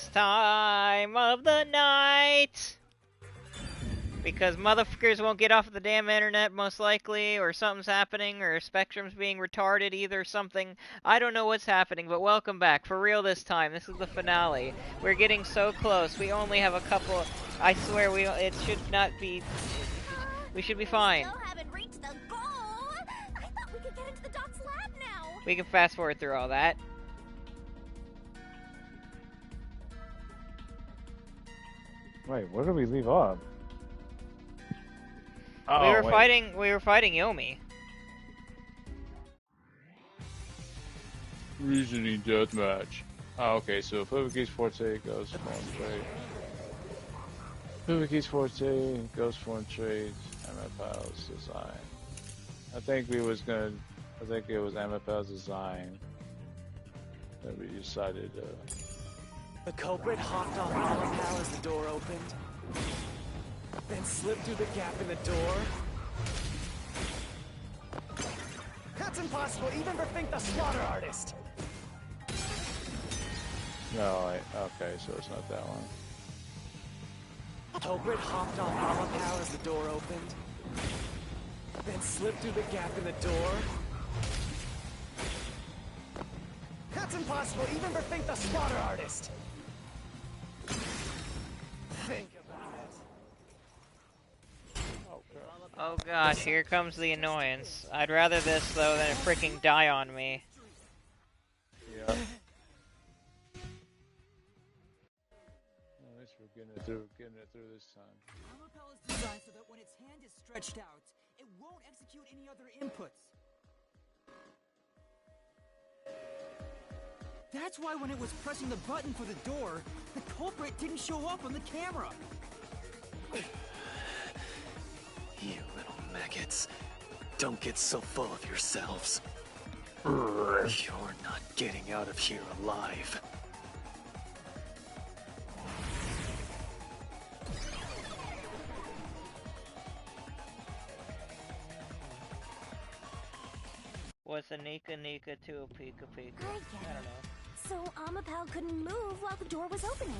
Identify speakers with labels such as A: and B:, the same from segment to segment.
A: this time of the night. Because motherfuckers won't get off the damn internet, most likely, or something's happening, or Spectrum's being retarded, either something. I don't know what's happening, but welcome back. For real this time. This is the finale. We're getting so close. We only have a couple. I swear, it should not be. We should be fine.
B: We still haven't reached the goal. I thought we could get into the Doc's lab now.
A: We can fast forward through all that.
C: Wait, where did we leave off?
A: We were fighting Yomi.
C: Reasoning deathmatch. Oh, okay, so Fubuki's Forte goes form trade. Fubuki's Forte goes form trade. MFL's design. I think it was MFL's design that we decided.
D: The culprit hopped off Alapal as the door opened. Then slipped through the gap in the door. That's impossible, even for Fink the Slaughter Artist.
C: No, okay, so it's not that one.
D: Culprit hopped off Alapal as the door opened. Then slipped through the gap in the door. That's impossible, even for Fink the Slaughter Artist. Think about it.
A: Oh gosh, here comes the annoyance. I'd rather this, though, than a freaking die on me.
C: Yeah. At least we're getting it through this time.
E: Alapal is designed so that when its hand is stretched out, it won't execute any other inputs. That's why when it was pressing the button for the door, the culprit didn't show up on the camera.
D: You little maggots. Don't get so full of yourselves. You're not getting out of here alive.
A: What's a Nika Nika to a Pika Pika?
B: I get
A: I don't know.
B: So Amapal couldn't move while the door was opening.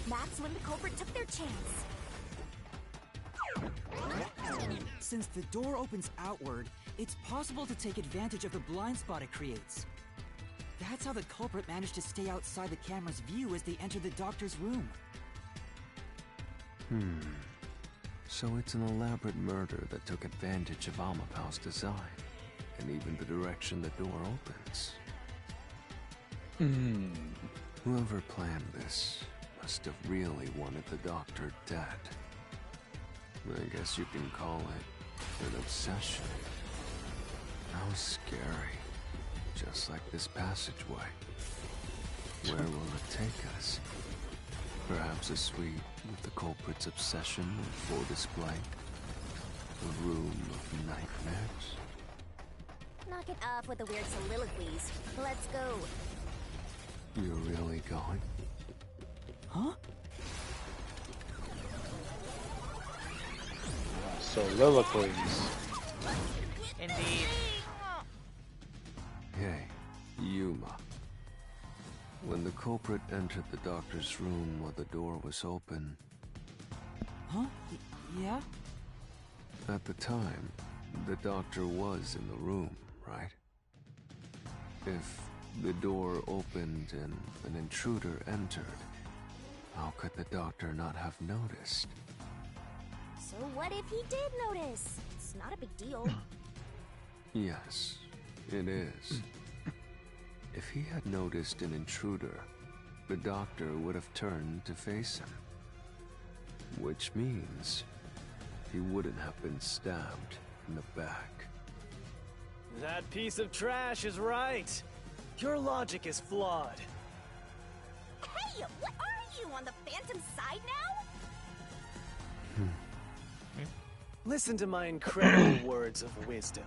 B: That's when the culprit took their chance.
E: Since the door opens outward, it's possible to take advantage of the blind spot it creates. That's how the culprit managed to stay outside the camera's view as they entered the doctor's room.
F: So it's an elaborate murder that took advantage of Amapal's design, and even the direction the door opens. Whoever planned this must have really wanted the doctor dead. I guess you can call it an obsession. How scary. Just like this passageway. Where will it take us? Perhaps a suite with the culprit's obsession on full display? A room of nightmares?
B: Knock it off with the weird soliloquies. Let's go.
F: You're really going?
E: Huh?
C: Soliloquies.
A: Indeed.
F: Hey, Yuma. When the culprit entered the doctor's room while the door was open...
E: Huh? Yeah?
F: At the time, the doctor was in the room, right? If the door opened and an intruder entered, how could the doctor not have noticed?
B: So what if he did notice? It's not a big deal.
F: Yes, it is. If he had noticed an intruder, the doctor would have turned to face him. Which means he wouldn't have been stabbed in the back.
D: That piece of trash is right. Your logic is flawed.
B: Hey, what are you, on the Phantom side now?
D: Listen to my incredible words of wisdom.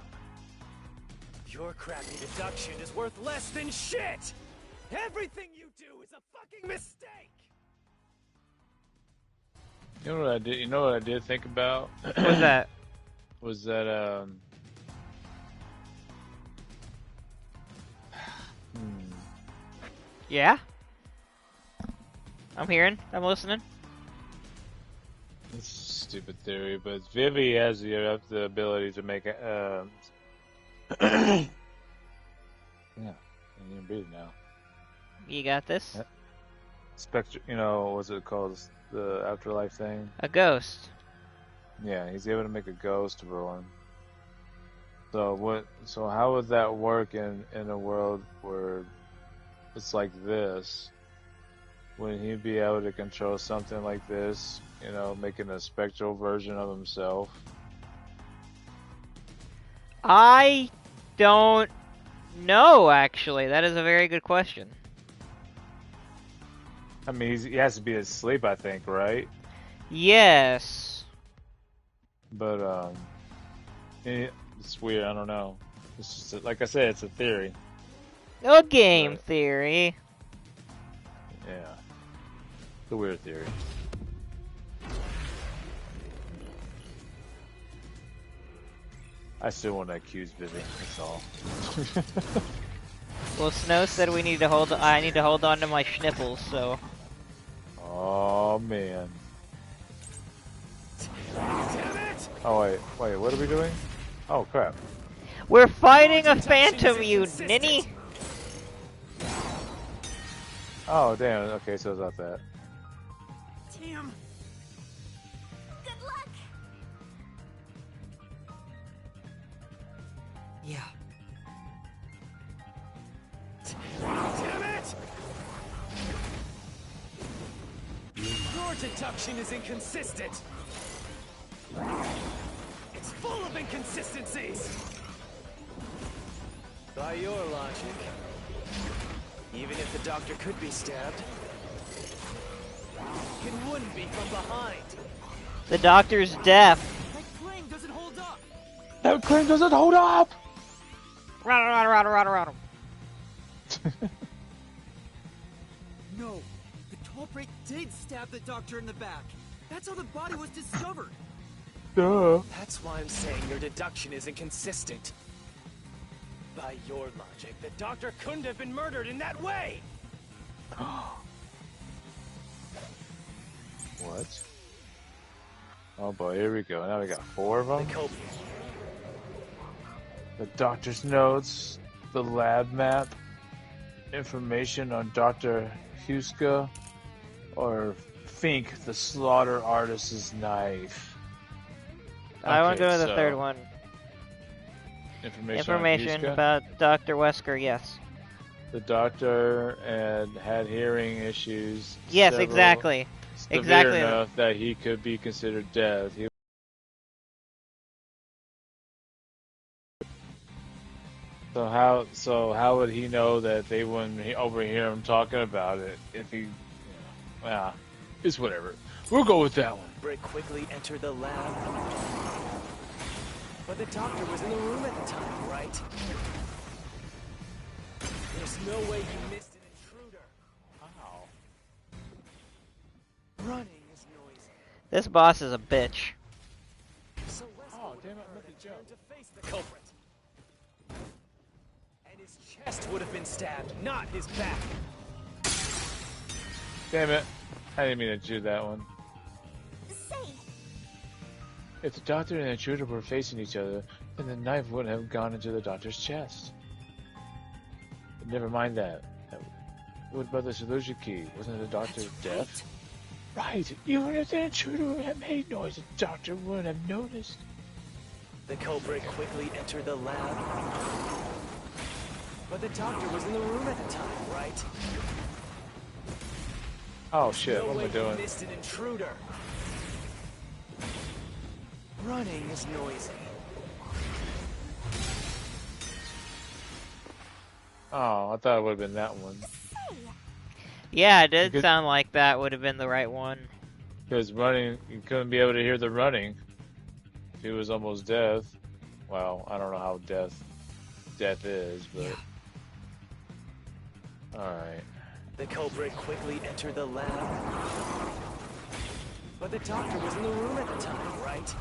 D: Your crappy deduction is worth less than shit! Everything you do is a fucking mistake!
C: You know what I did? You know what I did think about?
A: What's that?
C: Was that
A: Yeah? I'm hearing. I'm listening.
C: It's a stupid theory, but Vivi has the ability to make yeah, and you can breathe now.
A: You got this?
C: Spectre, what's it called? The afterlife thing?
A: A ghost.
C: Yeah, he's able to make a ghost for him. So how would that work in a world where it's like this? Wouldn't he be able to control something like this? Making a spectral version of himself?
A: I don't know, actually. That is a very good question.
C: I mean, he has to be asleep, I think, right?
A: Yes.
C: But, it's weird, I don't know. It's just, like I said, it's a theory.
A: A game theory.
C: Yeah. It's a weird theory. I still want to accuse Vivi, that's all.
A: Well, Snow said I need to hold on to my schnipples, so...
C: Oh, man.
D: Damn it!
C: Oh, wait, what are we doing? Oh, crap.
A: We're fighting a phantom, you ninny!
C: Oh, damn, okay, so it's not that.
D: Damn.
B: Good luck.
E: Yeah.
D: Damn it! Your deduction is inconsistent. It's full of inconsistencies. By your logic, even if the doctor could be stabbed, it wouldn't be from behind.
A: The doctor's deaf.
E: That claim doesn't hold up!
C: That claim doesn't hold up!
A: Run.
E: No, the culprit did stab the doctor in the back. That's how the body was discovered.
C: Duh.
D: That's why I'm saying your deduction is inconsistent. By your logic, the doctor couldn't have been murdered in that way!
C: What? Oh boy, here we go. Now we got 4 of them.
D: The culprit.
C: The doctor's notes, the lab map, information on Dr. Huska, or Fink, the slaughter artist's knife.
A: I want to go to the
C: so
A: third one.
C: Information on Huska?
A: About Dr. Wesker, yes.
C: The doctor had hearing issues.
A: Yes,
C: severe
A: exactly. Exactly.
C: enough that he could be considered dead. So how would he know that they wouldn't overhear him talking about it if he? Yeah, it's whatever. We'll go with that one.
D: Brick quickly entered the lab. But the doctor was in the room at the time, right? There's no way you missed an intruder.
C: Wow.
D: Running is noisy.
A: This boss is a bitch.
D: So Wesker
C: Oh,
D: would
C: damn it,
D: have
C: look at Joe.
D: turned to face the culprit. And his chest would have been stabbed, not his back.
C: Damn it! I didn't mean to do that one.
B: Say,
C: If the doctor and the intruder were facing each other, then the knife wouldn't have gone into the doctor's chest. But never mind that. What about the solution key? Wasn't the doctor deaf? Right. Even if the intruder had made noise, the doctor wouldn't have noticed.
D: The culprit quickly entered the lab. But the doctor was in the room at the time, right?
C: Oh shit!
D: No
C: What am
D: way
C: I
D: you
C: doing?
D: missed an intruder. Running is noisy.
C: Oh, I thought it would have been that one.
A: Yeah, it did
C: Because-
A: sound like that would have been the right one.
C: Because running, you couldn't be able to hear the running. If he was almost deaf. Well, I don't know how death is, but. Alright.
D: The culprit quickly entered the lab. But the doctor was in the room at the time, right?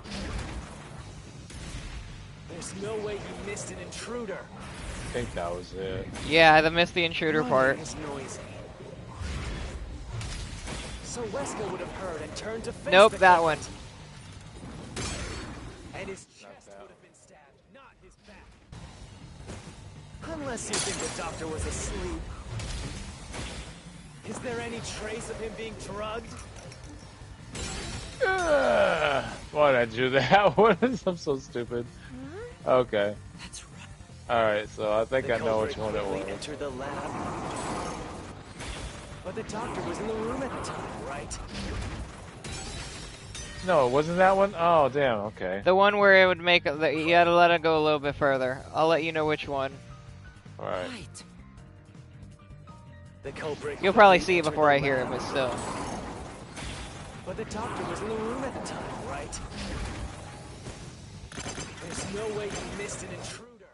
D: There's no way you missed an intruder.
C: I think that was it.
A: Yeah, I missed the intruder
D: Running
A: part.
D: is noisy. So Wesker would have heard and turned to face
A: Nope,
D: the
A: that one.
D: culprit. And his chest would have been stabbed, not his back. Unless you think the doctor was asleep. Is there any trace of him being drugged?
C: Why'd I do that? I'm so stupid. Okay.
E: That's right.
C: Alright, so I think
D: The
C: I know which
D: culprit
C: one it
D: quickly
C: was.
D: entered the lab. But the doctor was in the room at the time, right?
C: No, it wasn't that one? Oh, damn, okay.
A: The one where it would make you gotta let it go a little bit further. I'll let you know which one.
C: Alright.
E: Right.
D: The culprit
A: You'll probably
D: quickly
A: see it
D: entered
A: before
D: the
A: I hear it,
D: lab.
A: but still.
D: But the doctor was in the room at the time, right? There's no way he missed an intruder.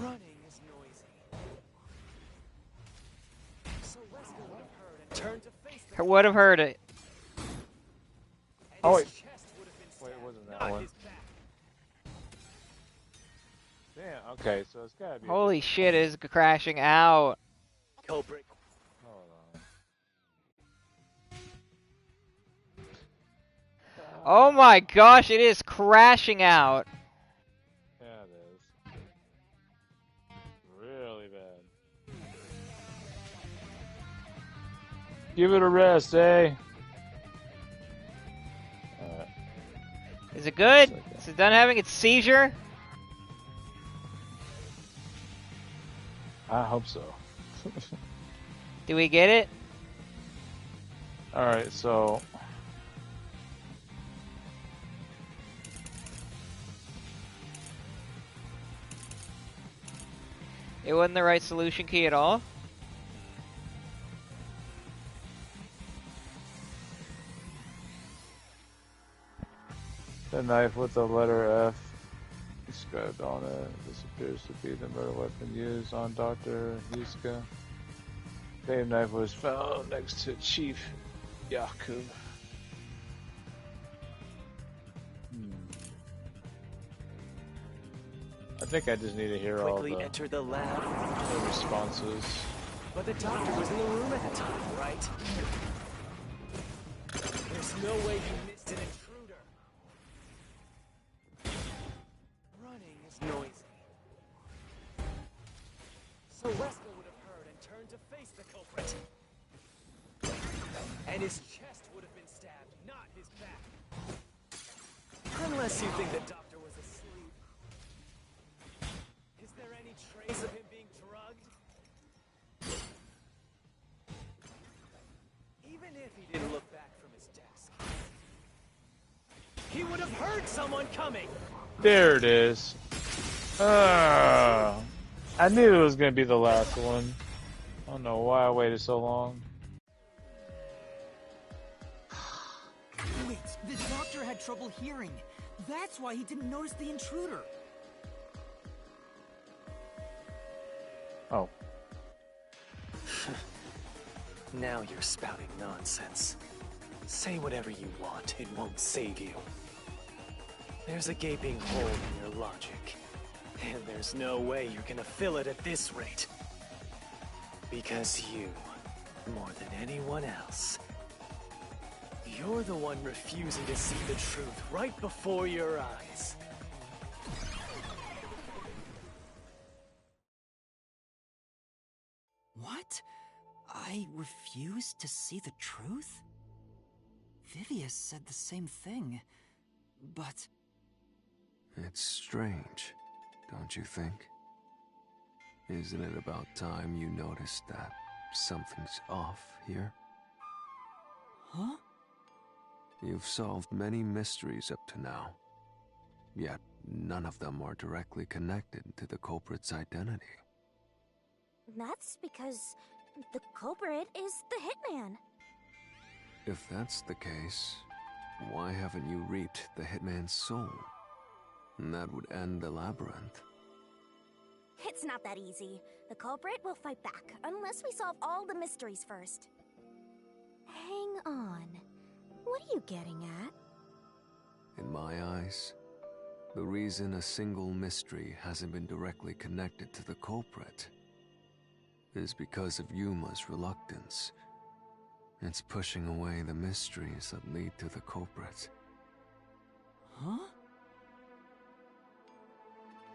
D: Running is noisy. So Wesker would have heard and turned to face the
A: Would have heard it.
D: and
C: Oh,
D: his
C: wait.
D: chest would have been
C: Wait,
D: stabbed,
C: it wasn't that
D: not
C: one.
D: his back.
C: Damn, okay, so it's gotta be. a
A: Holy
C: different
A: shit, it is crashing out.
D: Culprit.
C: one. Hold on.
A: Oh my gosh, it is crashing out.
C: Yeah, it is. Really bad. Give it a rest, eh? Alright.
A: Is it good?
C: Okay.
A: Is it done having its seizure?
C: I hope so.
A: Do we get it?
C: Alright, so.
A: It wasn't the right solution key at all?
C: The knife with the letter F inscribed on it. This appears to be the murder weapon used on Dr. Yusuke. The same knife was found next to Chief Yaku. I think I just need to hear all
D: Quickly
C: the
D: entered the lab.
C: responses.
D: But the doctor was in the room at the time, right? There's no way he missed an intruder. Running is noisy. So Wesker would have heard and turned to face the culprit. And his chest would have been stabbed, not his back. Unless you think the doctor was asleep. Is there any trace of him being drugged? Even if he didn't look back from his desk, he would have heard someone coming.
C: There it is. I knew it was going to be the last one. I don't know why I waited so long.
E: Wait, the doctor had trouble hearing. That's why he didn't notice the intruder.
C: Oh.
D: Now you're spouting nonsense. Say whatever you want, it won't save you. There's a gaping hole in your logic, and there's no way you're gonna fill it at this rate. Because you, more than anyone else, you're the one refusing to see the truth right before your eyes.
E: What? I refuse to see the truth? Vivius said the same thing, but...
F: It's strange, don't you think? Isn't it about time you noticed that something's off here?
E: Huh?
F: You've solved many mysteries up to now, yet none of them are directly connected to the culprit's identity.
B: That's because the culprit is the hitman.
F: If that's the case, why haven't you reaped the hitman's soul? And that would end the Labyrinth.
B: It's not that easy. The culprit will fight back, unless we solve all the mysteries first. Hang on. What are you getting at?
F: In my eyes, the reason a single mystery hasn't been directly connected to the culprit is because of Yuma's reluctance. It's pushing away the mysteries that lead to the culprit.
E: Huh?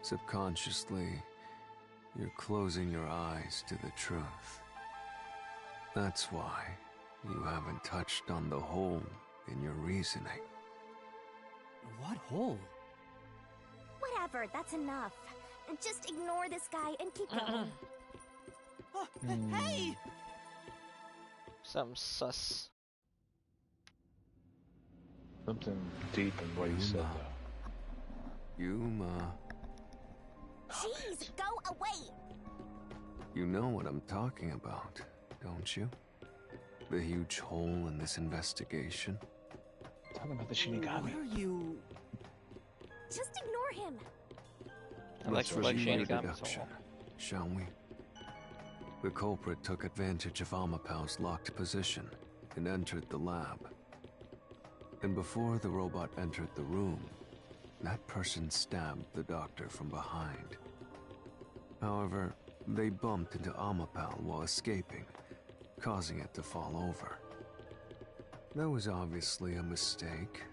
F: Subconsciously, you're closing your eyes to the truth. That's why you haven't touched on the hole in your reasoning.
E: What hole?
B: Whatever, that's enough. Just ignore this guy and keep going.
E: Oh, hey!
A: Something sus.
C: Something deep in what you said,
F: Yuma.
C: though.
F: Yuma,
B: Jeez, go away!
F: you know what I'm talking about, don't you? The huge hole in this investigation?
C: Talking about the
E: What
C: Shinigami.
E: are you...
B: Just ignore him.
A: Let's
F: review
A: Shinigami's
F: the
A: hole.
F: deduction, shall we? The culprit took advantage of Amapau's locked position and entered the lab. And before the robot entered the room, that person stabbed the doctor from behind. However, they bumped into Amapau while escaping, causing it to fall over. That was obviously a mistake,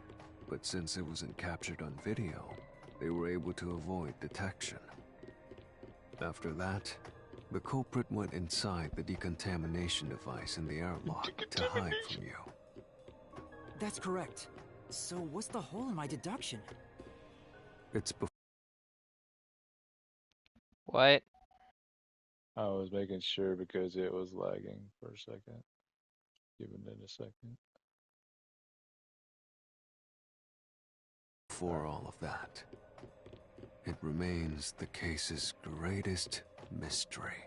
F: but since it wasn't captured on video, they were able to avoid detection. After that, the culprit went inside the decontamination device in the airlock to hide from you.
E: That's correct. So what's the hole in my deduction?
F: It's before
A: What?
C: I was making sure because it was lagging for a second. Giving it a second.
F: all of that. It remains the case's greatest mystery.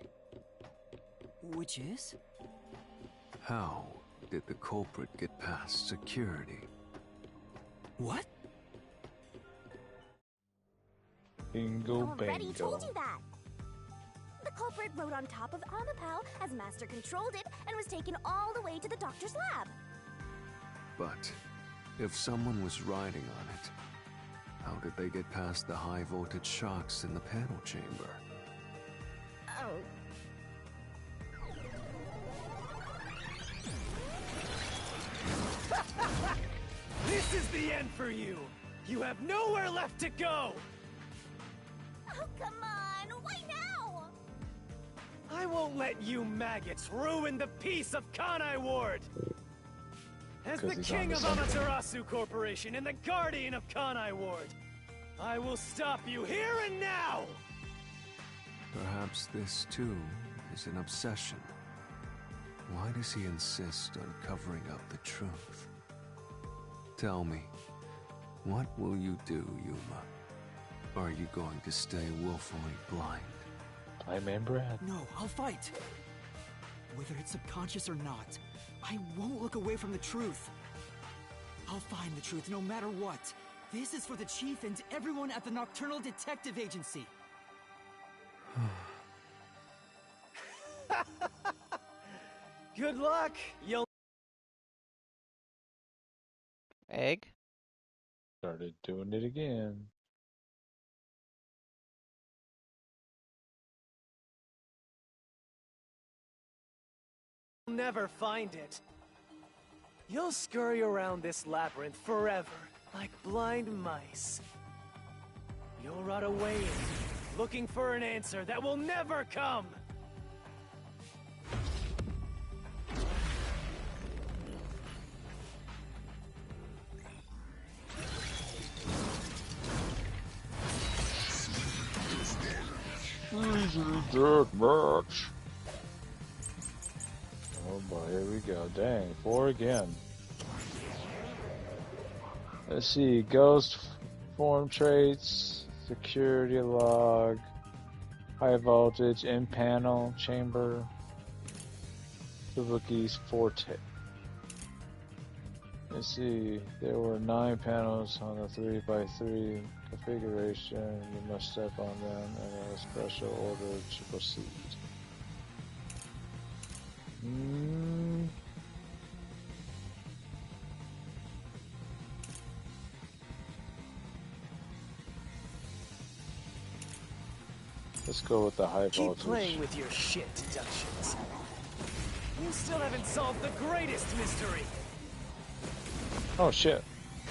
E: Which is?
F: How did the culprit get past security?
E: What?
C: Bingo,
B: Already told
C: bango.
B: you that. The culprit rode on top of Amapau as Master controlled it and was taken all the way to the doctor's lab.
F: But if someone was riding on it, how did they get past the high voltage shocks in the panel chamber?
B: Oh.
D: This is the end for you! You have nowhere left to go!
B: Oh, come on! Why now?
D: I won't let you maggots ruin the peace of Kanai Ward! As the
C: Because he's on
D: king
C: the
D: of
C: side.
D: Amaterasu Corporation and the guardian of Kanai Ward, I will stop you here and now!
F: Perhaps this too is an obsession. Why does he insist on covering up the truth? Tell me, what will you do, Yuma? Are you going to stay willfully blind?
C: I man Brad.
E: No, I'll fight. Whether it's subconscious or not, I won't look away from the truth. I'll find the truth no matter what. This is for the Chief and everyone at the Nocturnal Detective Agency.
D: Good luck! You'll
A: Egg?
C: Started doing it again.
D: never find it. You'll scurry around this labyrinth forever, like blind mice. You'll rot away in it, looking for an answer that will never come!
C: Deathmatch. Oh boy, here we go. Dang, 4 again. Let's see, ghost form traits, security log, high voltage, in panel, chamber, Kabuki's forte. Let's see, there were 9 panels on the 3x3 configuration. You must step on them in a special order to proceed. Let's go with the high
D: Keep
C: voltage.
D: playing with your shit deductions. You still haven't solved the greatest mystery.
C: Oh shit.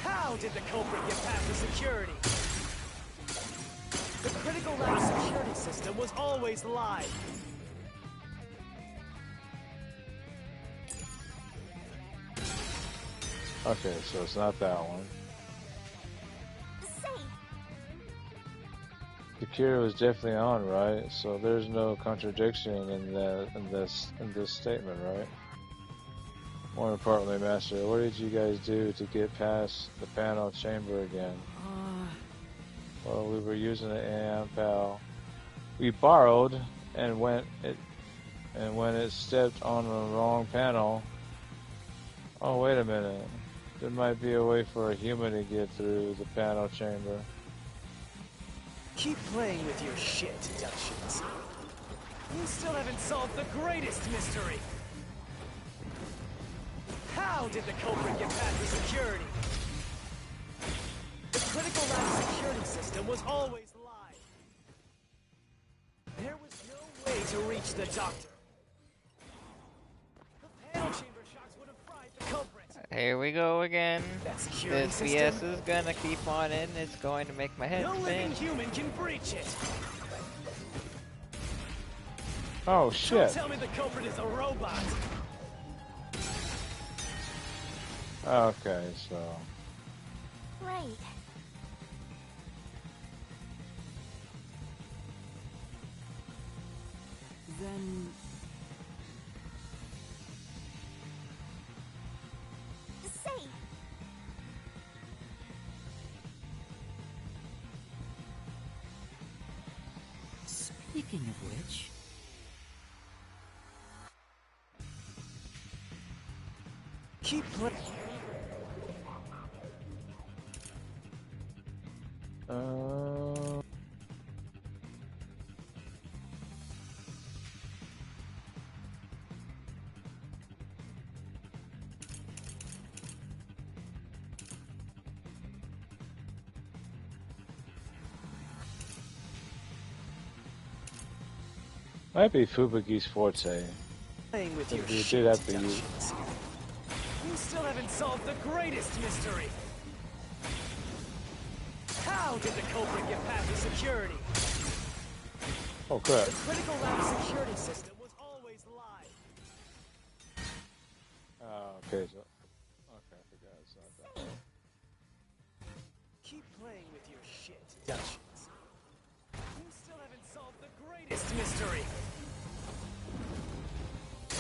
D: How did the culprit get past the security? The critical lab security system was always live.
C: Okay, so it's not that one.
B: Say,
C: Security was definitely on, right? So there's no contradiction in this statement, right? More importantly, Master, what did you guys do to get past the panel chamber again? Well, we were using an amp pal. We borrowed, and when it stepped on the wrong panel. Oh, wait a minute. There might be a way for a human to get through the panel chamber.
D: Keep playing with your shit deductions. You still haven't solved the greatest mystery. How did the culprit get past the security? The critical lab security system was always live. There was no way to reach the doctor. The panel chamber shocks would have fried the culprit.
A: Here we go again.
D: That security
A: This
D: system,
A: BS is gonna keep on in. It's going to make my head
D: no living
A: spin.
D: human can breach it.
C: Oh
D: Don't
C: shit.
D: tell me the culprit is a robot.
C: Okay, so
B: right.
E: Then
B: Say,
E: speaking of which,
D: Keep playing.
C: might be Fubuki's forte.
D: Playing with your
C: We did
D: shit
C: have to use.
D: deductions. You still haven't solved the greatest mystery. How did the culprit get past the security?
C: Oh crap.
D: The critical lab security system was always live.
C: Okay, so okay, I forgot it's not that one.
D: Keep playing with your shit deductions. You still haven't solved the greatest mystery.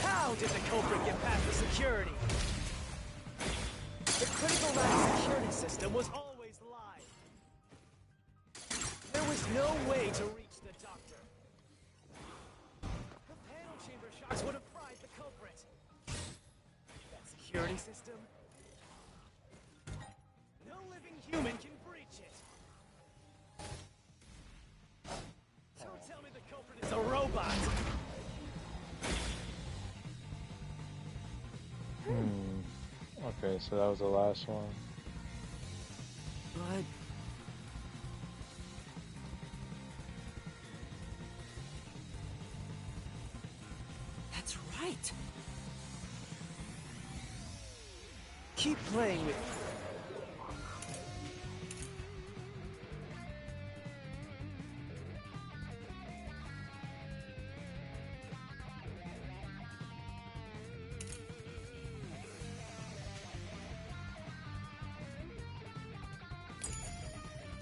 D: How did the culprit get past the security? The critical lab security system was always live. There was no way to reach the doctor. The panel chamber shocks would have fried the culprit. That security system? No living human can breach it. Don't tell me the culprit is a robot.
C: Okay, so that was the last one.
E: but that's right.
D: Keep playing with.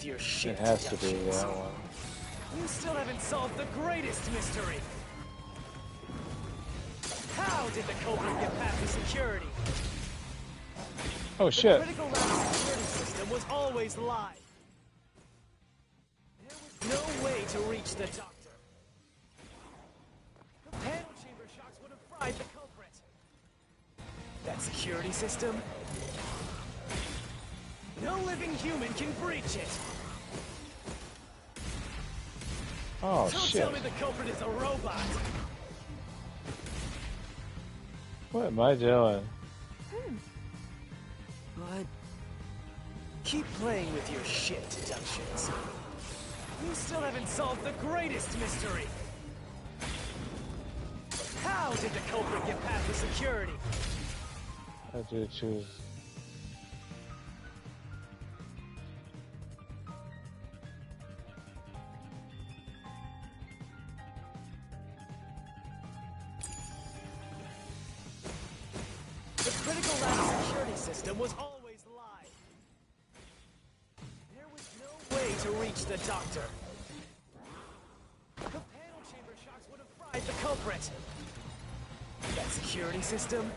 D: Your shit
C: It has to be
D: deductions.
C: that one.
D: You still haven't solved the greatest mystery. How did the culprit get past the security?
C: Oh
D: The
C: shit.
D: critical lab security system was always live. There was no way to reach the doctor. The panel chamber shocks would have fried the culprit. That security system? No living human can breach it.
C: Oh
D: Don't
C: shit.
D: tell me the culprit is a robot.
C: What am I doing?
E: But
D: Keep playing with your shit deductions. You still haven't solved the greatest mystery. How did the culprit get past the security?
C: I do choose.
D: The critical lab security system was always live. There was no way to reach the doctor. The panel chamber shocks would have fried the culprit. That security system?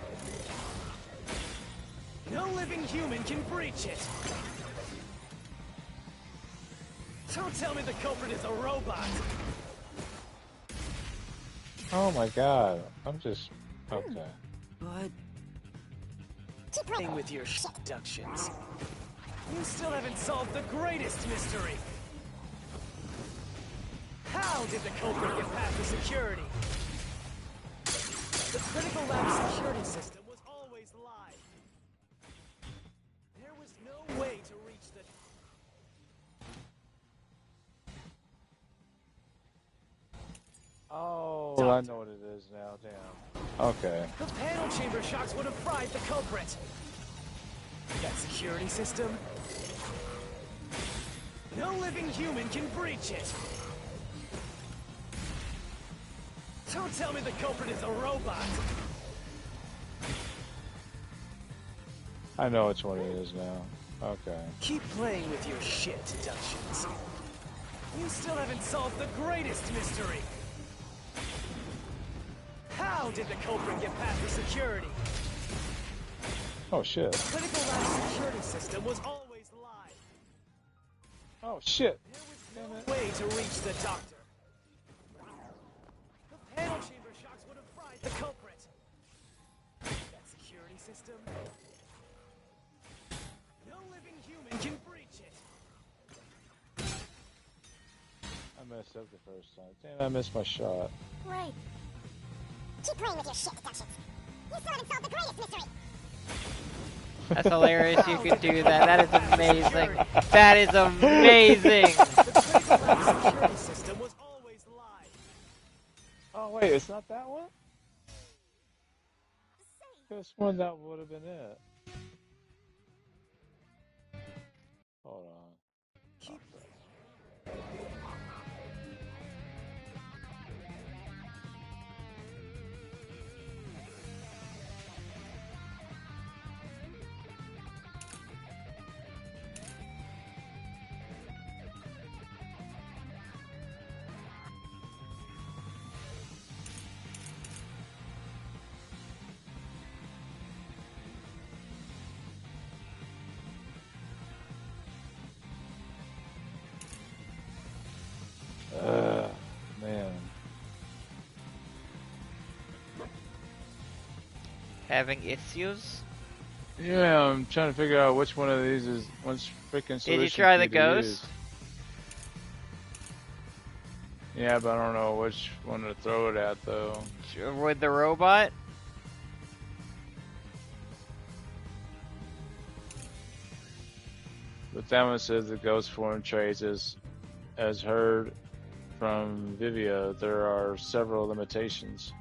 D: No living human can breach it. Don't tell me the culprit is a robot.
C: Oh my god. I'm just okay.
E: But
D: Keep playing with your abductions. You still haven't solved the greatest mystery. How did the culprit get past the security? The critical lab security system was always live. There was no way to reach the...
C: Oh, I know what it is now. Damn. Okay.
D: The panel chamber shocks would have fried the culprit. That security system? No living human can breach it. Don't tell me the culprit is a robot.
C: I know which one it is now. Okay.
D: Keep playing with your shit deductions. You still haven't solved the greatest mystery. How did the culprit get past the security?
C: Oh shit.
D: The critical lab security system was always live.
C: Oh shit.
D: There was no way to reach the doctor. The panel chamber shocks would have fried the culprit. That security system? No living human can breach it.
C: I messed up the first time. Damn, I missed my shot.
B: Right. Keep playing with your shit deductions. You still haven't solved the greatest mystery.
A: That's hilarious. You could do that. That is amazing. That is amazing.
D: The critical lab security system was always live.
C: Oh wait, it's not that one? This one that would have been it. Hold on.
D: Keep
C: Man.
A: Having issues?
C: Yeah, I'm trying to figure out which one of these is which freaking solution.
A: Did you try the
C: key to use.
A: ghost?
C: Yeah, but I don't know which one to throw it at though.
A: With the robot?
C: But that one says the ghost form traces, as heard from Vivia, there are several limitations.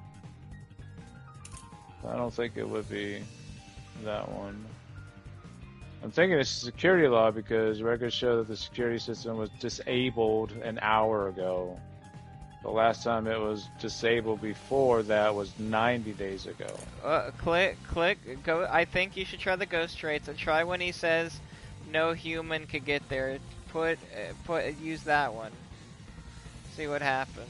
C: I don't think it would be that one. I'm thinking it's a security law because records show that the security system was disabled an hour ago. The last time it was disabled before that was 90 days ago.
A: Click, go. I think you should try the ghost traits and try when he says no human could get there. Use that one. See what happens.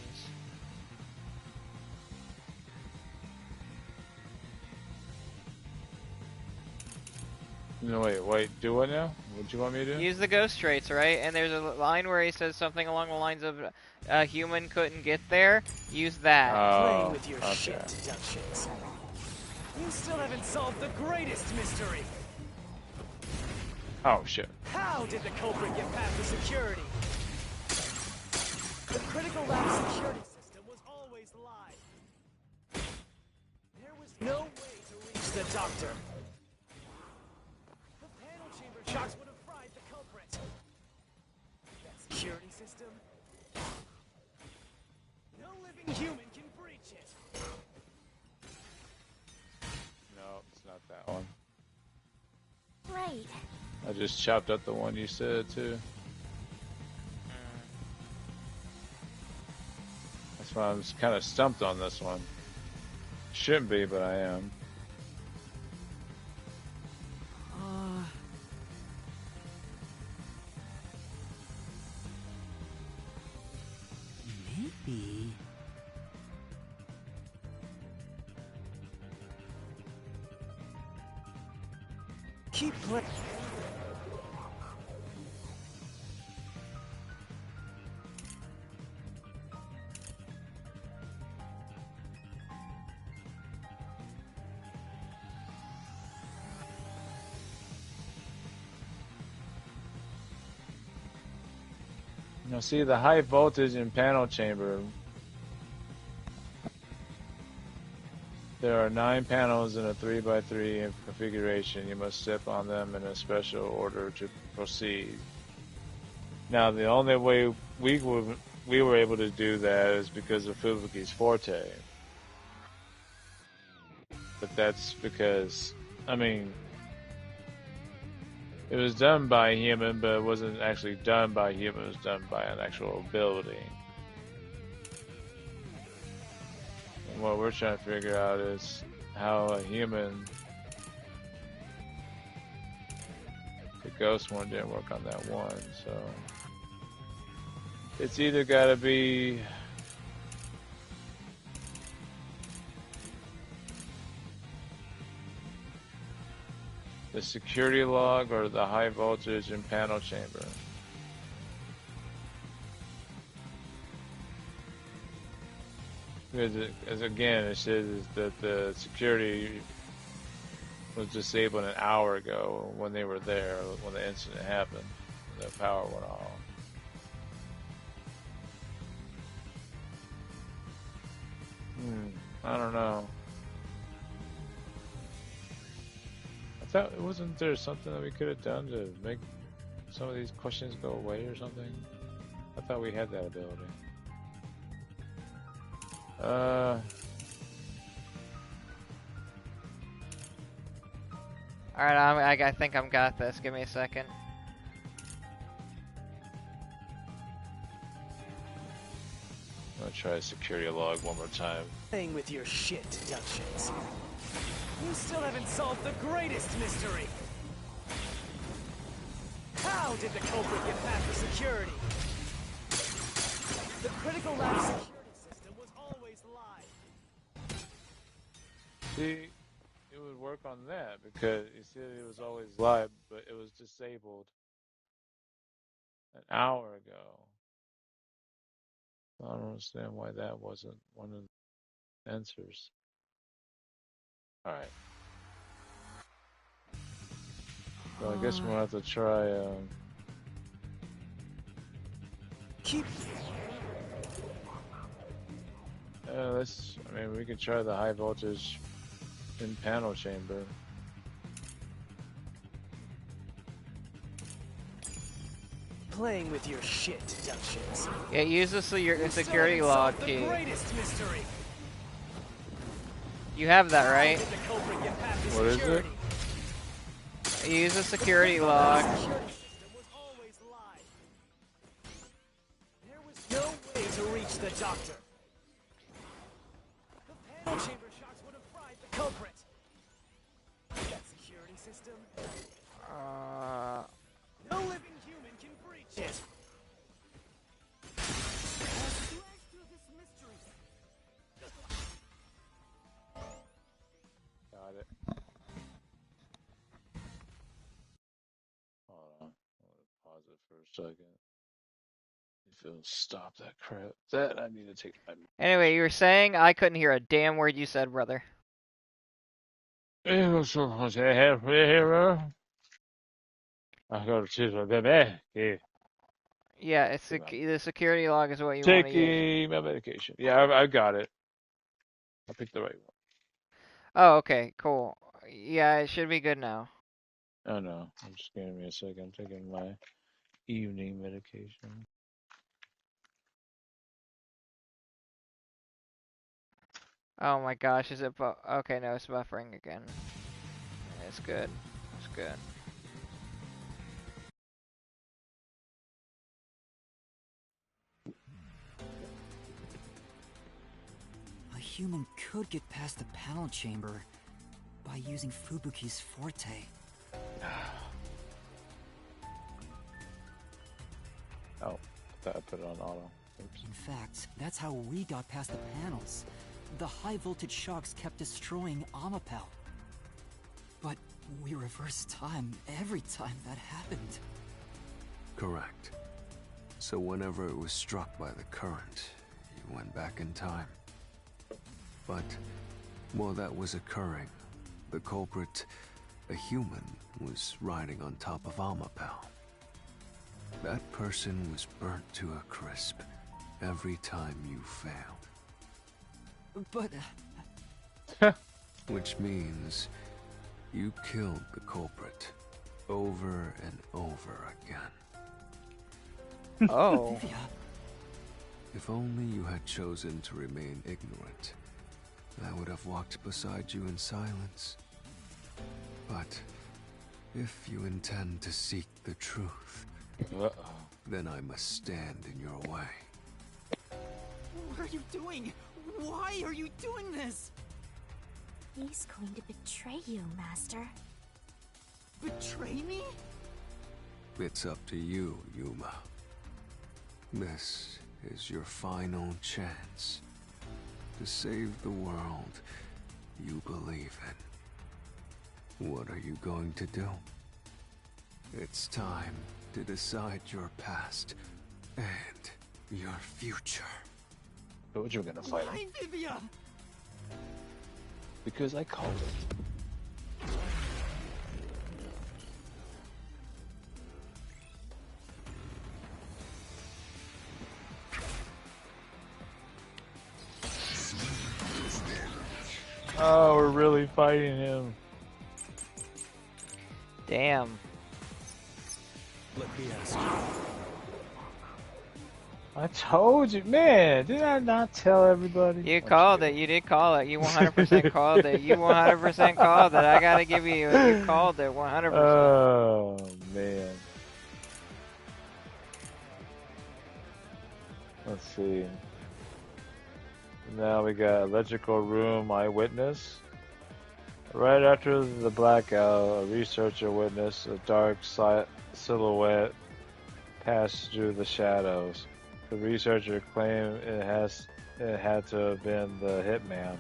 C: No, wait, do what now? What do you want me to do?
A: Use the ghost traits, right? And there's a line where he says something along the lines of a human couldn't get there. Use that.
D: playing with your shit deductions. You still haven't solved the greatest mystery.
C: Oh, shit.
D: How did the culprit get past the security? The critical lab security system was always live. There was no way to reach the doctor. The panel chamber shocks would have fried the culprit. That security system? human can breach it.
C: No, it's not that one.
B: Right.
C: I just chopped up the one you said too. That's why I'm kind of stumped on this one. Shouldn't be, but I am.
E: Maybe.
D: Keep playing.
C: Now see the high voltage in panel chamber. There are 9 panels in a 3x3 configuration. You must step on them in a special order to proceed. Now the only way we were able to do that is because of Fubuki's forte. But that's because, I mean, it was done by a human, but it wasn't actually done by a human. It was done by an actual ability. And what we're trying to figure out is how a human... The ghost one didn't work on that one, so... It's either gotta be... the security log or the high voltage in panel chamber. Because as again, it says that the security was disabled an hour ago when they were there, when the incident happened. The power went off. I don't know. I thought, wasn't there something that we could have done to make some of these questions go away or something? I thought we had that ability.
A: Alright, I think I'm got this. Give me a second.
C: I'm gonna try security log one more time.
D: Playing with your shit deductions. You still haven't solved the greatest mystery. How did the culprit get past the security? The critical lab security system was always live.
C: See, it would work on that because you said it was always live, but it was disabled an hour ago. I don't understand why that wasn't one of the answers. Alright. So I guess we'll have to try,
D: Keep...
C: I mean, we could try the high voltage in panel chamber.
D: Playing with your shit deductions.
A: Yeah, use the security log key.
D: The greatest mystery.
A: You have that, right?
D: How did the culprit get past the
C: What is
D: security?
A: it? Use the security log.
D: The security system was always live. There was no way to reach the doctor. The panel chamber shocks would have fried the culprit. That security system, no living human can breach it.
C: Got it. Hold on. I'm gonna pause it for a second. If it'll stop that crap. That I need to take my...
A: Anyway, you were saying I couldn't hear a damn word you said, brother.
C: I go to baby.
A: Yeah, it's the security log is what you want to use.
C: Taking my medication. Yeah, I got it. I picked the right one.
A: Oh, okay, cool. Yeah, it should be good now.
C: Oh no, I'm just giving me a second. I'm taking my evening medication.
A: Oh my gosh, is it okay, no, it's buffering again. It's good. It's good.
E: A human could get past the panel chamber by using Fubuki's forte.
C: Oh, I put it on auto. Oops.
E: In fact, that's how we got past the panels. The high voltage shocks kept destroying Amapel. But we reversed time every time that happened.
F: Correct. So whenever it was struck by the current, you went back in time. But while that was occurring, the culprit, a human, was riding on top of Amapel. That person was burnt to a crisp every time you failed.
E: But...
F: Which means you killed the culprit over and over again.
A: Oh.
E: Vivia.
F: If only you had chosen to remain ignorant, I would have walked beside you in silence. But if you intend to seek the truth, then I must stand in your way.
E: What are you doing? Why are you doing this?
B: He's going to betray you, Master.
E: Betray me?
F: It's up to you, Yuma. This is your final chance to save the world you believe in. What are you going to do? It's time to decide your past and your future.
C: Told you were gonna fight him.
E: Why, Vivia?
C: Because I called it. Oh, we're really fighting him.
A: Damn.
D: Let me ask you.
C: I told you, man. Did I not tell everybody?
A: You called it. You did call it. You 100% called it. You 100% called it. I gotta give you. You called it 100%.
C: Oh man. Let's see. Now we got electrical room eyewitness. Right after the blackout, a researcher witnessed a dark silhouette pass through the shadows. The researcher claimed it had to have been the hitman.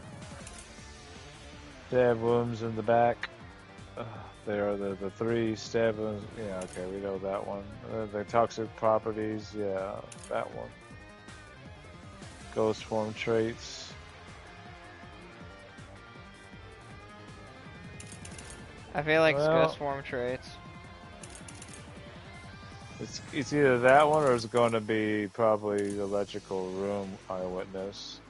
C: Stab wounds in the back. There are the three stab wounds. Yeah, okay, we know that one. The toxic properties. Yeah, that one. Ghost form traits.
A: I feel like it's
C: Well,
A: ghost form traits.
C: It's either that one or it's going to be probably the electrical room eyewitness.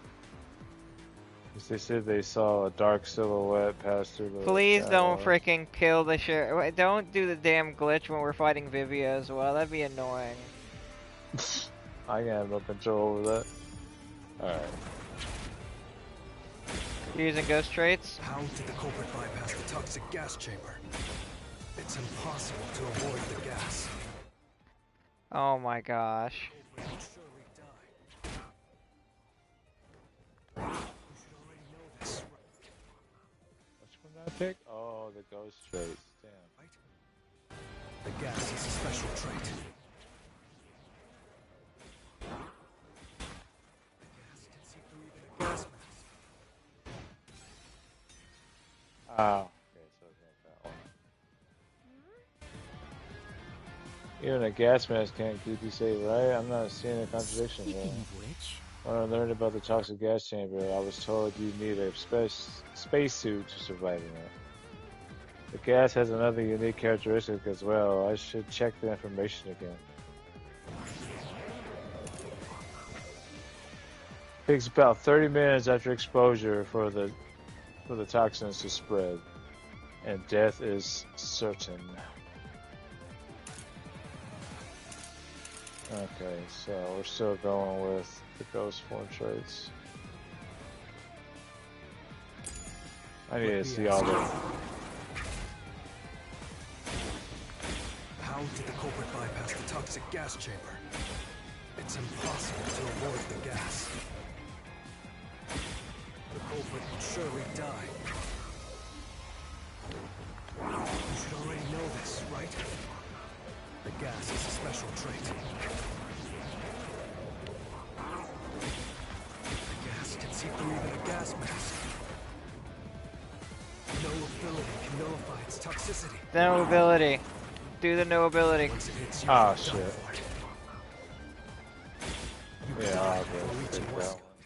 C: They said they saw a dark silhouette pass through the
A: Please don't
C: shadows.
A: freaking kill the sheriff. Don't do the damn glitch when we're fighting Vivia as well. That'd be annoying.
C: I have no control over that. Alright.
A: You're using ghost traits?
D: How did the culprit bypass the toxic gas chamber? It's impossible to avoid the gas.
A: Oh my gosh.
D: Which
C: one did I pick? Oh, the ghost traits. Damn.
D: The gas is a special trait.
C: Oh. Okay, so it's not that one. Even a gas mask can't keep you safe, right? I'm not seeing a contradiction
E: Speaking
C: there.
E: of which...
C: When I learned about the toxic gas chamber, I was told you need a spacesuit to survive in it. The gas has another unique characteristic as well. I should check the information again. Takes about 30 minutes after exposure for the toxins to spread, and death is certain. Okay, so we're still going with the ghost form traits. I need to see all the.
D: How did the culprit bypass the toxic gas chamber? It's impossible to avoid the gas. The culprit will surely die. You should already know this, right? The gas is a special trait. The gas can see through even a gas mask. No ability can nullify its toxicity.
A: No ability. Do the no ability.
D: Once it hits you,
C: Oh
D: you're
C: shit.
D: done for it. You
C: Yeah,
D: die
C: I'll
D: before
C: go
D: reaching
C: take
D: West.
C: that one.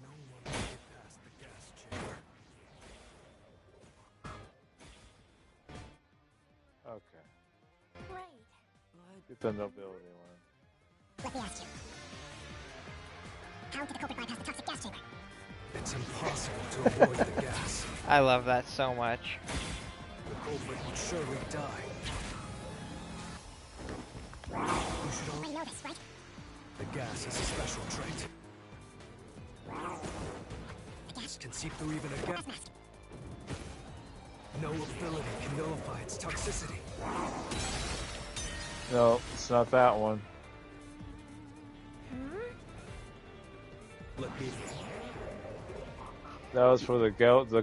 D: No one can get past the gas chamber.
C: Okay.
B: Right.
C: Get the nobility one.
B: Let me ask you. How did the culprit bypass the toxic gas chamber?
D: It's impossible to avoid the gas.
A: I love that so much.
D: The culprit would surely die. You should
B: I know this, right?
D: The gas is a special trait.
B: The gas
D: Can see through even a gas.
B: mask.
D: No ability can nullify its toxicity.
C: No, it's not that one.
D: Let me.
C: That was for the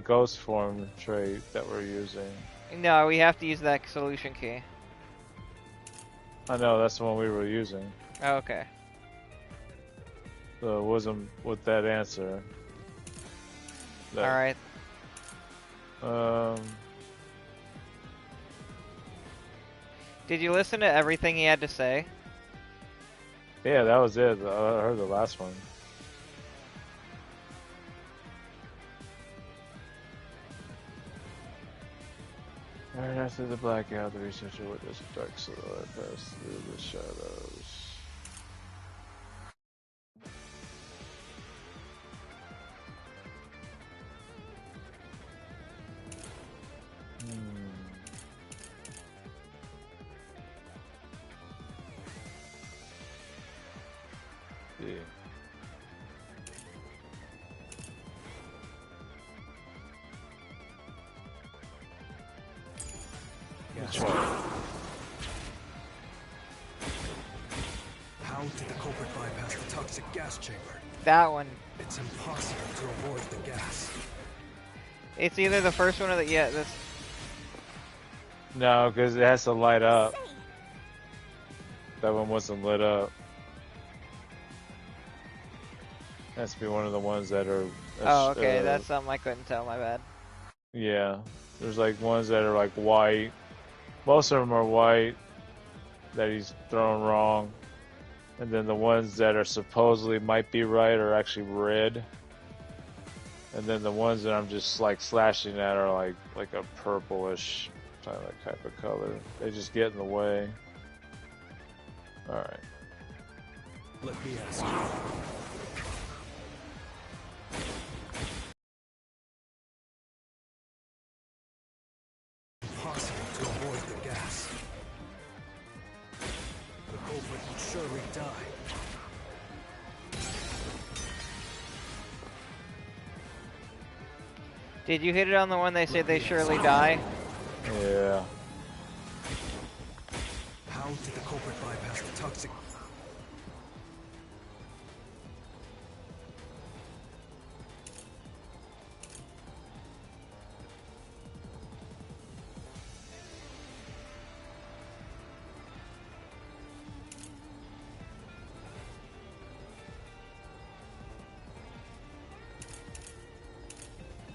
C: ghost form trait that we're using.
A: No, we have to use that solution key.
C: I know that's the one we were using.
A: Oh, okay.
C: So it wasn't with that answer.
A: Alright. Did you listen to everything he had to say?
C: Yeah, that was it. I heard the last one. Right after the blackout, the researcher witnessed a dark silhouette pass through the shadows. Yeah.
D: Yes. How did the culprit bypass the toxic gas chamber?
A: That one.
D: It's impossible to avoid the gas.
A: It's either the first one or the this.
C: No, because it has to light up. That one wasn't lit up. Has to be one of the ones that are.
A: Oh, okay, that's something I couldn't tell. My bad.
C: Yeah, there's like ones that are like white. Most of them are white that he's thrown wrong, and then the ones that are supposedly might be right are actually red. And then the ones that I'm just like slashing at are like a purplish type of color. They just get in the way. All right.
D: Let me ask you. Impossible to avoid the gas. The culprit will surely die.
A: Did you hit it on the one they said they surely die?
C: Yeah.
D: How did the culprit bypass the toxic?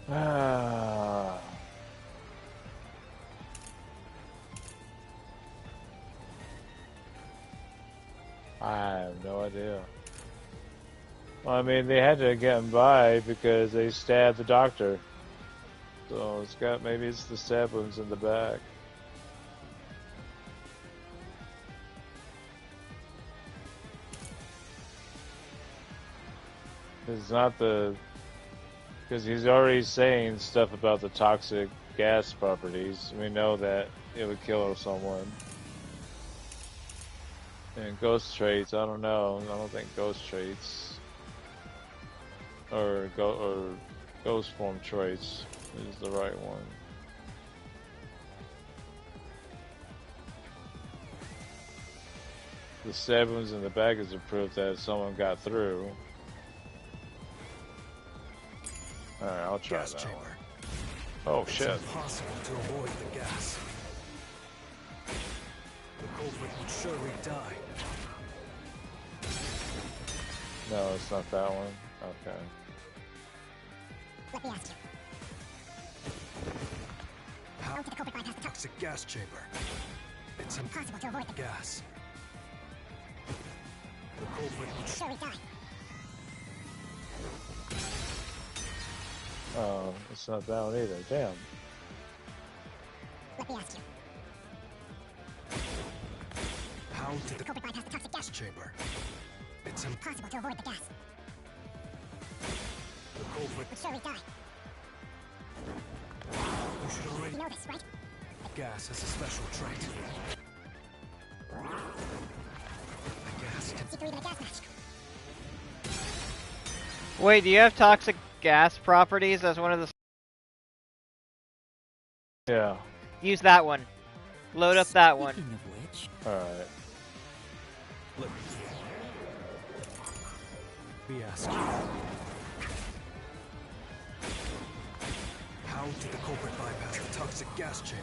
C: Ah. I have no idea. Well, I mean, they had to get him by because they stabbed the doctor. So it's got, maybe it's the stab wounds in the back. It's not the, because he's already saying stuff about the toxic gas properties. We know that it would kill someone. And ghost traits, I don't know. I don't think ghost traits or Ghost form traits is the right one. The 7s in the back is a proof that someone got through. Alright, I'll try
D: Gas
C: that
D: chamber.
C: one. Oh
D: It's
C: shit.
D: impossible to avoid the gas. The culprit would surely die.
C: No, it's not that one. Okay.
B: Let me ask you.
D: How
B: Did the culprit bypass the tunnel?
D: toxic gas chamber? It's
B: Impossible to avoid the
D: gas. The culprit would
B: surely die.
C: Oh, it's not that one either. Damn.
B: Let me ask you.
D: How did
B: The
D: the
B: culprit bypass the toxic gas
D: chamber? It's
B: impossible to avoid the gas.
D: the culprit.
B: Would surely die.
D: You should already
B: You know this, right?
D: gas has a special trait. The gas can
B: See through even a gas mask.
A: Wait, do you have toxic gas properties as one of the...
C: Yeah.
A: Use that one. Load up that one.
E: Speaking of which,
C: Alright.
D: Let me ask you. How did the culprit bypass the toxic gas chamber?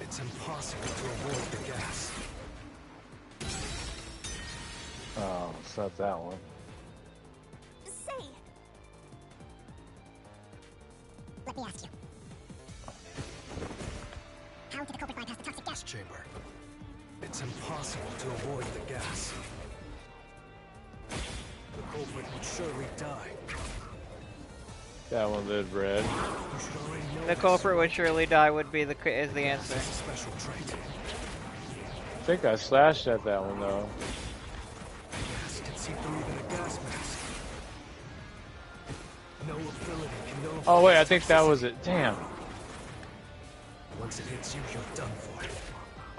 D: It's impossible to avoid the gas.
C: Oh, it's not that one.
B: Say. Let me ask you. How did the culprit bypass the toxic gas?
D: Chamber. It's impossible to avoid the gas. The culprit would surely die.
C: That one lit red.
D: You should already know
A: The
D: this.
A: culprit would surely die would be the is the
D: Gas
A: answer.
D: is a special trait.
C: I think I slashed at that one though.
D: Gas can see through even a gas mask. No ability can nullify
C: Oh wait, I
D: its
C: think that
D: toxicity.
C: was it. Damn.
D: Once it hits you, you're done for.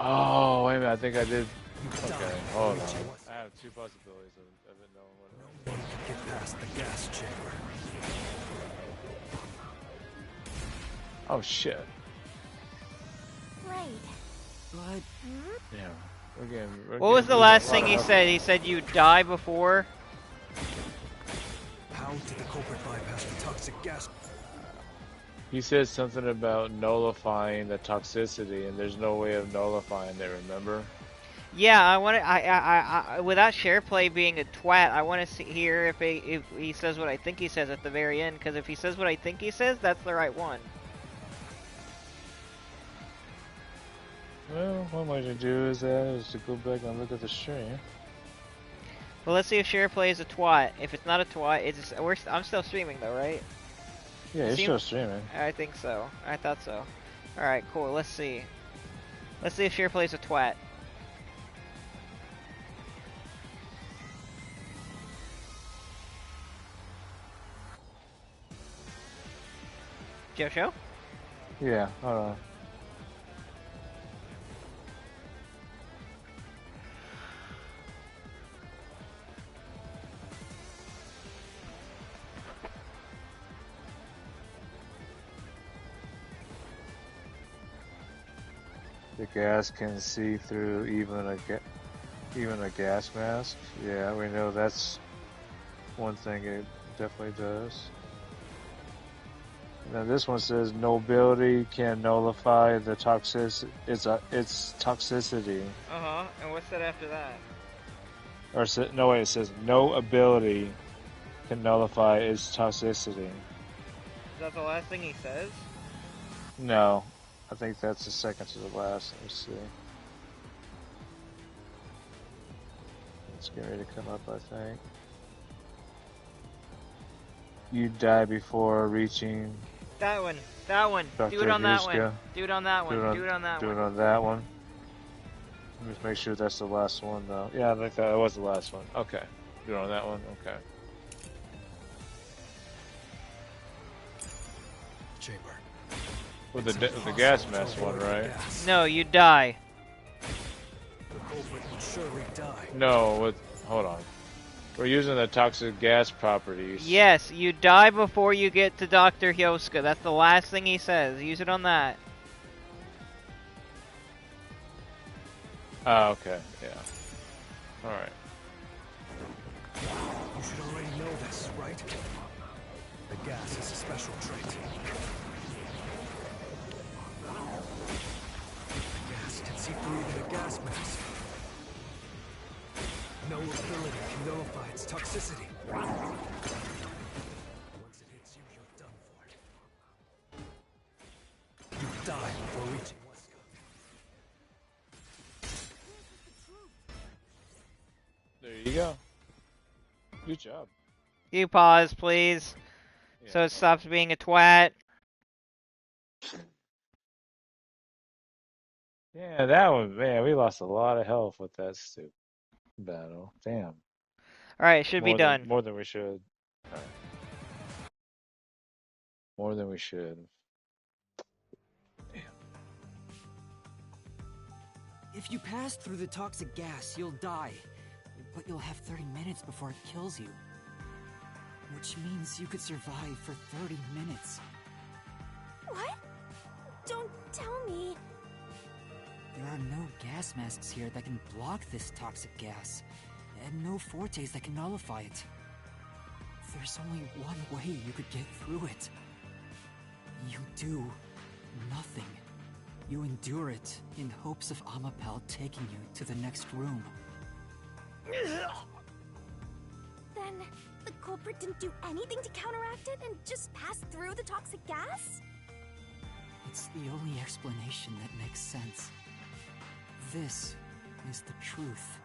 C: Oh, wait a minute. I think I did.
D: You die
C: Okay,
D: before
C: hold
D: reaching
C: on.
D: what-
C: I have two possibilities of it knowing what it
D: No one can get past the gas chamber.
C: is. Oh shit.
B: Right.
E: but
C: Yeah. We're
A: What was
C: getting
A: the
C: rid of
A: last
C: a lot
A: thing
C: of
A: he
C: health.
A: said? He said you die before?
D: How did the culprit bypass the toxic gas?
C: He said something about nullifying the toxicity, and there's no way of nullifying it. Remember?
A: Yeah, I want to. I without SharePlay being a twat, I want to hear if he says what I think he says at the very end. Because if he says what I think he says, that's the right one.
C: Well, one way to do is to go back and look at the stream.
A: Well, let's see if SharePlay is a twat. If it's not a twat, I'm still streaming though, right?
C: Yeah, you're
A: Seem-
C: still streaming.
A: I think so. I thought so. All right, cool. Let's see. Let's see if SharePlay is a twat. Joe?
C: Yeah, hold on. The gas can see through even a gas mask. Yeah, we know that's one thing it definitely does. Now this one says nobility can nullify the its toxicity.
A: Uh-huh. And what's that after that?
C: Or no way, it says no ability can nullify its toxicity.
A: Is that the last thing he says?
C: No, I think that's the second to the last. Let me see. It's getting ready to come up, I think. You die before reaching.
A: That one. That one. Do
C: Dr.
A: it on that one.
C: Huska.
A: Do it on that one. Do it on that
C: Do
A: one.
C: it on that one. Let me just make sure that's the last one, though. Yeah, I think that was the last one. Okay. Do it on that one. Okay.
D: Chamber.
C: With
D: It's
C: the
D: impossible
C: gas
D: to
C: mask one,
D: avoid the
C: right?
D: gas.
A: No, you die.
D: The culprit would surely die.
C: No, with hold on. We're using the toxic gas properties.
A: Yes, you die before you get to Dr. Hyosuke. That's the last thing he says. Use it on that.
C: Oh, okay. Yeah. Alright.
D: You should already know this, right? The gas is a special trait. The gas can see through even a gas mask. No ability can nullify its toxicity. Once it hits you, you're done for. You die before reaching Wesker.
C: There you go. Good job.
A: You pause, please,
C: Yeah.
A: so it stops being a twat.
C: Yeah, that one, man, we lost a lot of health with that stupid battle. Damn.
A: Alright, it should be done.
C: More than we should. Alright. More than we should. Damn.
E: If you pass through the toxic gas, you'll die. But you'll have 30 minutes before it kills you. Which means you could survive for 30 minutes.
B: What? Don't tell me.
E: There are no gas masks here that can block this toxic gas, and no fortes that can nullify it. There's only one way you could get through it. You do nothing. You endure it in hopes of Amapel taking you to the next room.
B: Then the culprit didn't do anything to counteract it and just passed through the toxic gas?
E: It's the only explanation that makes sense. This is the truth.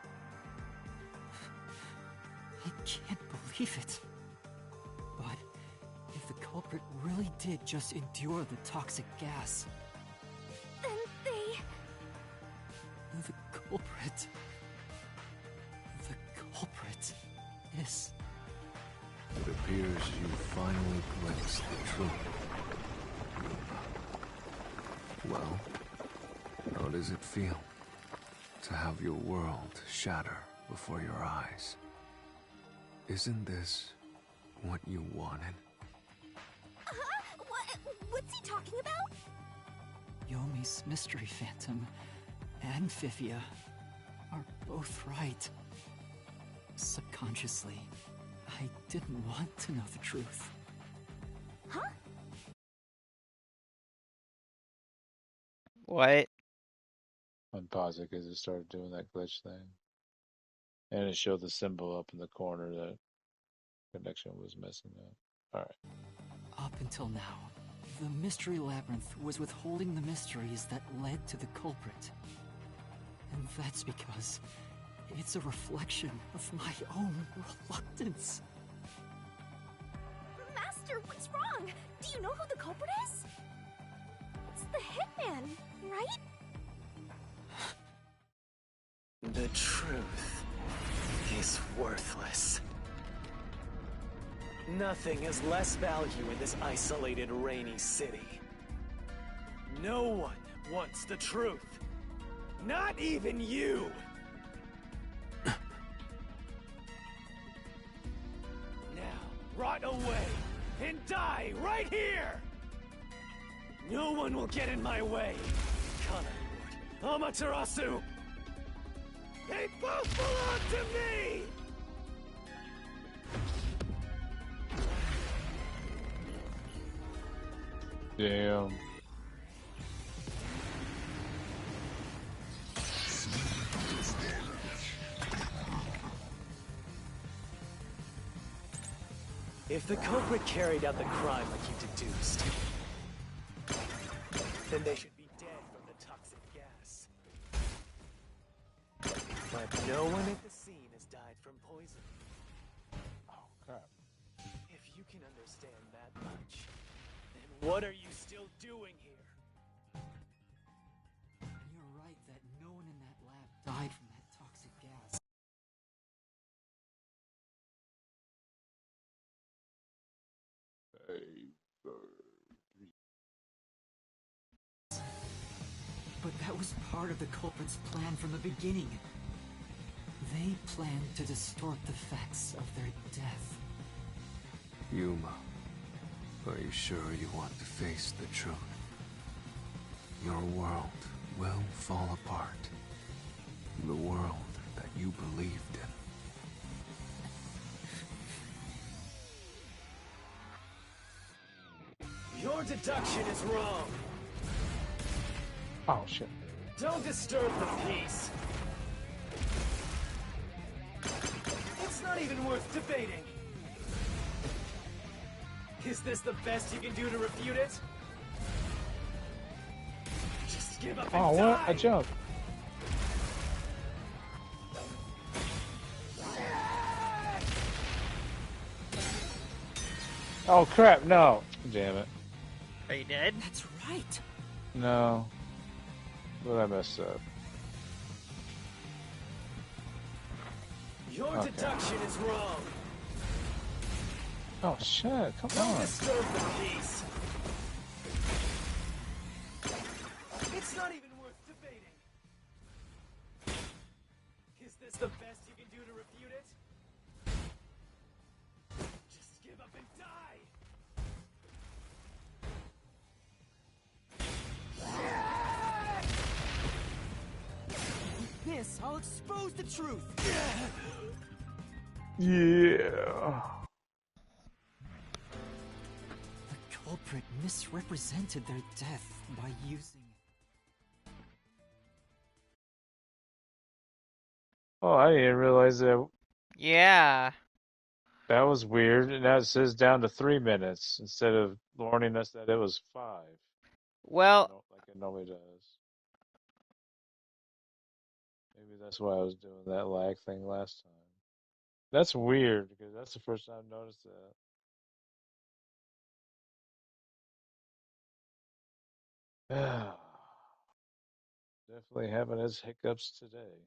E: I can't believe it. But if the culprit really did just endure the toxic gas,
B: Then they...
E: the culprit is...
F: It appears you finally glimpsed the truth. Well, how does it feel to have your world shatter before your eyes? Isn't this what you wanted?
B: What's he talking about?
E: Yomi's Mystery Phantom and Fifia are both right. Subconsciously, I didn't want to know the truth.
B: Huh?
A: What?
C: Unpause it because it started doing that glitch thing. And it showed the symbol up in the corner that connection was messing up. Alright.
E: Up until now, the Mystery Labyrinth was withholding the mysteries that led to the culprit. And that's because it's a reflection of my own reluctance.
B: Master, what's wrong? Do you know who the culprit is? It's the hitman, right?
D: The truth is worthless. Nothing has less value in this isolated, rainy city. No one wants the truth. Not even you! Now, rot away and die right here! No one will get in my way. Kanai-wood, Amaterasu! They both belong to me!
C: Damn.
D: If the culprit carried out the crime like you deduced, then they should be dead from the toxic gas. But no one at the scene has died from poison.
C: Oh, crap.
D: If you can understand that much, then what are you still doing here?
E: You're right that no one in that lab died from that toxic gas. But that was part of the culprit's plan from the beginning. They plan to distort the facts of their death.
F: Yuma, are you sure you want to face the truth? Your world will fall apart. The world that you believed in.
D: Your deduction is wrong.
C: Oh shit.
D: Don't disturb the peace. It's not even worth debating. Is this the best you can do to refute it? Just give up and
C: Oh, what?
D: die!
C: I jumped. Oh crap, no. Damn it.
A: Are you dead?
E: That's right.
C: No. What did I mess up?
D: Your
C: Okay.
D: deduction is wrong.
C: Oh shit, come
D: Don't
C: on.
D: disturb the peace. It's not even worth debating. Is this the best you can do to refute it? Just give up and die!
E: With this, I'll expose the truth.
C: Yeah.
E: The culprit misrepresented their death by using...
C: Oh, I didn't realize that.
A: Yeah.
C: That was weird. And now it says down to 3 minutes instead of warning us that it was 5.
A: Well,
C: Like it normally does. Maybe that's why I was doing that lag thing last time. That's weird because that's the first time I've noticed that. Definitely having his hiccups today.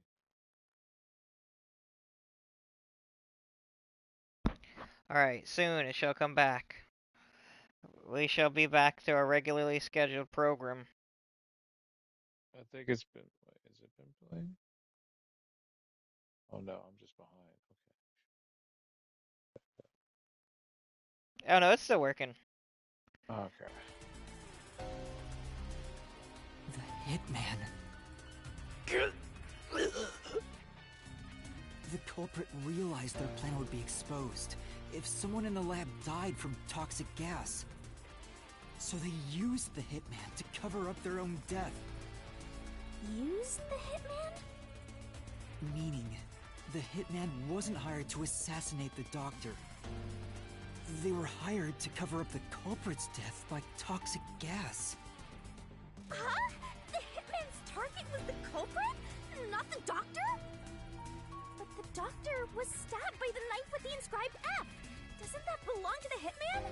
A: alright, soon it shall come back. We shall be back to our regularly scheduled program.
C: I think it's been. Wait, has it been playing? Oh no, I'm just behind.
A: Oh no, it's still working.
C: Okay.
E: The Hitman. The culprit realized their plan would be exposed if someone in the lab died from toxic gas. So they used the Hitman to cover up their own death.
B: Use the Hitman?
E: Meaning, the Hitman wasn't hired to assassinate the doctor. They were hired to cover up the culprit's death by toxic gas.
B: Huh? The Hitman's target was the culprit? Not the doctor? But the doctor was stabbed by the knife with the inscribed F. Doesn't that belong to the Hitman?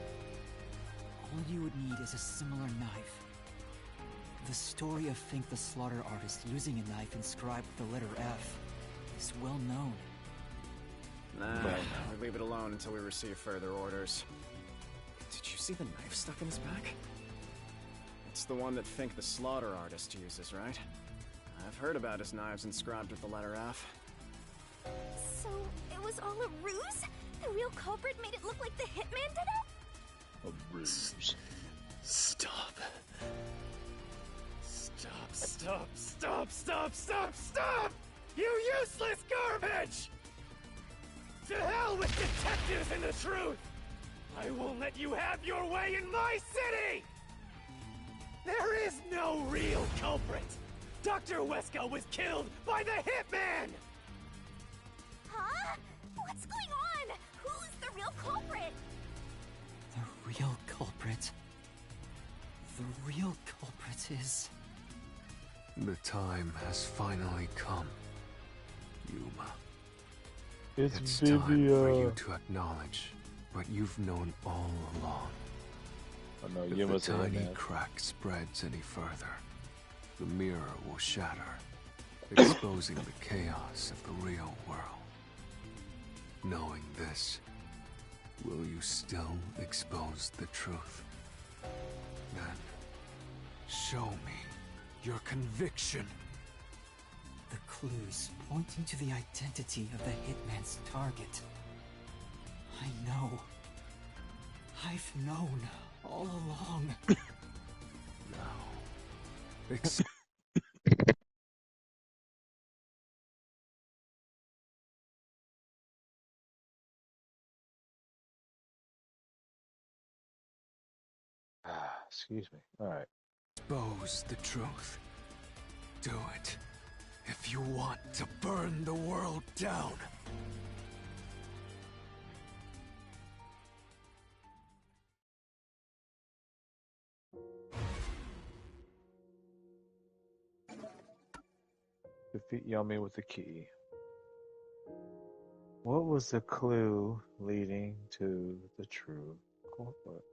E: All you would need is a similar knife. The story of Fink the Slaughter Artist using a knife inscribed with the letter F is well known.
G: Nah, we leave it alone until we receive further orders. Did you see the knife stuck in his back? It's the one that Fink the Slaughter Artist uses, right? I've heard about his knives inscribed with the letter F.
B: So, it was all a ruse? The real culprit made it look like the Hitman did it?
C: A ruse.
D: Stop. Stop! You useless garbage! To hell with detectives and the truth! I won't let you have your way in my city! There is no real culprit! Dr. Wesker was killed by the Hitman!
B: Huh? What's going on? Who's the real culprit?
E: The real culprit. The real culprit is...
F: The time has finally come, Yuma.
C: It's
F: time for
C: Vivia.
F: you to acknowledge what you've known all along.
C: Oh no,
F: If
C: you
F: the
C: must have
F: tiny
C: that.
F: crack spreads any further, the mirror will shatter, exposing the chaos of the real world. Knowing this, will you still expose the truth? Then, show me your conviction.
E: The clues pointing to the identity of the hitman's target. I know. I've known all along.
F: No.
C: Excuse me. Alright.
F: Expose the truth. Do it. If you want to burn the world down.
C: Defeat Yomi with the key. What was the clue leading to the true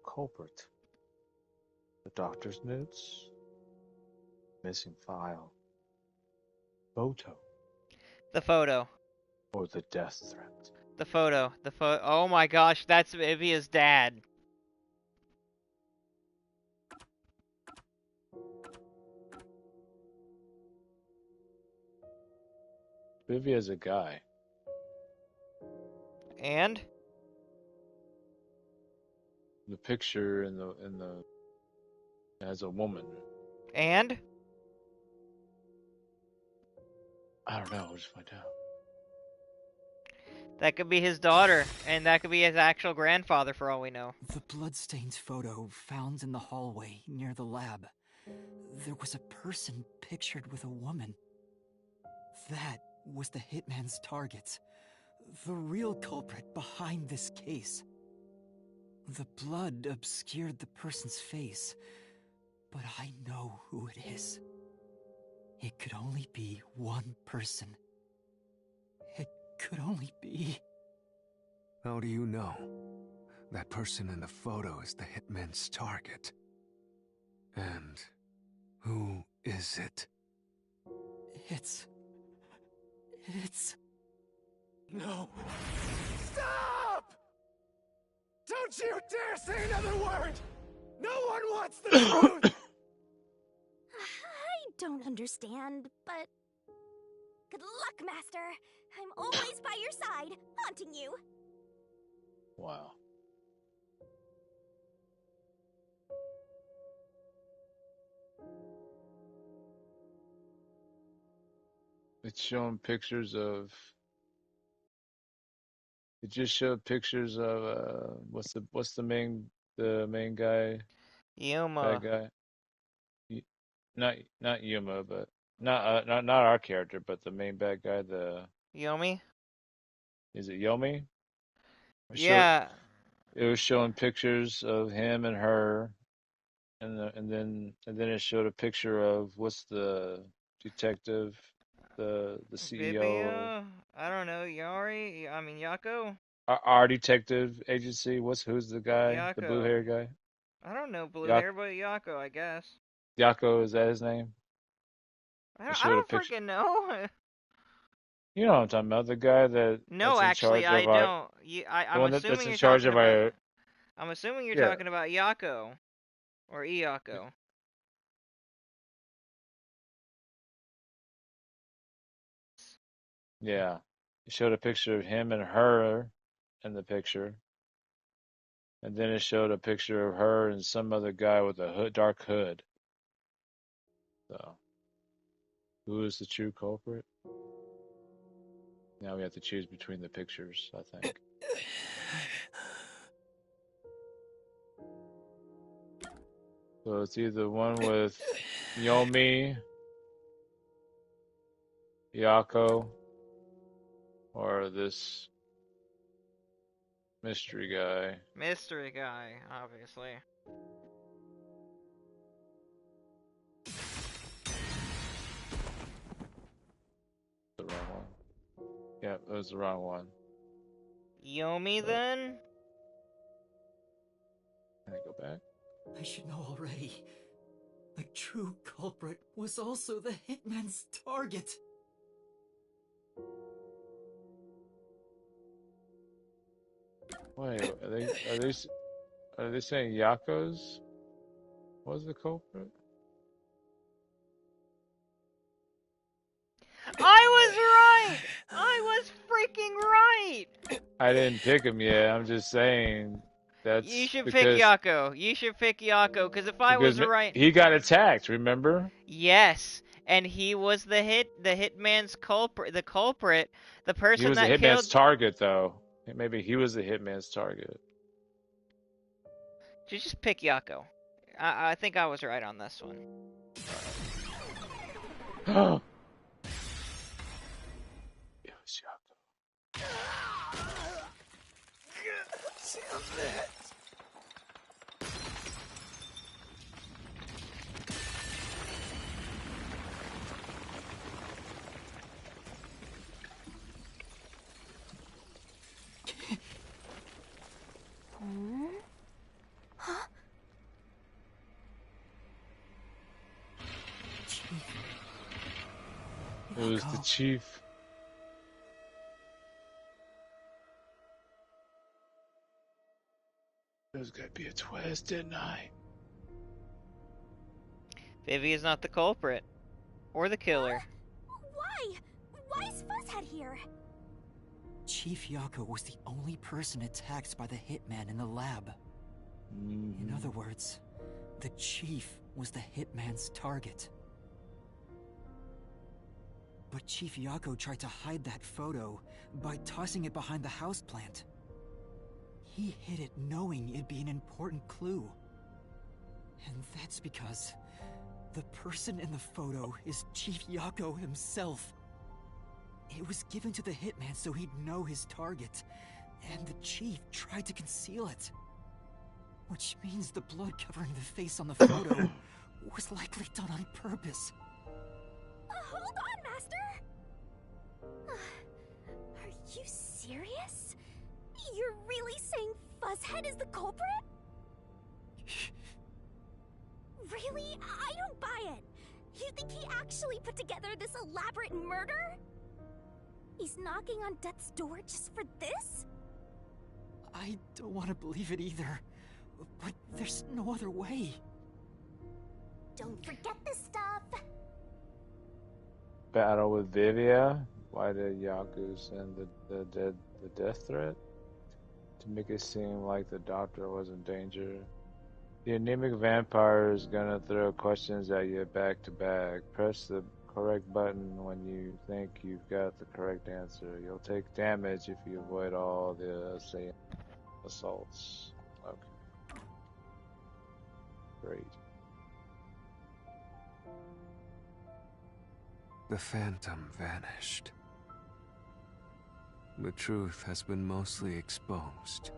C: culprit? The doctor's notes? Missing file? Photo?
A: The photo.
C: Or the death threat?
A: The photo. Oh my gosh, that's Vivia's dad.
C: Vivia's a guy.
A: And?
C: The picture in the as a woman.
A: And?
C: I don't know, we'll just find out.
A: That could be his daughter, and that could be his actual grandfather for all we know.
E: The bloodstained photo found in the hallway near the lab. There was a person pictured with a woman. That was the hitman's target. The real culprit behind this case. The blood obscured the person's face, but I know who it is. It could only be one person. It could only be...
F: How do you know? That person in the photo is the hitman's target. And who is it?
E: It's...
D: No. Stop! Don't you dare say another word! No one wants the truth!
B: I don't understand, but... Good luck, Master! I'm always by your side, haunting you!
C: Wow. It's showing pictures of... It just showed pictures of what's the main guy?
A: Yuma.
C: Bad guy. Not Yuma, but not our character, but the main bad guy.
A: Yomi?
C: Is it Yomi?
A: Yeah.
C: It was showing pictures of him and her, and then it showed a picture of what's the detective, the CEO.
A: Vivia? I don't know. Yari? I mean, Yako?
C: Our detective agency. Who's the guy? The blue
A: Yako.
C: hair guy.
A: I don't know blue hair, but Yako, I guess.
C: Yako, is that his name?
A: I don't freaking know.
C: You know what I'm talking about? The guy
A: No,
C: that's in
A: actually,
C: charge of
A: I
C: our.
A: don't.
C: The
A: I'm
C: one that's
A: assuming
C: in
A: you're
C: charge
A: talking
C: of our.
A: about. I'm assuming you're
C: Yeah.
A: talking about Yako. Or Iyako.
C: Yeah. It showed a picture of him and her in the picture. And then it showed a picture of her and some other guy with a dark hood. So, who is the true culprit? Now we have to choose between the pictures, I think. So it's either one with Yomi, Yako, or this mystery guy.
A: Mystery guy, obviously.
C: The wrong one. Yeah, it was the wrong one.
A: Yomi, then?
C: Can I go back?
E: I should know already. The true culprit was also the hitman's target.
C: Wait, are they saying Yako's was the culprit?
A: I right! I was freaking right!
C: I didn't pick him yet. I'm just saying that's
A: You should pick
C: because
A: Yako. You should pick Yako, because if I was right...
C: he got attacked, remember?
A: Yes, and he was the hitman's culprit, the
C: He
A: person
C: was the
A: that
C: hitman's
A: killed...
C: target, though. Maybe he was the hitman's target.
A: Just pick Yako. I think I was right on this one.
C: It was Yako.
B: Huh?
C: It was the chief. There's gonna be a twist, didn't I?
A: Vivi is not the culprit. Or the killer.
B: Why? Why is Fuzzhead here?
E: Chief Yako was the only person attacked by the hitman in the lab. In other words, the chief was the hitman's target. But Chief Yako tried to hide that photo by tossing it behind the houseplant. He hid it knowing it'd be an important clue. And that's because the person in the photo is Chief Yako himself. It was given to the hitman so he'd know his target, and the chief tried to conceal it. Which means the blood covering the face on the photo was likely done on purpose.
B: Hold on, Master! Are you serious? You're really saying Fuzzhead is the culprit? Really? I don't buy it. You think he actually put together this elaborate murder? He's knocking on death's door just for this?
E: I don't want to believe it either, but there's no other way.
B: Don't forget this stuff!
C: Battle with Vivia? Why did Yaku send the death threat? To make it seem like the doctor was in danger. The anemic vampire is gonna throw questions at you back to back. Press the correct button when you think you've got the correct answer. You'll take damage if you avoid all the assaults. Okay. Great.
F: The phantom vanished. The truth has been mostly exposed,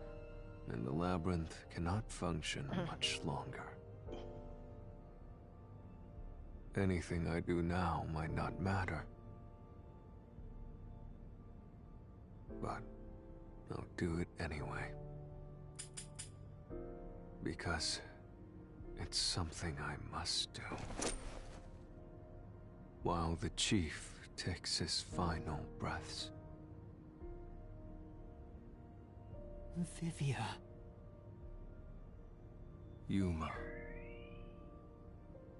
F: and the labyrinth cannot function much longer. Anything I do now might not matter, but I'll do it anyway. Because it's something I must do. While the chief takes his final breaths.
E: Vivia.
F: Yuma.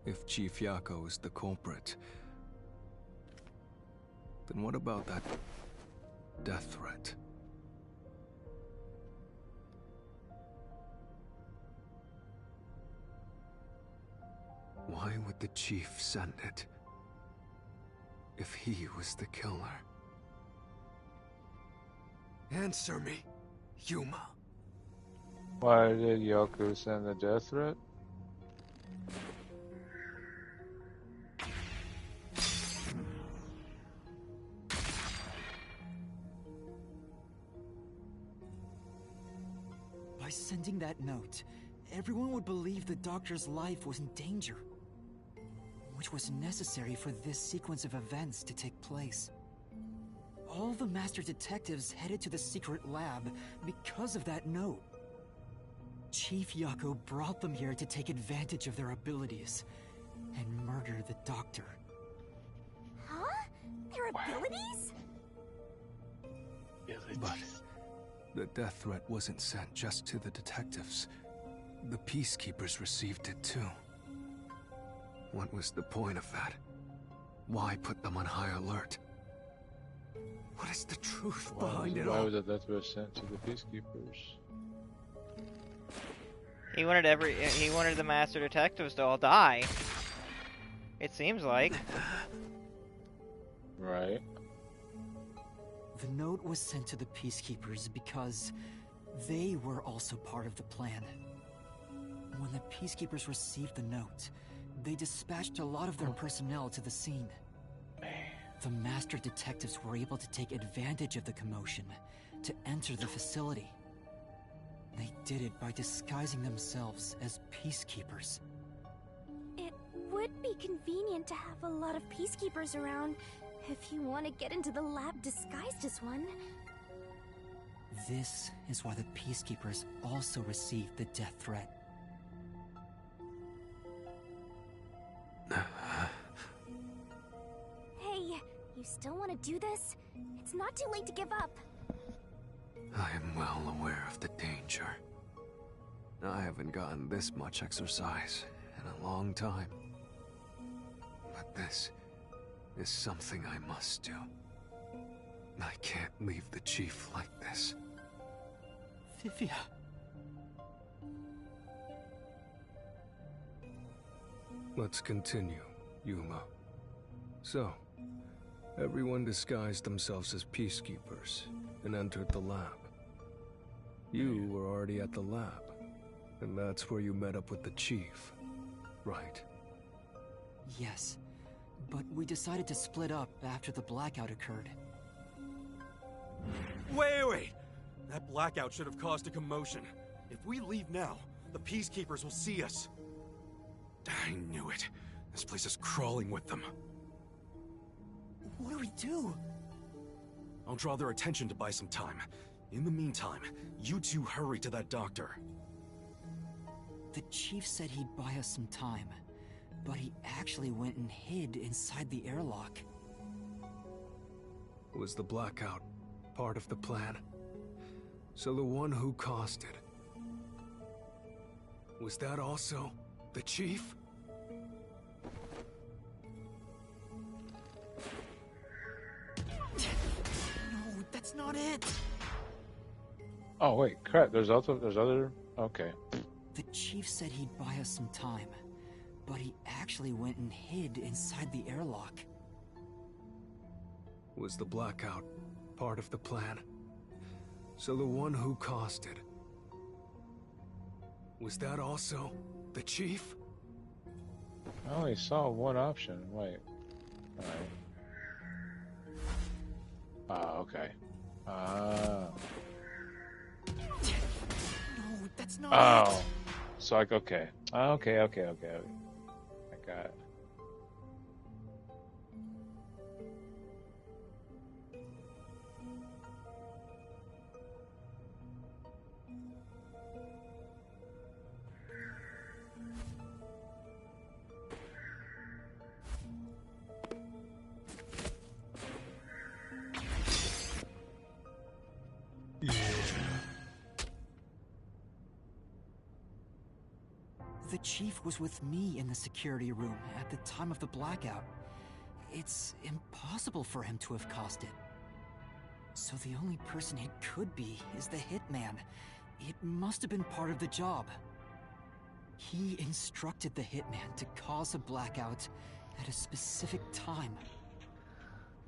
F: If Chief Yako is the culprit, then what about that death threat? Why would the chief send it if he was the killer? Answer me, Yuma.
C: Why did Yaku send the death threat?
E: By sending that note, everyone would believe the doctor's life was in danger. Which was necessary for this sequence of events to take place. All the master detectives headed to the secret lab because of that note. Chief Yako brought them here to take advantage of their abilities and murder the doctor.
B: Huh? Their abilities?
F: But the death threat wasn't sent just to the detectives. The peacekeepers received it too. What was the point of that? Why put them on high alert? What is the truth behind it
C: Why
F: all?
C: was the death wish sent to the peacekeepers?
A: He wanted the master detectives to all die. It seems like.
C: Right.
E: The note was sent to the Peacekeepers because they were also part of the plan. When the Peacekeepers received the note, they dispatched a lot of their personnel to the scene. The master detectives were able to take advantage of the commotion to enter the facility. They did it by disguising themselves as peacekeepers.
B: It would be convenient to have a lot of peacekeepers around if you want to get into the lab disguised as one.
E: This is why the peacekeepers also received the death threat.
B: Hey, you still want to do this? It's not too late to give up.
F: I am well aware of the danger. I haven't gotten this much exercise in a long time. But this is something I must do. I can't leave the chief like this.
E: Vivia.
F: Let's continue, Yuma. So, everyone disguised themselves as peacekeepers and entered the lab. You were already at the lab, and that's where you met up with the chief, right?
E: Yes, but we decided to split up after the blackout occurred.
H: Wait! That blackout should have caused a commotion. If we leave now, the peacekeepers will see us. I knew it. This place is crawling with them.
E: What do we do?
H: I'll draw their attention to buy some time. In the meantime, you two hurry to that doctor.
E: The chief said he'd buy us some time, but he actually went and hid inside the airlock.
F: Was the blackout part of the plan? So the one who caused it, was that also the chief?
E: No, that's not it!
C: Oh wait, crap. There's other. Okay.
E: The chief said he'd buy us some time, but he actually went and hid inside the airlock.
F: Was the blackout part of the plan? So the one who caused it, was that also the chief?
C: I only saw one option. Wait. Alright. Okay.
E: No, that's not
C: Oh.
E: it!
C: So like, okay. Okay. I got it.
E: The chief was with me in the security room at the time of the blackout. It's impossible for him to have caused it. So the only person it could be is the hitman. It must have been part of the job. He instructed the hitman to cause a blackout at a specific time.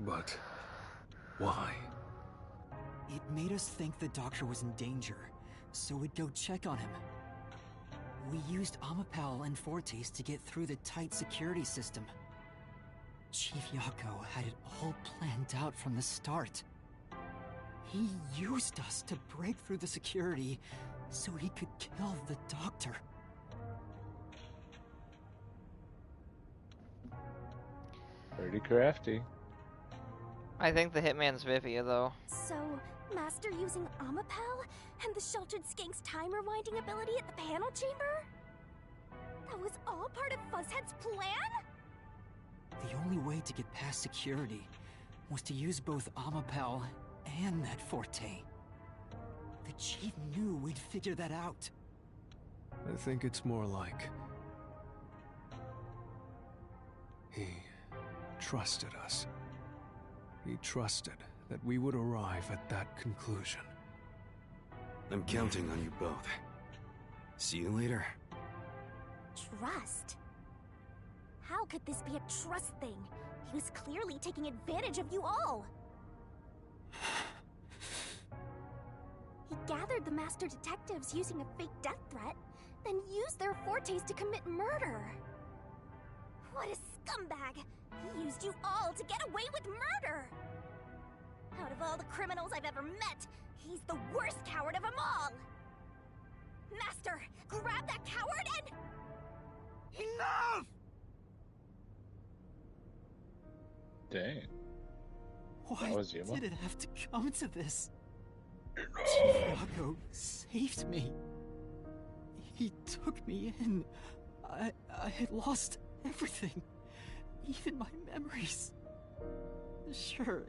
F: But why?
E: It made us think the doctor was in danger, so we'd go check on him. We used Amapal and Fortes to get through the tight security system. Chief Yako had it all planned out from the start. He used us to break through the security so he could kill the doctor.
C: Pretty crafty.
A: I think the hitman's Vivia, though.
B: So, Master using Amapal and the Sheltered Skank's time rewinding ability at the panel chamber? That was all part of Fuzzhead's plan?
E: The only way to get past security was to use both Amapal and that Forte. The chief knew we'd figure that out.
F: I think it's more like he trusted us. He trusted that we would arrive at that conclusion.
D: I'm counting on you both. See you later.
B: Trust? How could this be a trust thing? He was clearly taking advantage of you all. He gathered the master detectives using a fake death threat, then used their fortes to commit murder. What a scumbag! He used you all to get away with murder! Out of all the criminals I've ever met, he's the worst coward of them all! Master, grab that coward and...
H: Enough!
C: Dang.
E: Why
C: That was Yuma?
E: did it have to come to this? Chicago saved me. He took me in. I had lost everything, even my memories. Sure,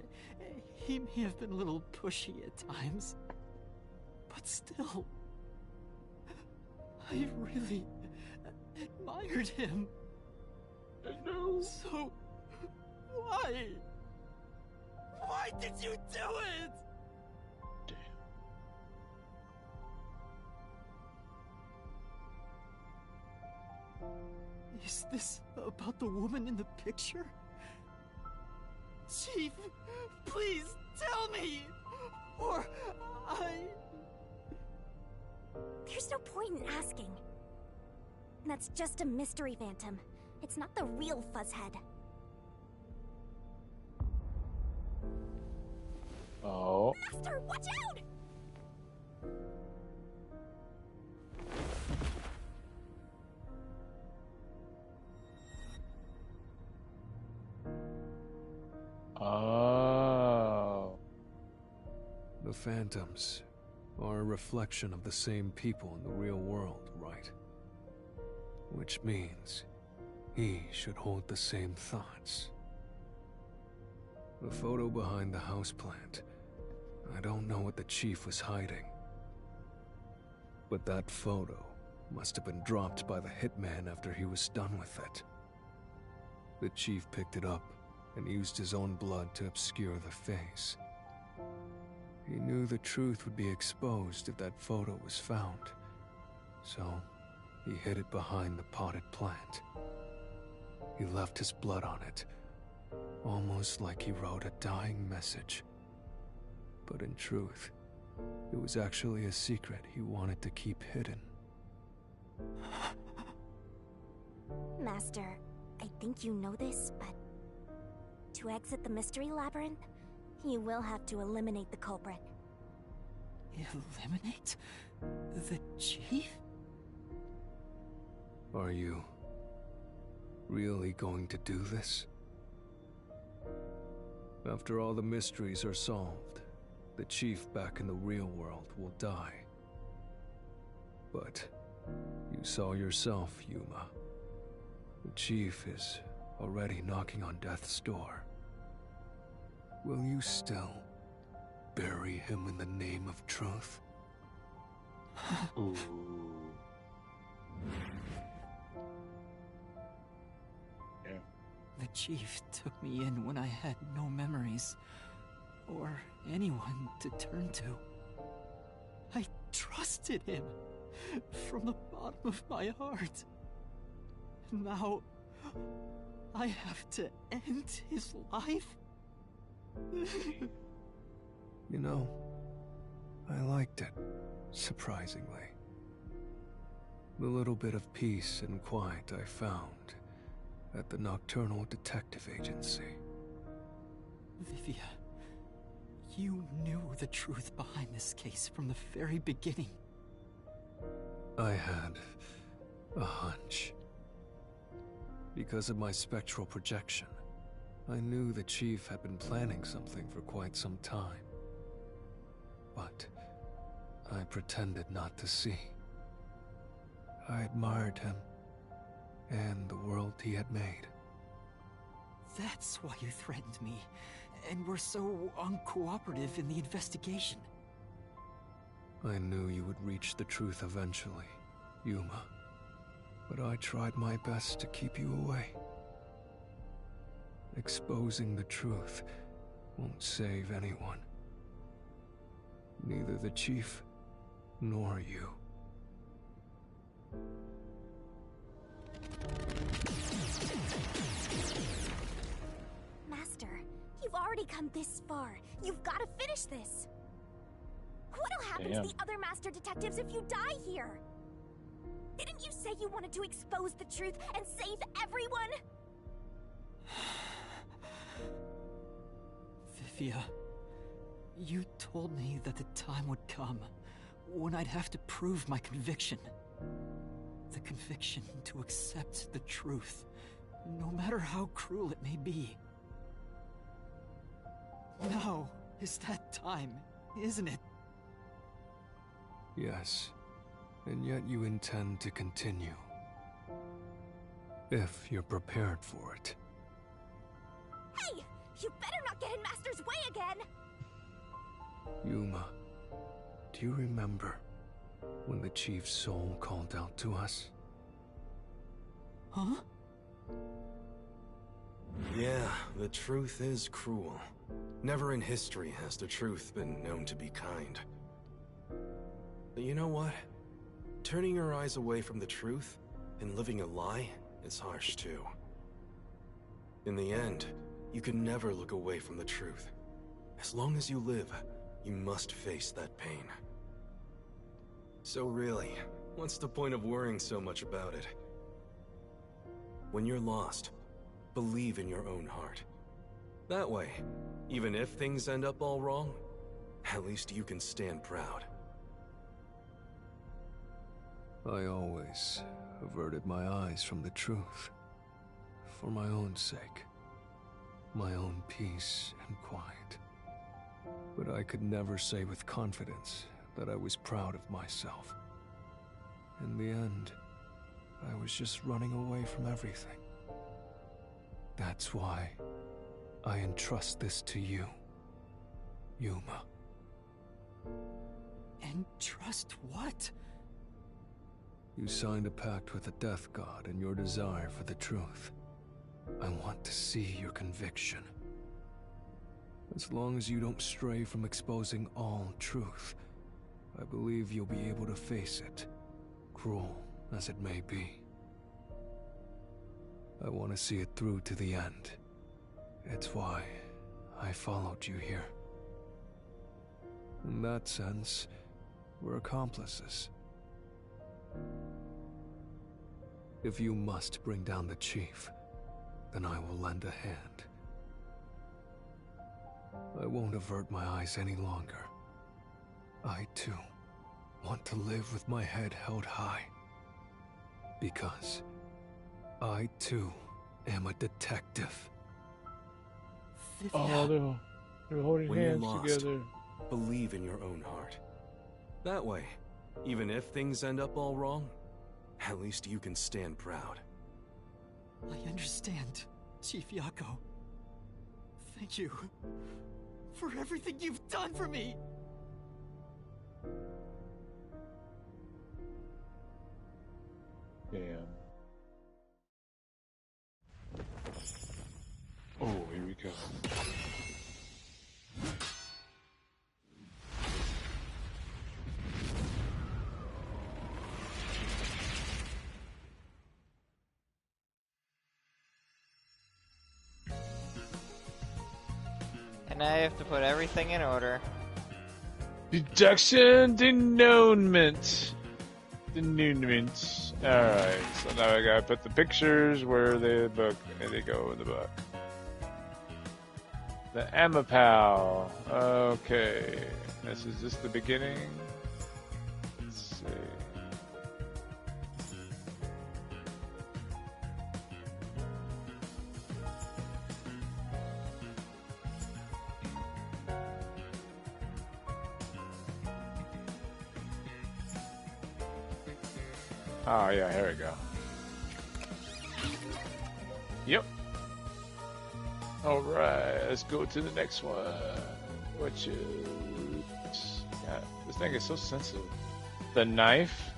E: he may have been a little pushy at times, but still, I really admired him.
C: No.
E: So, why? Why did you do it?
C: Damn.
E: Is this about the woman in the picture? Chief, please tell me, or
B: There's no point in asking. That's just a mystery phantom. It's not the real Fuzzhead.
C: Oh.
B: Master, watch out!
C: Oh.
F: The phantoms are a reflection of the same people in the real world, right? Which means he should hold the same thoughts. The photo behind the houseplant. I don't know what the chief was hiding. But that photo must have been dropped by the hitman after he was done with it. The chief picked it up and used his own blood to obscure the face. He knew the truth would be exposed if that photo was found, so he hid it behind the potted plant. He left his blood on it, almost like he wrote a dying message. But in truth, it was actually a secret he wanted to keep hidden.
B: Master, I think you know this, but to exit the mystery labyrinth, you will have to eliminate the culprit.
E: eliminate the chief?
F: Are you really going to do this? After all the mysteries are solved, the chief back in the real world will die. But you saw yourself, Yuma. The chief is already knocking on death's door. Will you still bury him in the name of truth?
C: Ooh. Yeah.
E: The chief took me in when I had no memories, or anyone to turn to. I trusted him from the bottom of my heart. Now, I have to end his life?
F: You know, I liked it, surprisingly. The little bit of peace and quiet I found at the Nocturnal Detective Agency.
E: Vivia, you knew the truth behind this case from the very beginning.
F: I had a hunch. Because of my spectral projection, I knew the chief had been planning something for quite some time. But I pretended not to see. I admired him and the world he had made.
E: That's why you threatened me, and were so uncooperative in the investigation.
F: I knew you would reach the truth eventually, Yuma. But I tried my best to keep you away. Exposing the truth won't save anyone. Neither the chief nor you.
B: Master, you've already come this far. You've got to finish this. What'll happen to the other master detectives if you die here? Didn't you say you wanted to expose the truth and save everyone?
E: Vivia, you told me that the time would come when I'd have to prove my conviction. The conviction to accept the truth, no matter how cruel it may be. Now is that time, isn't it?
F: Yes, and yet you intend to continue. If you're prepared for it.
B: Hey! You better not get in Master's way again!
F: Yuma, do you remember when the chief's soul called out to us?
E: Huh?
D: Yeah, the truth is cruel. Never in history has the truth been known to be kind. But you know what? Turning your eyes away from the truth and living a lie is harsh too. In the end, you can never look away from the truth. As long as you live, you must face that pain. So really, what's the point of worrying so much about it? When you're lost, believe in your own heart. That way, even if things end up all wrong, at least you can stand proud.
F: I always averted my eyes from the truth. For my own sake. My own peace and quiet. But I could never say with confidence that I was proud of myself. In the end, I was just running away from everything. That's why I entrust this to you, Yuma.
E: Entrust what?
F: You signed a pact with the Death God in your desire for the truth. I want to see your conviction. As long as you don't stray from exposing all truth, I believe you'll be able to face it, cruel as it may be. I want to see it through to the end. It's why I followed you here. In that sense, we're accomplices. If you must bring down the chief, then I will lend a hand. I won't avert my eyes any longer. I, too, want to live with my head held high. Because I, too, am a detective.
C: Oh, they're holding
D: When you're
C: hands
D: lost,
C: together.
D: believe in your own heart. That way, even if things end up all wrong, at least you can stand proud.
E: I understand, Chief Yako. Thank you for everything you've done for me.
C: Damn. Oh, here we go.
A: And I have to put everything in order.
C: Deduction denouement. Denouement. Alright, so now I gotta put the pictures where they go in the book. The Amapal. Okay. This is just the beginning. Let's see. Oh yeah, here we go. Yep. Alright, let's go to the next one. Which is... God, this thing is so sensitive. The knife.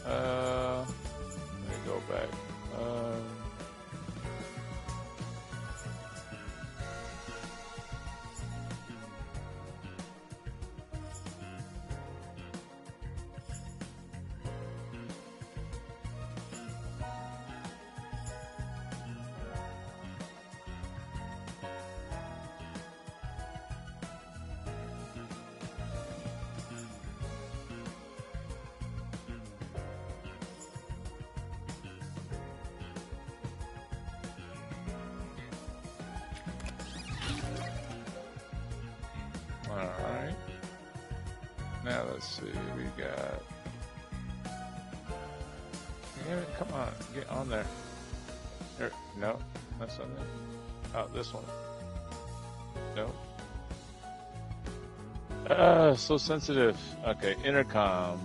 C: Let me go back. Alright. Now let's see, we got... Damn it, come on, get on there. There, no, that's not it. Oh, this one. No. So sensitive. Okay, intercom.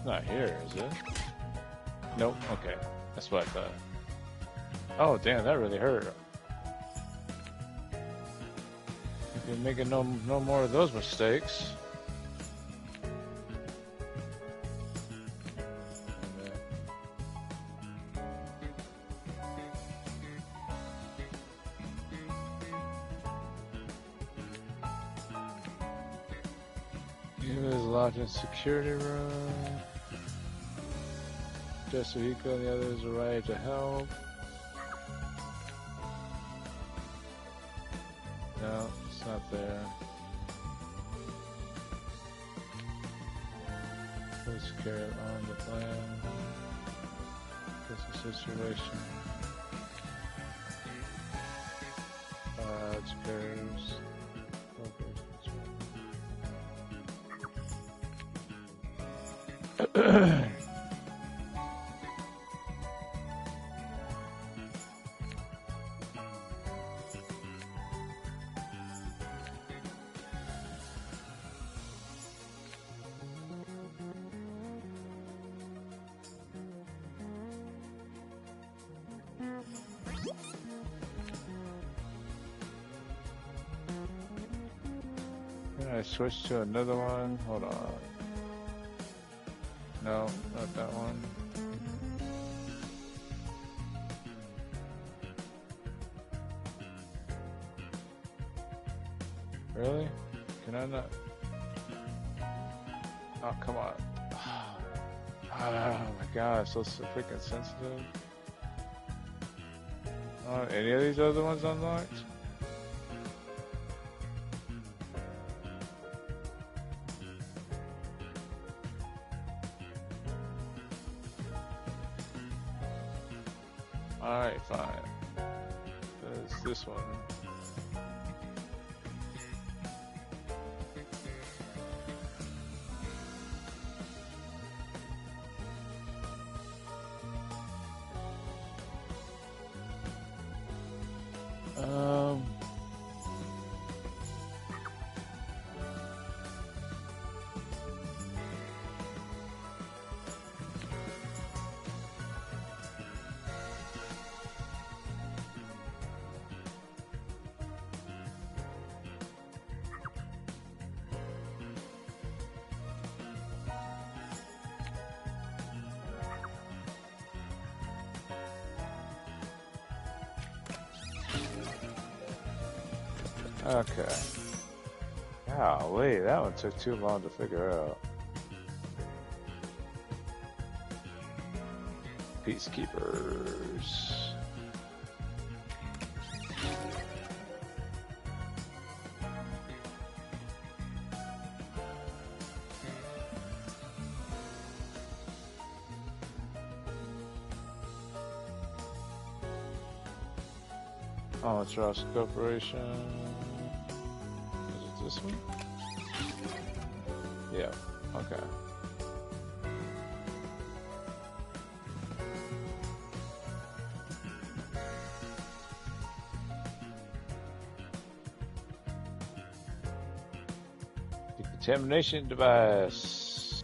C: Not here, is it? Nope. Okay, that's what I thought. Oh, damn, that really hurt. You're making no more of those mistakes. He was locked in security room. Yasuhiko and the others arrived to help. No, it's not there. Let's carry on the plan. What's the situation? It's curves. Can I switch to another one? Hold on. No, not that one. Really? Can I not? Oh, come on. Oh my god, so freaking sensitive. Any of these other ones unlocked? Alright, fine. There's this one. Okay. Golly, that one took too long to figure out. Peacekeepers. Albatross Corporation. Is it this one? Yeah, okay. Decontamination device.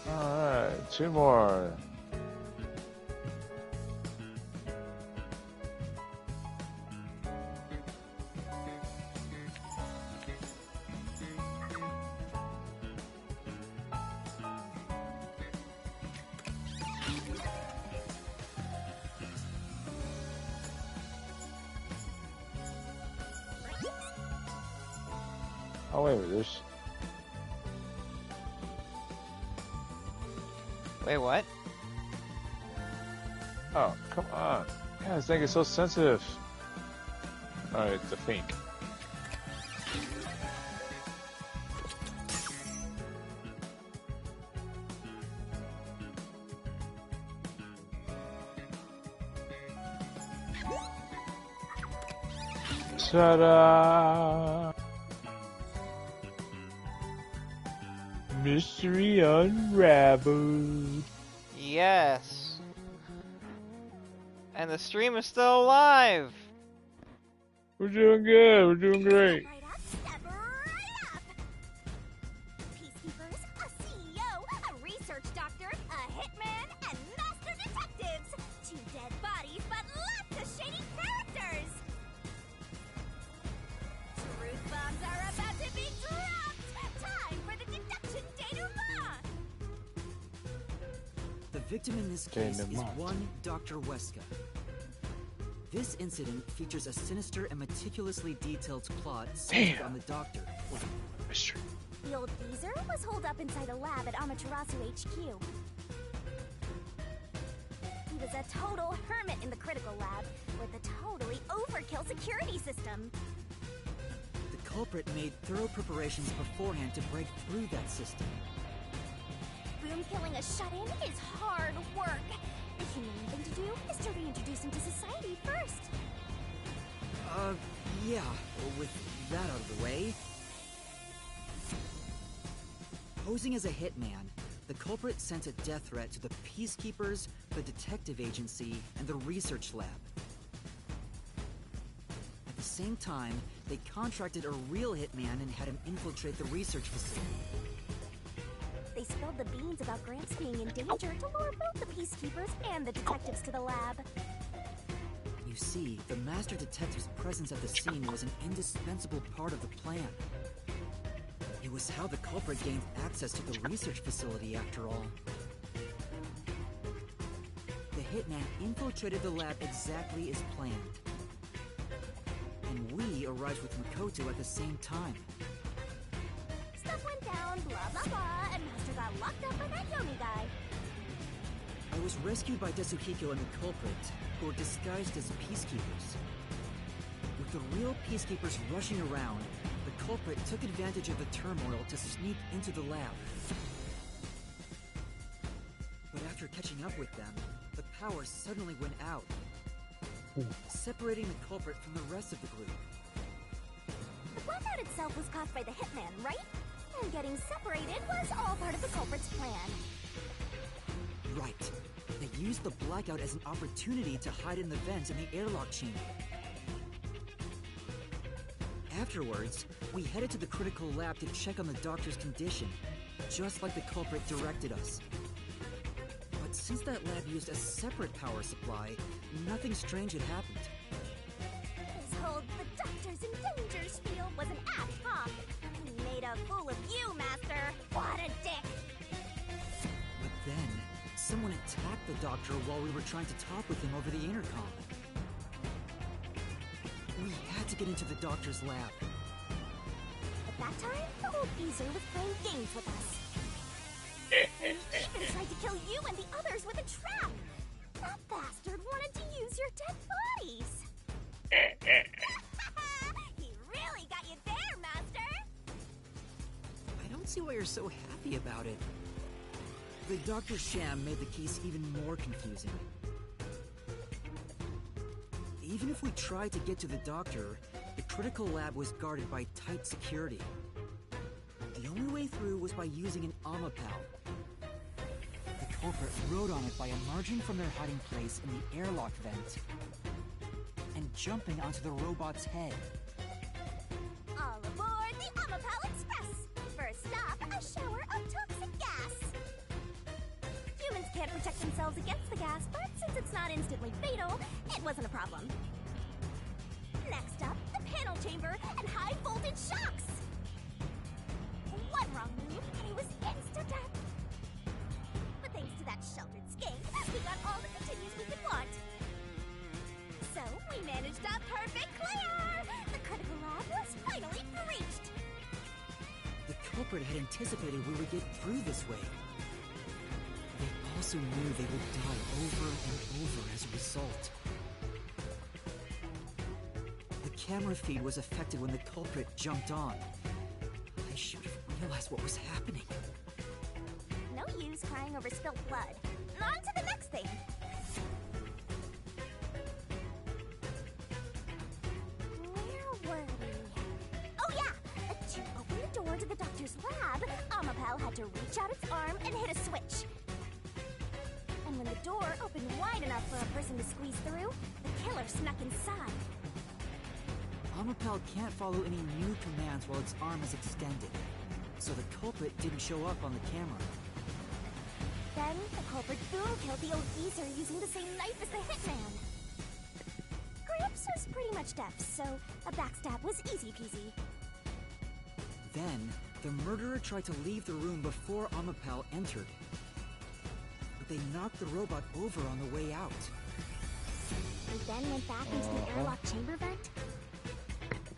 C: Alright, two more. Oh wait, there's.
A: Wait, what?
C: Oh, come on. God, this thing is so sensitive. Alright, it's a pink. Ta-da! Mystery unraveled.
A: Yes. And the stream is still alive.
C: We're doing good. We're doing great.
B: Step right up, step right up! Peacekeepers, a CEO, a research doctor, a hitman, and master detectives! 2 dead bodies, but lots of shady characters! Truth bombs are about to be dropped! Time for the deduction denouement!
E: The victim in this case is
C: Denouement.
E: one Dr. Weska. This incident features a sinister and meticulously detailed plot centered on the doctor.
C: Mystery.
B: The old geezer was holed up inside a lab at Amaterasu HQ. He was a total hermit in the critical lab with a totally overkill security system.
E: The culprit made thorough preparations beforehand to break through that system.
B: Boom killing a shut-in is hard work. The humane thing to do is to reintroduce him to society first.
E: Yeah, with that out of the way. Posing as a hitman, the culprit sent a death threat to the Peacekeepers, the detective agency, and the research lab. At the same time, they contracted a real hitman and had him infiltrate the research facility.
B: They spilled the beans about Gramps being in danger to lure both the Peacekeepers and the detectives to the lab.
E: You see, the master detective's presence at the scene was an indispensable part of the plan. It was how the culprit gained access to the research facility, after all. The hitman infiltrated the lab exactly as planned. And we arrived with Makoto at the same time.
B: Stuff went down, blah blah blah, and Master got locked up by that Yomi guy.
E: I was rescued by Desuhiko and the culprit, who were disguised as peacekeepers. With the real peacekeepers rushing around, the culprit took advantage of the turmoil to sneak into the lab. But after catching up with them, the power suddenly went out, separating the culprit from the rest of the group.
B: The blackout itself was caused by the hitman, right? And getting separated was all part of the culprit's plan.
E: Right. They used the blackout as an opportunity to hide in the vents in the airlock chamber. Afterwards, we headed to the critical lab to check on the doctor's condition, just like the culprit directed us. But since that lab used a separate power supply, nothing strange had happened.
B: This whole the doctor's in danger spiel was an act, huh? He made a fool of you, Master. What a dick!
E: But then, someone attacked the doctor while we were trying to talk with him over the intercom. We had to get into the doctor's lab.
B: At that time, the old geezer was playing games with us. He even tried to kill you and the others with a trap. That bastard wanted to use your dead bodies. He really got you there, Master.
E: I don't see why you're so happy about it. The Dr. Sham made the case even more confusing. Even if we tried to get to the doctor, the critical lab was guarded by tight security. The only way through was by using an Amapal. The culprit rode on it by emerging from their hiding place in the airlock vent and jumping onto the robot's head.
B: All aboard the Amapal Express. First stop, a shower of toxic gas. Humans can't protect themselves against the gas, but since it's not instantly fatal, it wasn't a problem. Next up, the panel chamber and high voltage shocks. One wrong move, and he was insta-death. But thanks to that sheltered skink, we got all the continues we could want. So, we managed a perfect clear! The critical lab was finally breached.
E: culprit had anticipated we would get through this way. They also knew they would die over and over as a result. The camera feed was affected when the culprit jumped on. I should have realized what was happening.
B: No use crying over spilled blood. On to the next thing. Where were we? Oh yeah! To open the door to the doctor's lab, Amapel had to reach out its arm and hit a switch. And when the door opened wide enough for a person to squeeze through, the killer snuck inside.
E: Amapel can't follow any new commands while its arm is extended, so the culprit didn't show up on the camera.
B: Then, the culprit boom killed the old geezer using the same knife as the hitman. Gramps was pretty much deaf, so a backstab was easy peasy.
E: Then, the murderer tried to leave the room before Amapel entered. But they knocked the robot over on the way out.
B: We then went back into the airlock chamber vent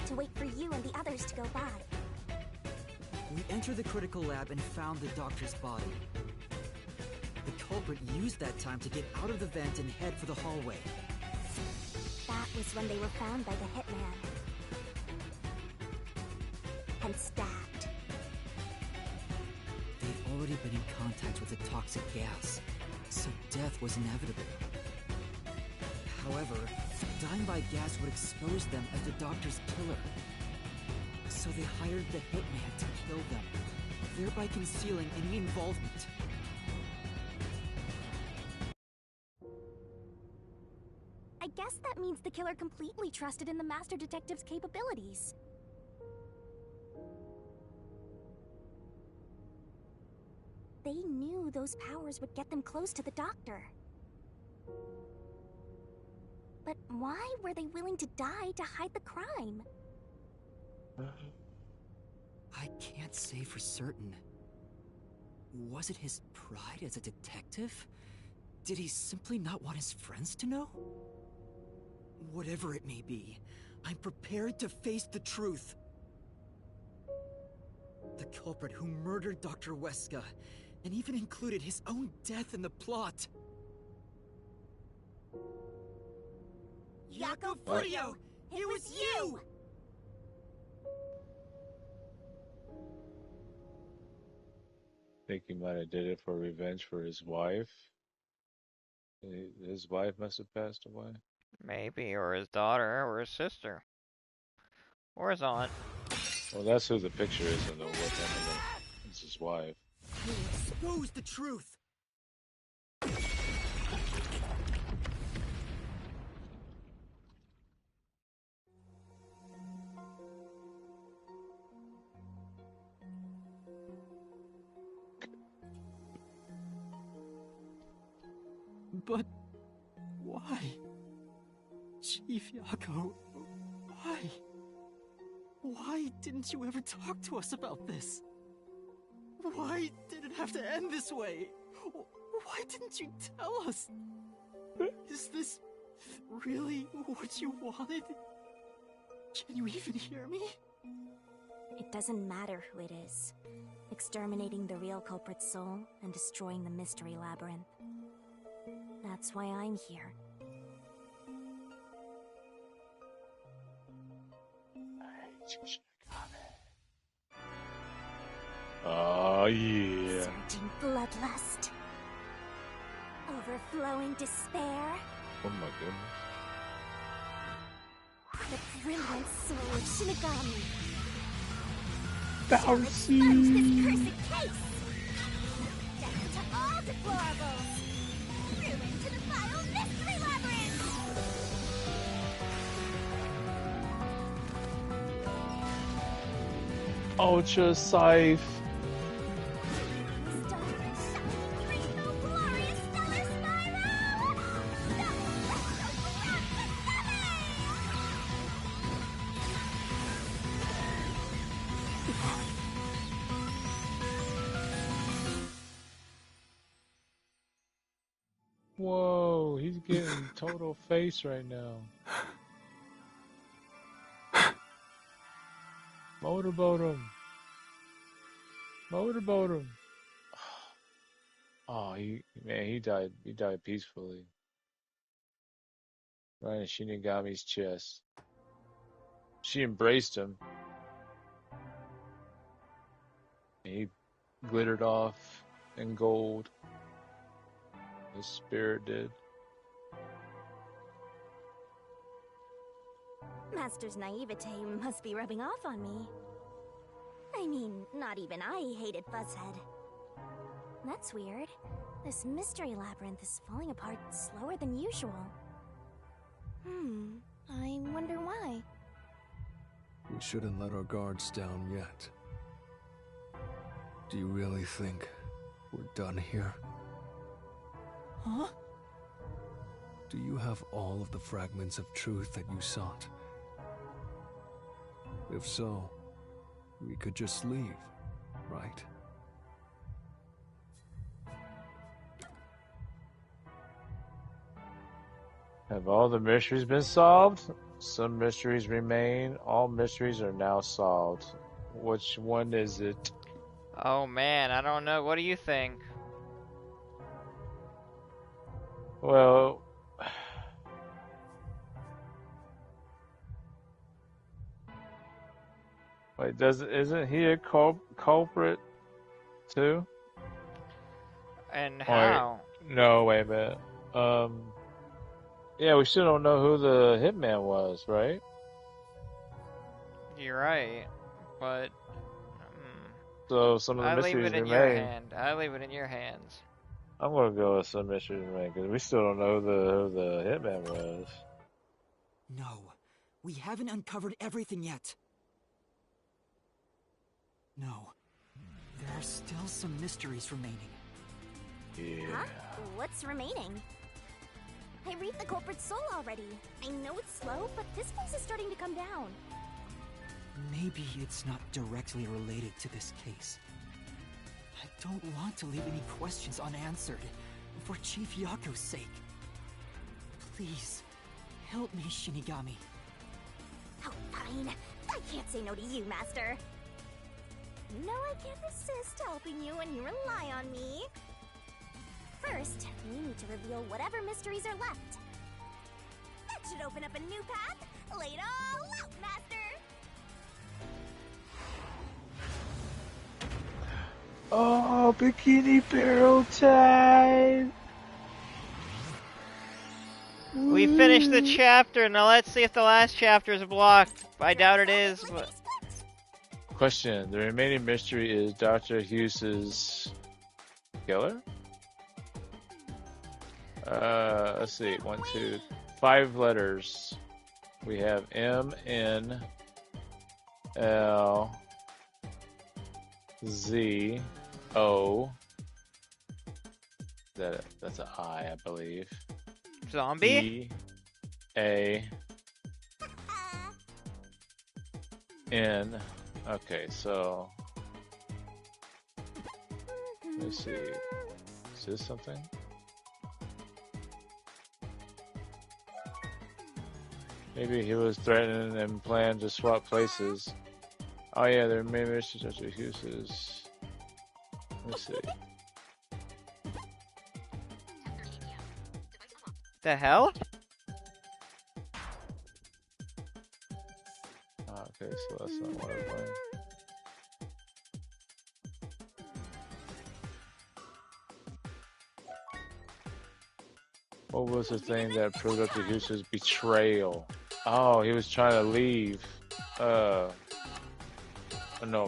B: to wait for you and the others to go by.
E: We entered the critical lab and found the doctor's body. The culprit used that time to get out of the vent and head for the hallway.
B: That was when they were found by the hitman. And stabbed.
E: They'd already been in contact with the toxic gas, so death was inevitable. However, dying by gas would expose them as the doctor's killer. So they hired the hitman to kill them, thereby concealing any involvement.
B: I guess that means the killer completely trusted in the Master Detective's capabilities. They knew those powers would get them close to the doctor. But why were they willing to die to hide the crime?
E: I can't say for certain. Was it his pride as a detective? Did he simply not want his friends to know? Whatever it may be, I'm prepared to face the truth. The culprit who murdered Dr. Weska, and even included his own death in the plot. Jaco Furio! It was you!
C: Think he might have did it for revenge for his wife. His wife must have passed away.
A: Maybe, or his daughter, or his sister. Or his aunt.
C: Well, that's who the picture is in the with. It's his wife.
E: You'll expose the truth! But why? Chief Jaco, why? Why didn't you ever talk to us about this? Why did it have to end this way? Why didn't you tell us? Is this really what you wanted? Can you even hear me?
B: It doesn't matter who it is. Exterminating the real culprit's soul and destroying the mystery labyrinth. That's why I'm here.
C: Oh, yeah.
B: Surging bloodlust. Overflowing despair.
C: Oh, my goodness.
B: The brilliant soul of Shinigami.
C: Bouncy.
B: Expunge this cursed case. Death to all deplorables. Ruin to the vile mystery labyrinth.
C: Ultra Scythe.
B: Restore and shine the original glorious stellar spiral. No,
C: Whoa, he's getting total face right now. Motorboat him. Motorboat him. Oh, he died. He died peacefully. Right in Shinigami's chest. She embraced him. And he glittered off in gold. His spirit did.
B: Master's naivete must be rubbing off on me. I mean, not even I hated Fuzzhead. That's weird. This mystery labyrinth is falling apart slower than usual. I wonder why.
F: We shouldn't let our guards down yet. Do you really think we're done here?
E: Huh?
F: Do you have all of the fragments of truth that you sought? If so, we could just leave, right?
C: Have all the mysteries been solved? Some mysteries remain. All mysteries are now solved. Which one is it?
A: Oh man, I don't know. What do you think?
C: Well, wait, isn't he a culprit too?
A: And
C: Wait,
A: how?
C: no, wait a minute. Yeah, we still don't know who the hitman was, right?
A: You're right, but
C: So some of the
A: I leave
C: mysteries
A: it in your
C: remain.
A: hand. I leave it in your hands.
C: I'm gonna go with some mysteries remain because we still don't know who the hitman was.
E: No, we haven't uncovered everything yet. No, there are still some mysteries remaining.
C: Yeah.
B: Huh? What's remaining? I read the culprit's soul already. I know it's slow, but this place is starting to come down.
E: Maybe it's not directly related to this case. I don't want to leave any questions unanswered, for Chief Yaku's sake. Please, help me, Shinigami.
B: Oh, fine. I can't say no to you, Master. You know I can't resist helping you when you rely on me. First, we need to reveal whatever mysteries are left. That should open up a new path. Lay it all out, Master!
C: Oh, Bikini Barrel time!
A: We finished the chapter. Now let's see if the last chapter is blocked. I doubt it is, but...
C: Question: the remaining mystery is Dr. Hughes's killer? Let's see. 1, 2, 5 letters. We have M, N, L, Z, O. That's an I believe.
A: Zombie?
C: E, A, N. Okay, so let's see. Is this something? Maybe he was threatening and planned to swap places. Oh yeah, there may be such a uses. Let's see.
A: The hell?
C: Okay, so that's not what I wanted. What was the thing that proved up to Hughes' betrayal? Oh, he was trying to leave. No,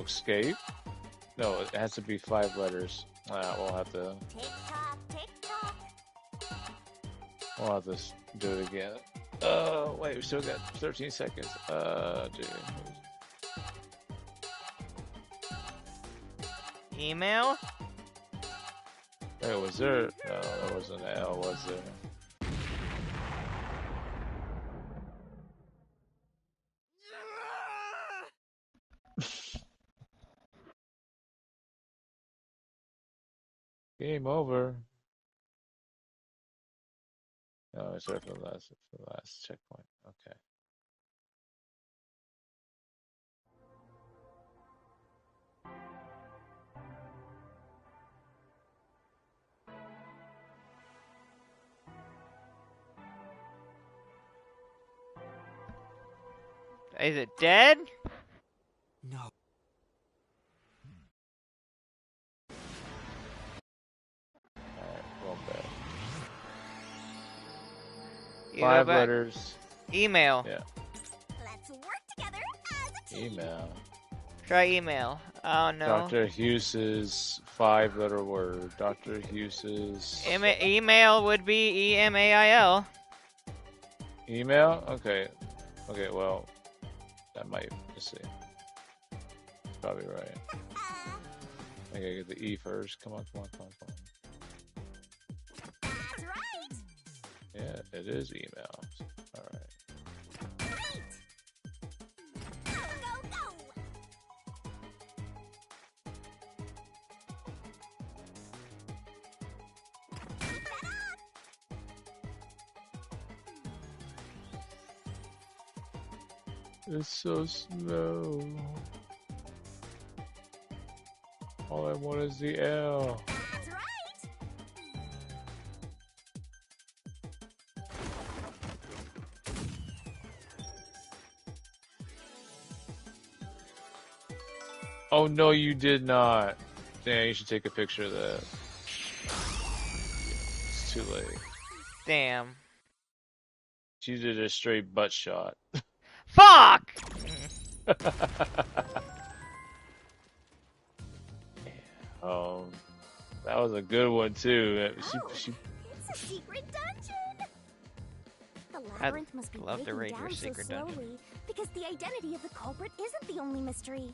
C: escape? No, it has to be 5 letters. We'll have to.
B: Tick tock, tick tock.
C: We'll have to do it again. Wait, we still got 13 seconds. Dude.
A: Email?
C: Wait, was there? No, there wasn't an L, was there? Game over. No, it's right for the last checkpoint. Okay.
A: Is it dead?
E: No.
C: Alright, well back.
A: You go
C: 5
A: back.
C: letters.
A: Email.
C: Yeah.
B: Let's work together as a team.
C: Email.
A: Try email. Oh no.
C: Dr. Hughes's 5-letter word. Dr. Hughes's
A: Email would be E-M-A-I-L.
C: email? Okay. Okay, well, that might, let's see. Probably right. I gotta get the E first. Come on, come on, come on, come on.
B: That's right.
C: Yeah, it is email. Alright.
B: Great. Go, go, go. Keep that up.
C: It's so slow. All I want is the L.
B: That's right.
C: Oh no, you did not. Damn, you should take a picture of that. It's too late.
A: Damn.
C: She did a straight butt shot.
A: Fuck!
C: That was a good one too.
B: Oh,
C: She
B: it's a secret dungeon. The labyrinth must be
A: love to
B: breaking
A: raid your
B: down so
A: secret
B: slowly
A: dungeon.
B: because the identity of the culprit isn't the only mystery.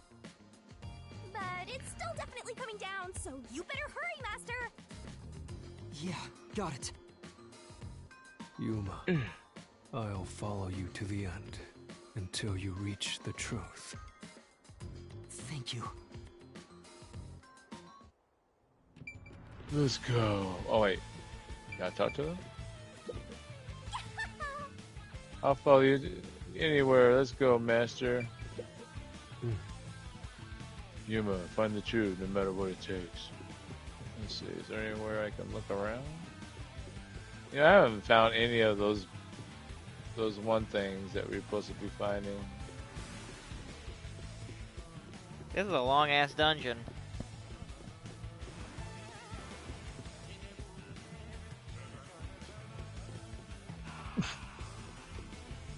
B: But it's still definitely coming down, so you better hurry, Master.
E: Yeah, got it.
F: Yuma, I'll follow you to the end until you reach the truth.
E: Thank you.
C: Let's go. Oh wait, gotta talk to him. I'll follow you anywhere. Let's go, Master. Yuma, find the truth, no matter what it takes. Let's see. Is there anywhere I can look around? Yeah, I haven't found any of those one things that we're supposed to be finding.
A: This is a long ass dungeon.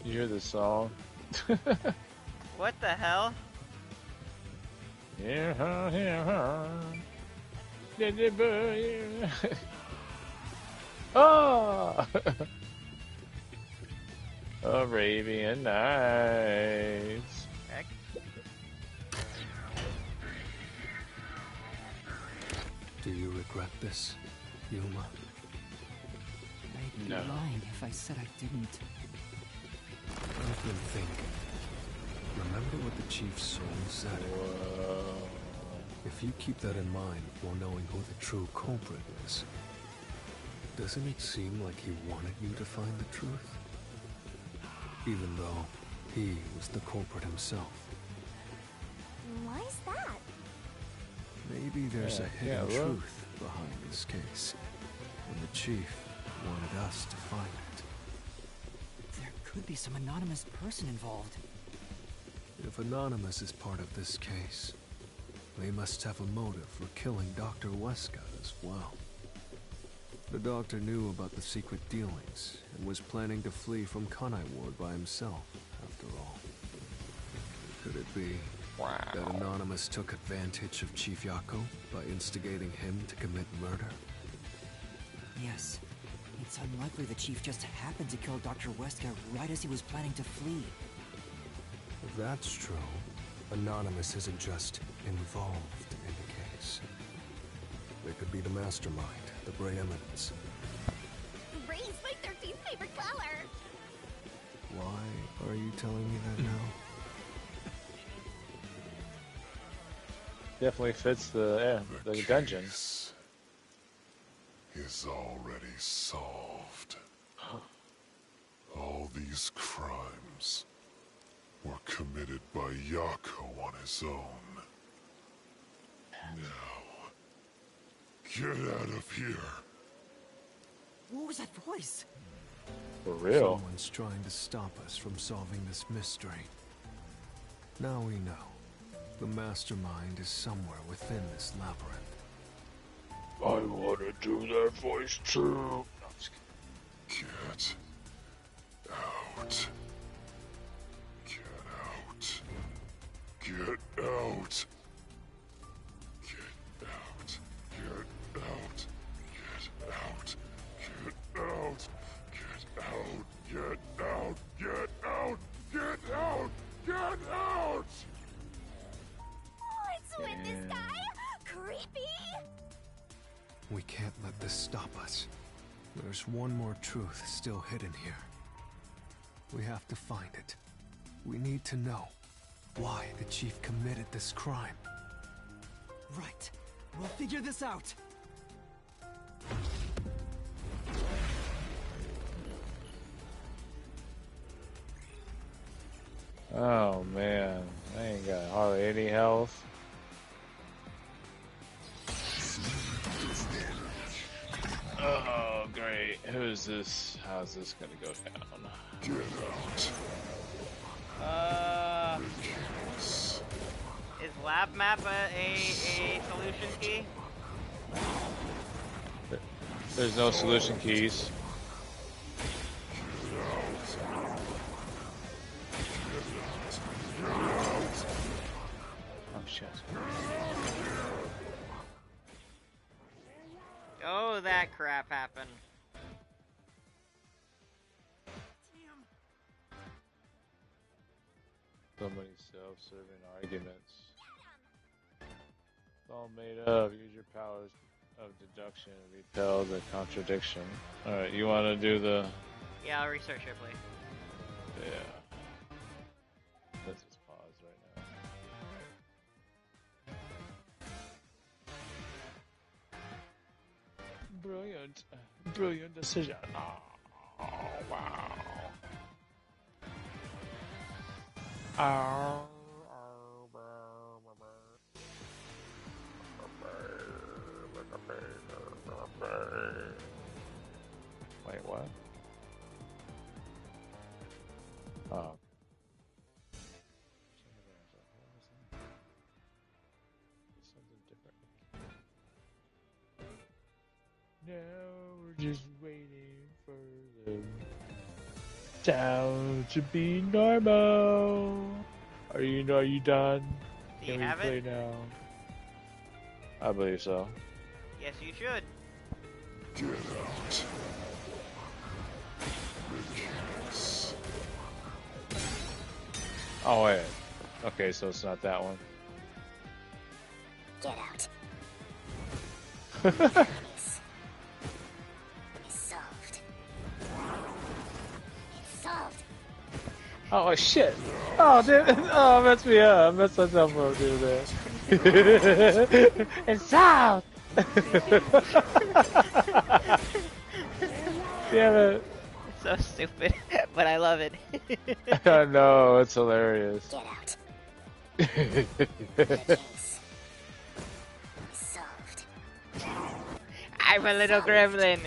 C: You hear the song?
A: What the hell?
C: Oh! Arabian Nights.
A: Heck.
F: Do you regret this, Yuma?
E: I'd be
C: No.
E: lying if I said I didn't.
F: I've been thinking. Remember what the Chief's soul said?
C: Whoa.
F: If you keep that in mind while knowing who the true culprit is, doesn't it seem like he wanted you to find the truth? Even though he was the culprit himself.
B: Why is that?
F: Maybe there's a
C: Yeah,
F: hidden
C: well.
F: truth behind this case, and the Chief wanted us to find it.
E: There could be some anonymous person involved.
F: If Anonymous is part of this case, they must have a motive for killing Dr. Weska as well. The doctor knew about the secret dealings and was planning to flee from Kanai Ward by himself, after all. Could it be that Anonymous took advantage of Chief Yako by instigating him to commit murder?
E: Yes. It's unlikely the Chief just happened to kill Dr. Weska right as he was planning to flee.
F: If that's true, Anonymous isn't just involved in the case. They could be the mastermind, the Grey Eminence.
B: Gray's my 13th favorite color.
F: Why are you telling me that now?
C: Definitely fits the dungeon.
I: Case is already solved. All these crimes were committed by Yako on his own. Now, get out of here.
E: What was that voice?
C: For real.
F: Someone's trying to stop us from solving this mystery. Now we know. The mastermind is somewhere within this labyrinth.
C: I want to do that voice too. No, I'm just kidding.
I: Get out. Get out. Get out. Get out. Get out. Get out. Get out. Get out. Get out. Get out. Get out. Get out.
B: What's with this guy? Creepy.
F: We can't let this stop us. There's one more truth still hidden here. We have to find it. We need to know why the chief committed this crime.
E: Right. We'll figure this out.
C: Oh man, I ain't got hardly any health. Oh great, who's this? How's this gonna go down?
I: Get out.
A: Is lab map a solution key?
C: There's no solution keys. Oh shit.
A: Oh, that crap happened.
C: So many self-serving arguments. It's all made up. Use your powers of deduction and repel the contradiction. Alright, you want to do the...
A: Yeah, I'll research it, please.
C: Yeah. Let's just pause right now. Brilliant. Brilliant decision. Oh, wow. Wait, what? Oh. Something different. Now we're just waiting for the town to be normal. Are you done?
A: Do you
C: Can
A: have
C: we play
A: it?
C: now? I believe so.
A: Yes, you should.
I: Get out. Ridiculous.
C: Oh wait. Okay, so it's not that one.
B: Get out. It's solved. It's solved.
C: Oh shit! Oh damn! Oh, messed me up. I messed myself up doing that. It's out. Damn it!
A: It's so stupid, but I love it.
C: I know, it's hilarious.
B: Get out. The case. Solved.
A: I'm a little gremlin.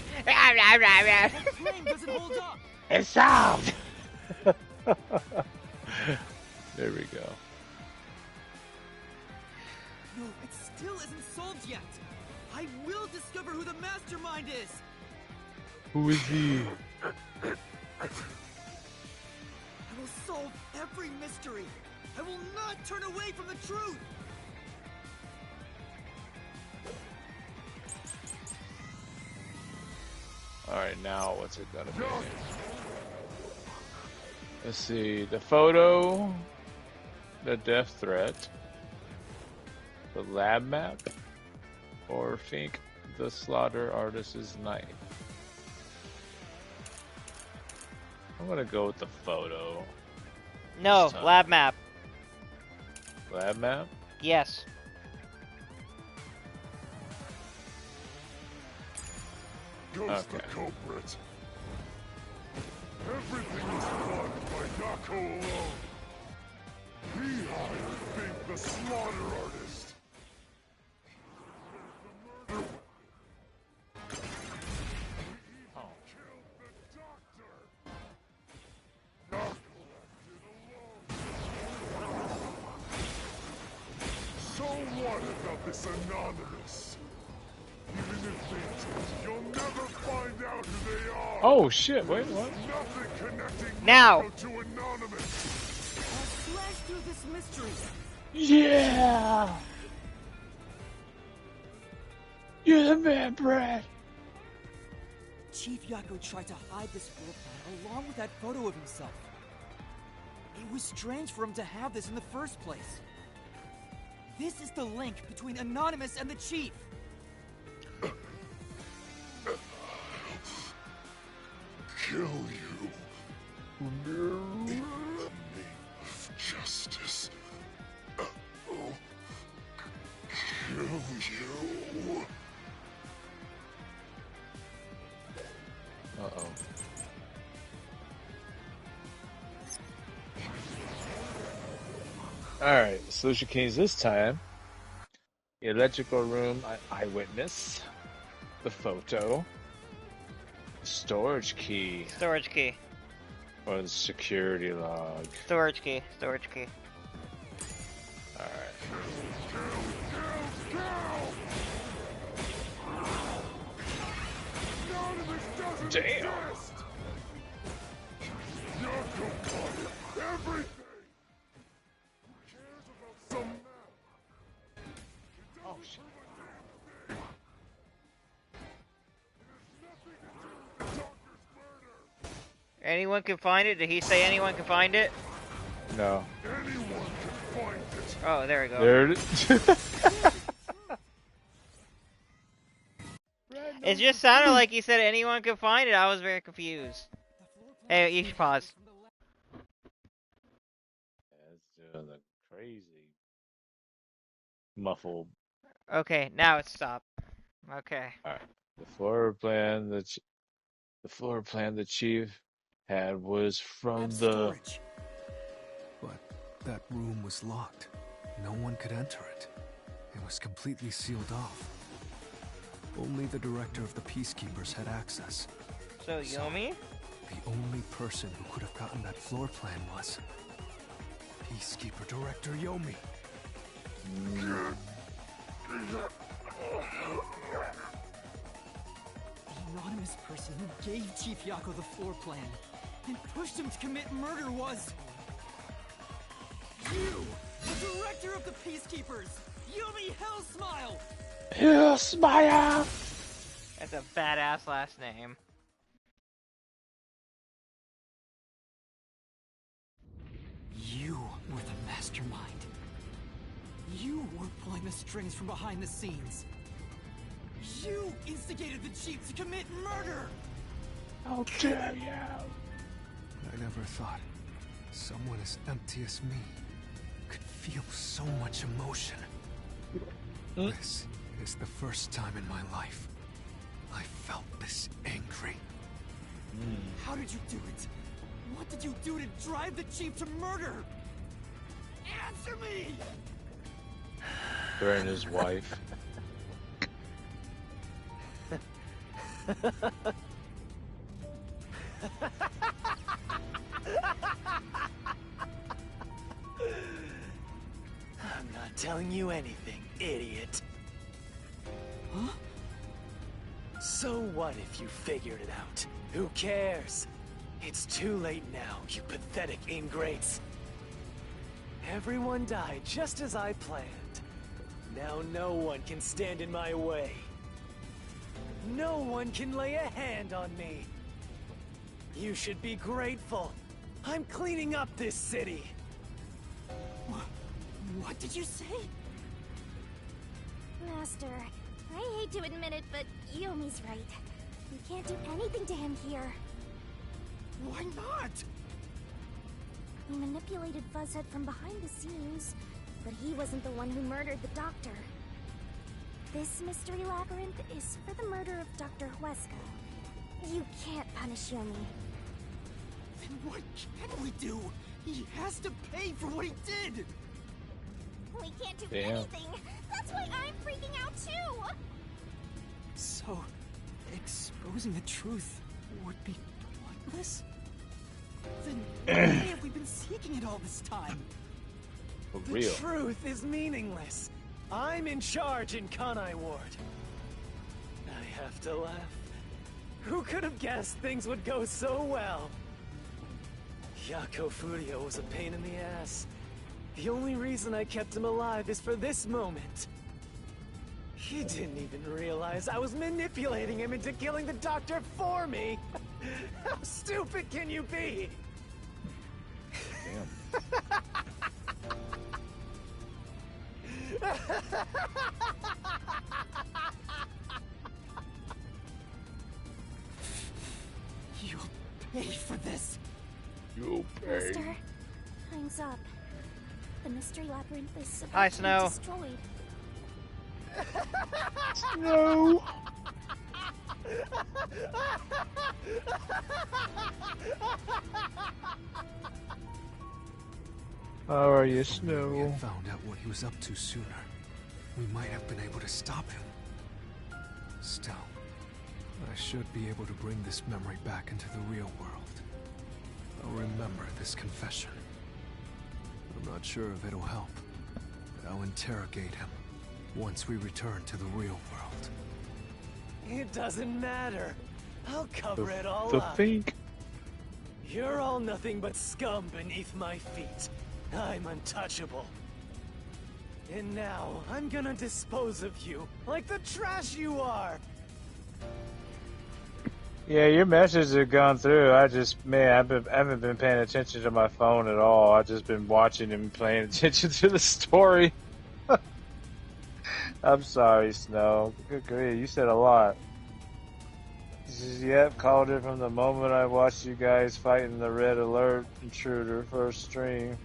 E: Flame doesn't hold up.
C: It's solved. There we go.
E: No, it still isn't solved yet. I will discover who the mastermind is.
C: Who is he?
E: I will solve every mystery. I will not turn away from the truth.
C: Alright, now what's it gonna be? Let's see, the photo, the death threat, the lab map, or Fink, the slaughter artist's knife. I'm gonna go with the photo.
A: No,
C: this time.
A: lab map.
C: Lab map?
A: Yes.
I: Goes the
C: Okay.
I: culprit. Everything was done by Yako alone. He hired Fink the slaughter artist.
C: Oh.
I: Killed the doctor. Yako acted alone. this Anonymous. Even if they do, you'll never find out who they are.
C: Oh shit! Wait, what?
I: Nothing connecting
A: Now.
I: Marco to Anonymous.
E: I'll slash through this mystery.
C: Yeah! You're the man, Brad.
E: Chief Yako tried to hide this floor plan along with that photo of himself. It was strange for him to have this in the first place. This is the link between Anonymous and the Chief.
I: Kill you. In the name of justice. Kill you.
C: Uh-oh. Alright, Solution Keys this time. The electrical room eyewitness. The photo. Storage key.
A: Storage key.
C: Or the security log.
A: Storage key. Storage key.
C: Alright. Damn!
I: Everything!
C: Oh shit.
A: Anyone can find it? Did he say anyone can find it?
C: No.
I: Anyone can find it.
A: Oh, there we go.
C: There it is.
A: It just sounded like he said anyone can find it. I was very confused. Hey, you should pause.
C: Yeah, it's doing the crazy muffled.
A: Okay, now it's stopped. Okay.
C: Alright. The floor plan the chief had was from the
E: Storage.
F: But that room was locked. No one could enter it. It was completely sealed off. Only the director of the Peacekeepers had access.
A: So, Yomi?
F: The only person who could have gotten that floor plan was Peacekeeper Director Yomi.
E: The anonymous person who gave Chief Yako the floor plan and pushed him to commit murder was... you! The director of the Peacekeepers! Yomi Hellsmile!
C: Hellsmile!
A: That's a badass last name.
E: You were the mastermind. You were pulling the strings from behind the scenes. You instigated the chief to commit murder!
C: How dare you!
F: I never thought someone as empty as me could feel so much emotion. This is the first time in my life I felt this angry.
E: How did you do it? What did you do to drive the chief to murder? Answer me!
C: Burn his wife.
D: I'm not telling you anything, idiot.
E: Huh?
D: So what if you figured it out? Who cares? It's too late now, you pathetic ingrates. Everyone died just as I planned. Now no one can stand in my way. No one can lay a hand on me. You should be grateful. I'm cleaning up this city.
E: What did you say?
B: Master, I hate to admit it, but Yomi's right. We can't do anything to him here.
E: Why not?
B: We manipulated Fuzzhead from behind the scenes, but he wasn't the one who murdered the doctor. This mystery labyrinth is for the murder of Dr. Huesca. You can't punish Yomi.
E: Then what can we do? He has to pay for what he did!
B: We can't do
C: Damn.
B: anything! That's why I'm freaking out too!
E: So, exposing the truth would be pointless? Then why have we been seeking it all this time?
C: For
D: The
C: real.
D: truth is meaningless. I'm in charge in Kanai Ward. I have to laugh. Who could have guessed things would go so well? Yako Furio was a pain in the ass. The only reason I kept him alive is for this moment. He didn't even realize I was manipulating him into killing the doctor for me. How stupid can you be?
C: Damn.
E: You'll pay for this.
C: You'll pay.
B: Master, time's up. The mystery labyrinth is
A: Hi,
B: about to be
A: Snow.
B: destroyed.
C: No. How are you,
F: If we
C: Snow?
F: had found out what he was up to sooner, we might have been able to stop him. Still, I should be able to bring this memory back into the real world. I'll remember this confession. I'm not sure if it'll help, but I'll interrogate him once we return to the real world.
D: It doesn't matter. I'll cover it all
C: The
D: up.
C: Fink.
D: You're all nothing but scum beneath my feet. I'm untouchable. And now, I'm gonna dispose of you like the trash you are.
C: Yeah, your messages have gone through. I haven't been paying attention to my phone at all. I've just been watching and paying attention to the story. I'm sorry, Snow. Good grief, you said a lot. He says, yep, called it from the moment I watched you guys fighting the Red Alert intruder first stream.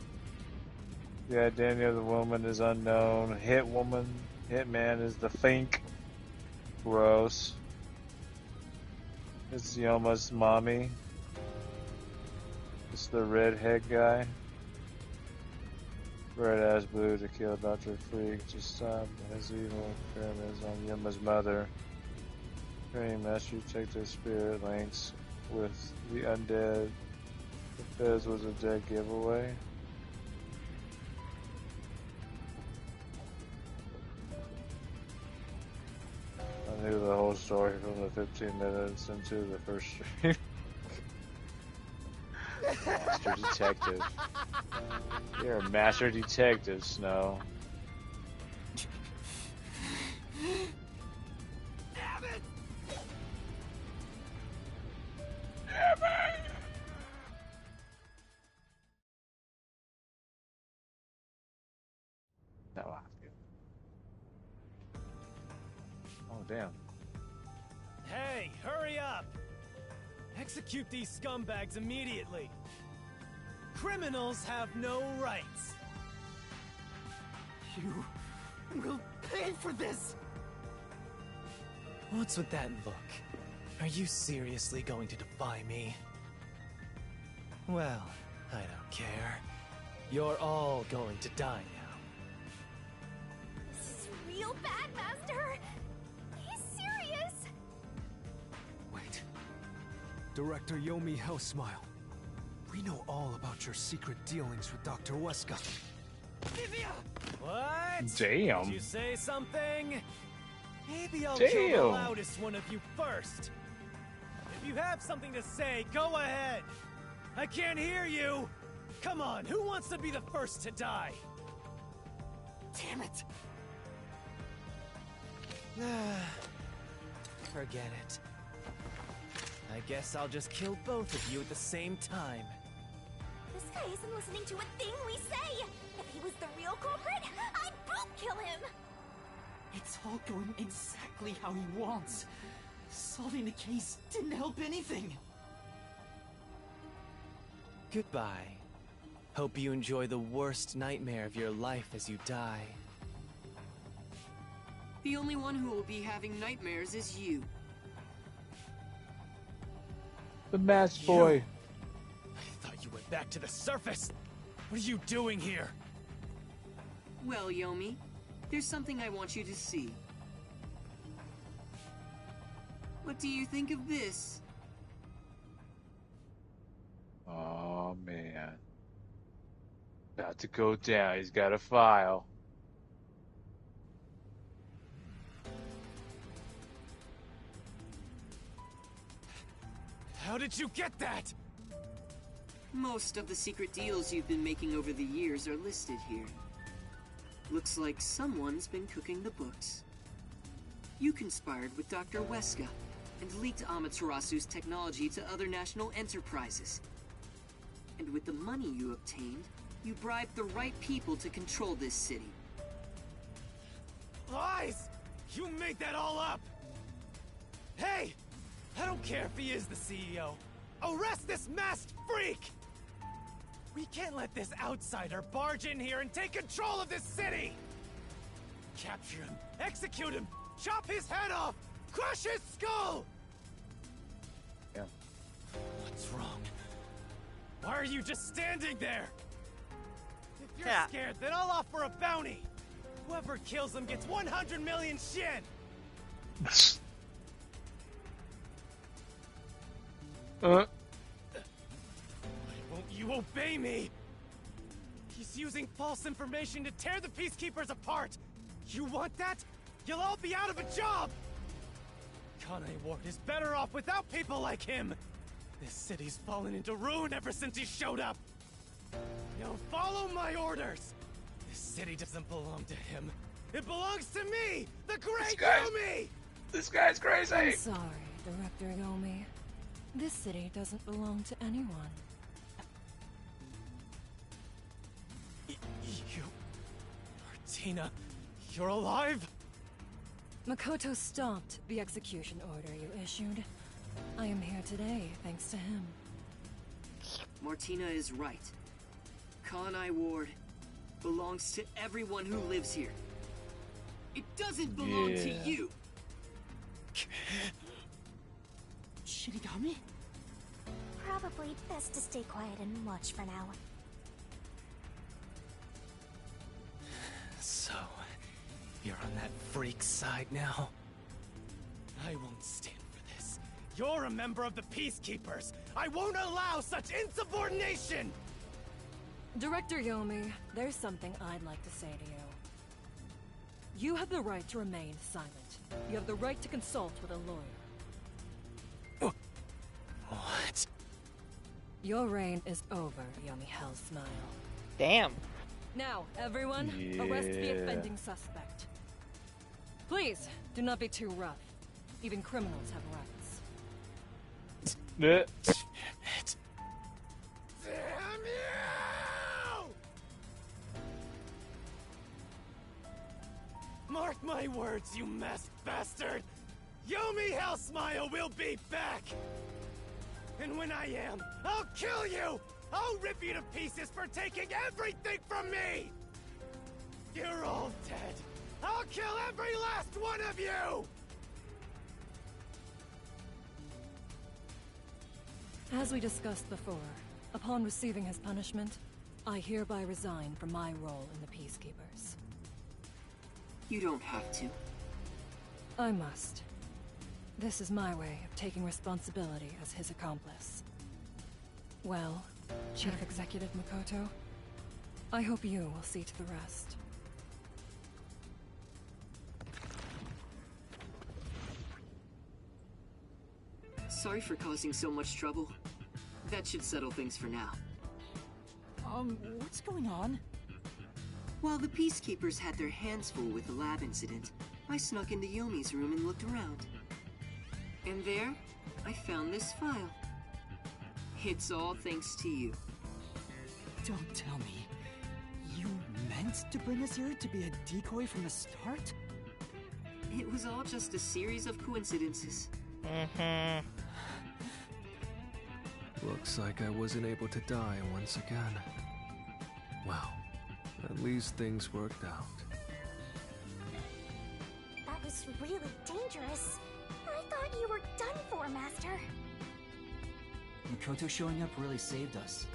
C: The identity of the woman is unknown. Hitman is the Fink. Gross. It's Yoma's mommy. It's the redhead guy. Red ass blue to kill Dr. Freak to stop his evil experiments on Yoma's mother. Training Master Detective Spirit links with the undead. The Fez was a dead giveaway. I knew the whole story from the 15 minutes into the first stream. Master Detective. You're a Master Detective, Snow.
E: Damn it!
C: No, I feel. Oh, damn.
D: Hey, hurry up! Execute these scumbags immediately. Criminals have no rights.
E: You will pay for this!
D: What's with that look? Are you seriously going to defy me? Well, I don't care. You're all going to die now.
B: This is real bad, Master. He's serious.
F: Wait. Director Yomi Hellsmile. We know all about your secret dealings with Dr. Weska.
D: What?
C: Damn.
D: Did you say something? Maybe I'll kill the loudest one of you first. If you have something to say, go ahead. I can't hear you. Come on, who wants to be the first to die?
E: Damn it!
D: Forget it. I guess I'll just kill both of you at the same time.
B: This guy isn't listening to a thing we say. If he was the real culprit, I'd both kill him.
E: It's all going exactly how he wants. Solving the case didn't help anything.
D: Goodbye. Hope you enjoy the worst nightmare of your life as you die.
J: The only one who will be having nightmares is you.
C: The masked boy.
D: I thought you went back to the surface. What are you doing here?
J: Well, Yomi, there's something I want you to see. What do you think of this?
C: Oh, man. About to go down. He's got a file.
D: How did you get that?
J: Most of the secret deals you've been making over the years are listed here. Looks like someone's been cooking the books. You conspired with Dr. Weska and leaked Amaterasu's technology to other national enterprises. And with the money you obtained, you bribed the right people to control this city.
D: Lies! You made that all up! Hey! I don't care if he is the CEO. Arrest this masked freak! We can't let this outsider barge in here and take control of this city! Capture him, execute him, chop his head off, crush his skull!
C: Yeah.
D: What's wrong? Why are you just standing there? If you're
A: Yeah.
D: scared, then I'll offer a bounty! Whoever kills him gets 100 million shin! Why won't you obey me? He's using false information to tear the Peacekeepers apart! You want that? You'll all be out of a job! Kanai Ward is better off without people like him! This city's fallen into ruin ever since he showed up! Now follow my orders! This city doesn't belong to him. It belongs to me! The Great Yomi!
C: This guy's crazy!
K: I'm sorry, Director Yomi. This city doesn't belong to anyone.
D: You... Martina, you're alive?
K: Makoto stopped the execution order you issued. I am here today thanks to him.
J: Martina is right. Kanai Ward belongs to everyone who lives here. It doesn't belong to you!
E: Shinigami?
B: Probably best to stay quiet and watch for now.
D: So, you're on that freak's side now? I won't stand for this. You're a member of the Peacekeepers! I won't allow such insubordination!
K: Director Yomi, there's something I'd like to say to you. You have the right to remain silent. You have the right to consult with a lawyer.
D: What?
K: Your reign is over, Yomi Hellsmile.
A: Damn.
K: Now, everyone, arrest the offending suspect. Please, do not be too rough. Even criminals have rights.
D: Damn you! Mark my words, you masked bastard! Yomi Hellsmile will be back! And when I am, I'll kill you! I'll rip you to pieces for taking everything from me! You're all dead! I'll kill every last one of you!
K: As we discussed before, upon receiving his punishment, I hereby resign from my role in the Peacekeepers.
J: You don't have to.
K: I must. This is my way of taking responsibility as his accomplice. Well, Chief Executive Makoto, I hope you will see to the rest.
J: Sorry for causing so much trouble. That should settle things for now.
E: What's going on?
J: While the Peacekeepers had their hands full with the lab incident, I snuck into Yomi's room and looked around. And there, I found this file. It's all thanks to you.
E: Don't tell me. You meant to bring us here to be a decoy from the start?
J: It was all just a series of coincidences.
A: Mm-hmm.
F: Looks like I wasn't able to die once again. Well, at least things worked out.
B: That was really dangerous. I thought you were done for, Master.
E: Makoto showing up really saved us.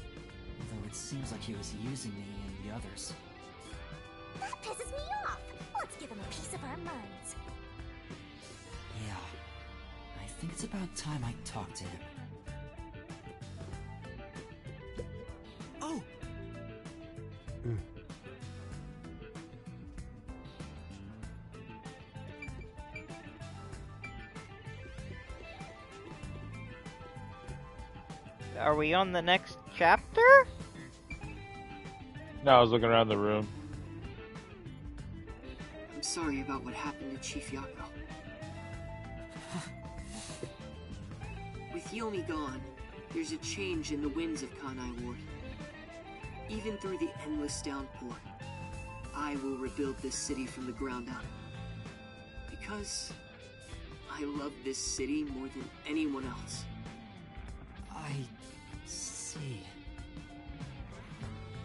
E: Though it seems like he was using me and the others.
B: That pisses me off. Let's give him a piece of our minds.
E: Yeah. I think it's about time I talked to him. Oh!
A: Are we on the next chapter?
C: No, I was looking around the room.
J: I'm sorry about what happened to Chief Yako. With Yomi gone, there's a change in the winds of Kanai Ward. Even through the endless downpour, I will rebuild this city from the ground up. Because I love this city more than anyone else.
E: I see.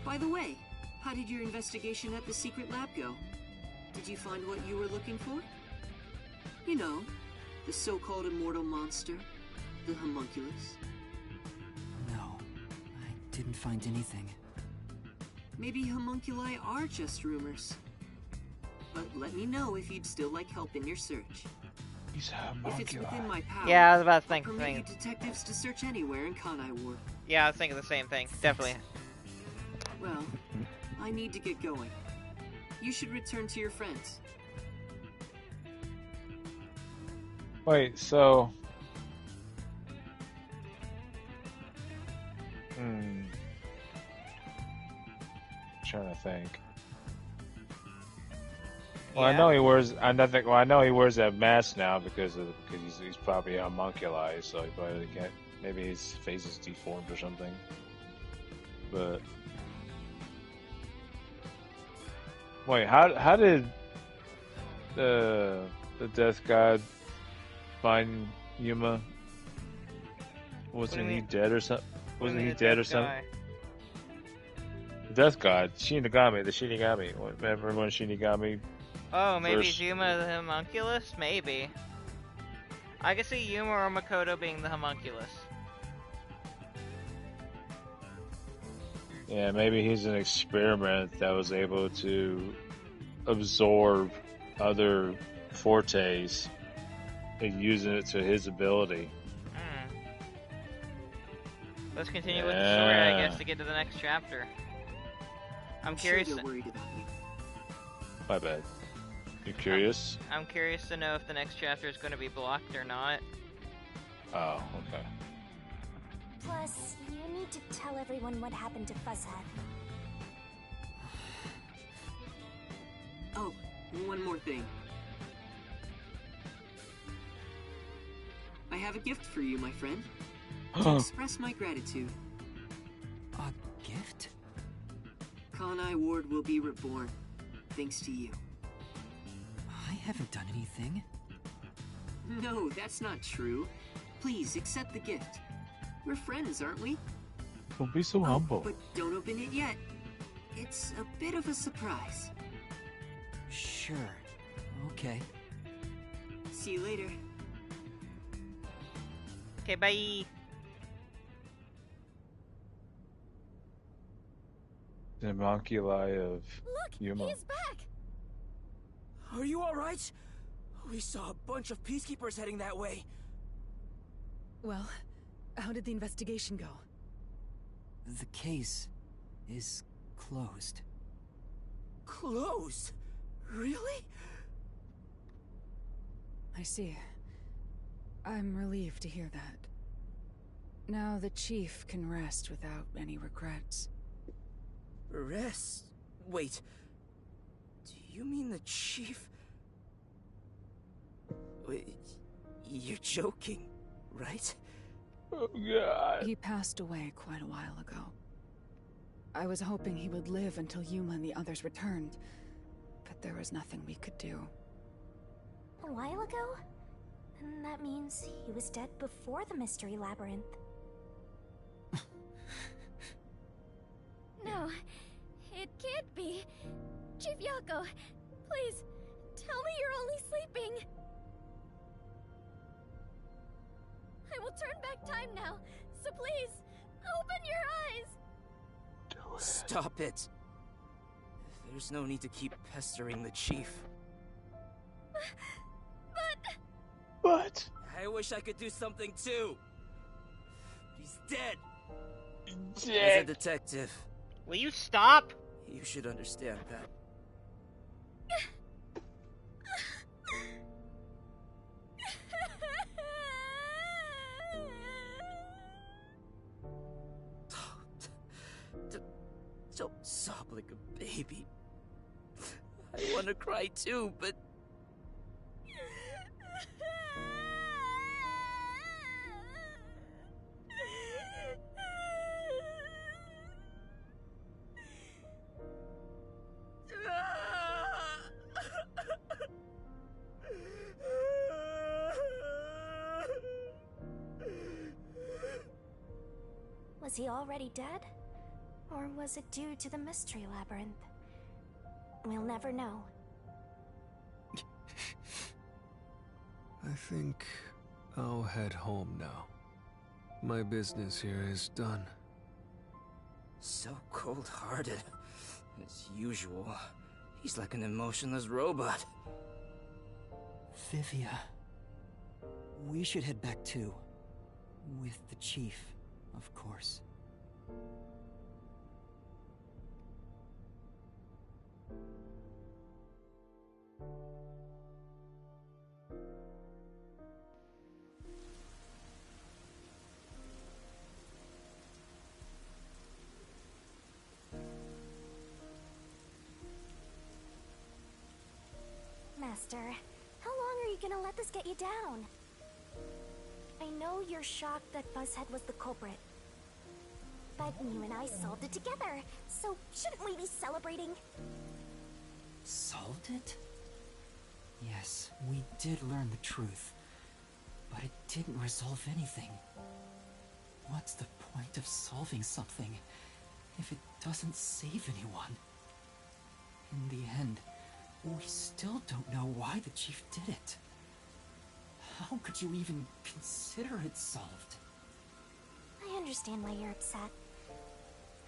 J: By the way, how did your investigation at the secret lab go? Did you find what you were looking for? You know, the so-called immortal monster, the homunculus.
E: No, I didn't find anything.
J: Maybe homunculi are just rumors. But let me know if you'd still like help in your search.
C: He's a
J: If it's within my power,
A: Yeah, I was about to
J: I'll
A: think.
J: permit you detectives to search anywhere in Kanai Ward.
A: Yeah, I was thinking the same thing. Definitely.
J: Well, I need to get going. You should return to your friends.
C: Wait, so... Trying to think. Well,
A: Yeah.
C: I know he wears. I know he wears that mask now because he's probably homunculi, so he probably can't. Maybe his face is deformed or something. But wait, how did the Death God find Yuma? Wasn't he dead or something? Wasn't he dead or something? Death God, Shinigami, the Shinigami. Remember when Shinigami?
A: Oh, maybe
C: First-
A: Yuma the homunculus? Maybe. I could see Yuma or Makoto being the homunculus.
C: Yeah, maybe he's an experiment that was able to absorb other fortes and using it to his ability.
A: Let's continue with the story, I guess, to get to the next chapter. I'm curious.
J: Sure they're worried about you.
C: My bad. You curious?
A: I'm curious to know if the next chapter is going to be blocked or not.
C: Oh, okay.
B: Plus, you need to tell everyone what happened to Fuzzhead.
J: Oh, one more thing. I have a gift for you, my friend. To express my gratitude.
E: A gift?
J: Kanai Ward will be reborn, thanks to you.
E: I haven't done anything.
J: No, that's not true. Please, accept the gift. We're friends, aren't we?
C: Don't be so humble.
J: But don't open it yet. It's a bit of a surprise.
E: Sure. Okay.
J: See you later.
A: Okay, bye.
C: The homunculi of
B: Look,
C: Yuma.
B: he's back!
D: Are you alright? We saw a bunch of peacekeepers heading that way.
K: Well, how did the investigation go?
E: The case is closed.
D: Closed? Really?
K: I see. I'm relieved to hear that. Now the chief can rest without any regrets.
D: Rest? Wait. Do you mean the chief? Wait, you're joking, right?
C: Oh, God.
K: He passed away quite a while ago. I was hoping he would live until Yuma and the others returned, but there was nothing we could do.
B: A while ago? And that means he was dead before the Mystery Labyrinth.
L: No, it can't be. Chief Yako, please, tell me you're only sleeping. I will turn back time now, so please, open your eyes.
C: Do it.
D: Stop it. There's no need to keep pestering the chief.
C: What?
D: I wish I could do something too. He's dead. As a
C: Dead.
D: detective,
A: Will you stop?
D: you should understand that.
M: Don't sob like a baby. I want to cry too, but...
B: Was he already dead? Or was it due to the mystery labyrinth? We'll never know.
F: I think I'll head home now. My business here is done.
M: So cold-hearted. As usual. He's like an emotionless robot.
E: Vivia. We should head back too. With the chief, of course.
B: Master, how long are you gonna let this get you down? I know you're shocked that Buzzhead was the culprit. But you and I solved it together, so shouldn't we be celebrating?
E: Solved it? Yes, we did learn the truth. But it didn't resolve anything. What's the point of solving something if it doesn't save anyone? In the end, we still don't know why the chief did it. How could you even consider it solved?
B: I understand why you're upset.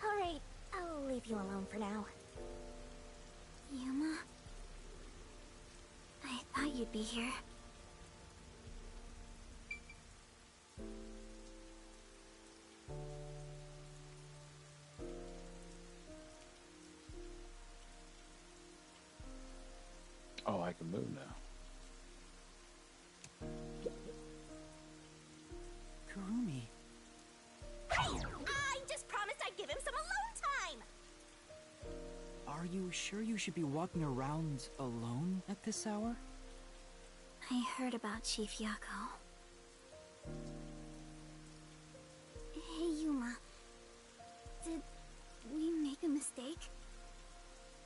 B: Alright, I'll leave you alone for now. Yuma? I thought you'd be here.
C: Oh, I can move now.
E: Kurumi.
B: I just promised I'd give him some alone time!
E: Are you sure you should be walking around alone at this hour?
B: I heard about Chief Yako. Hey, Yuma. Did we make a mistake?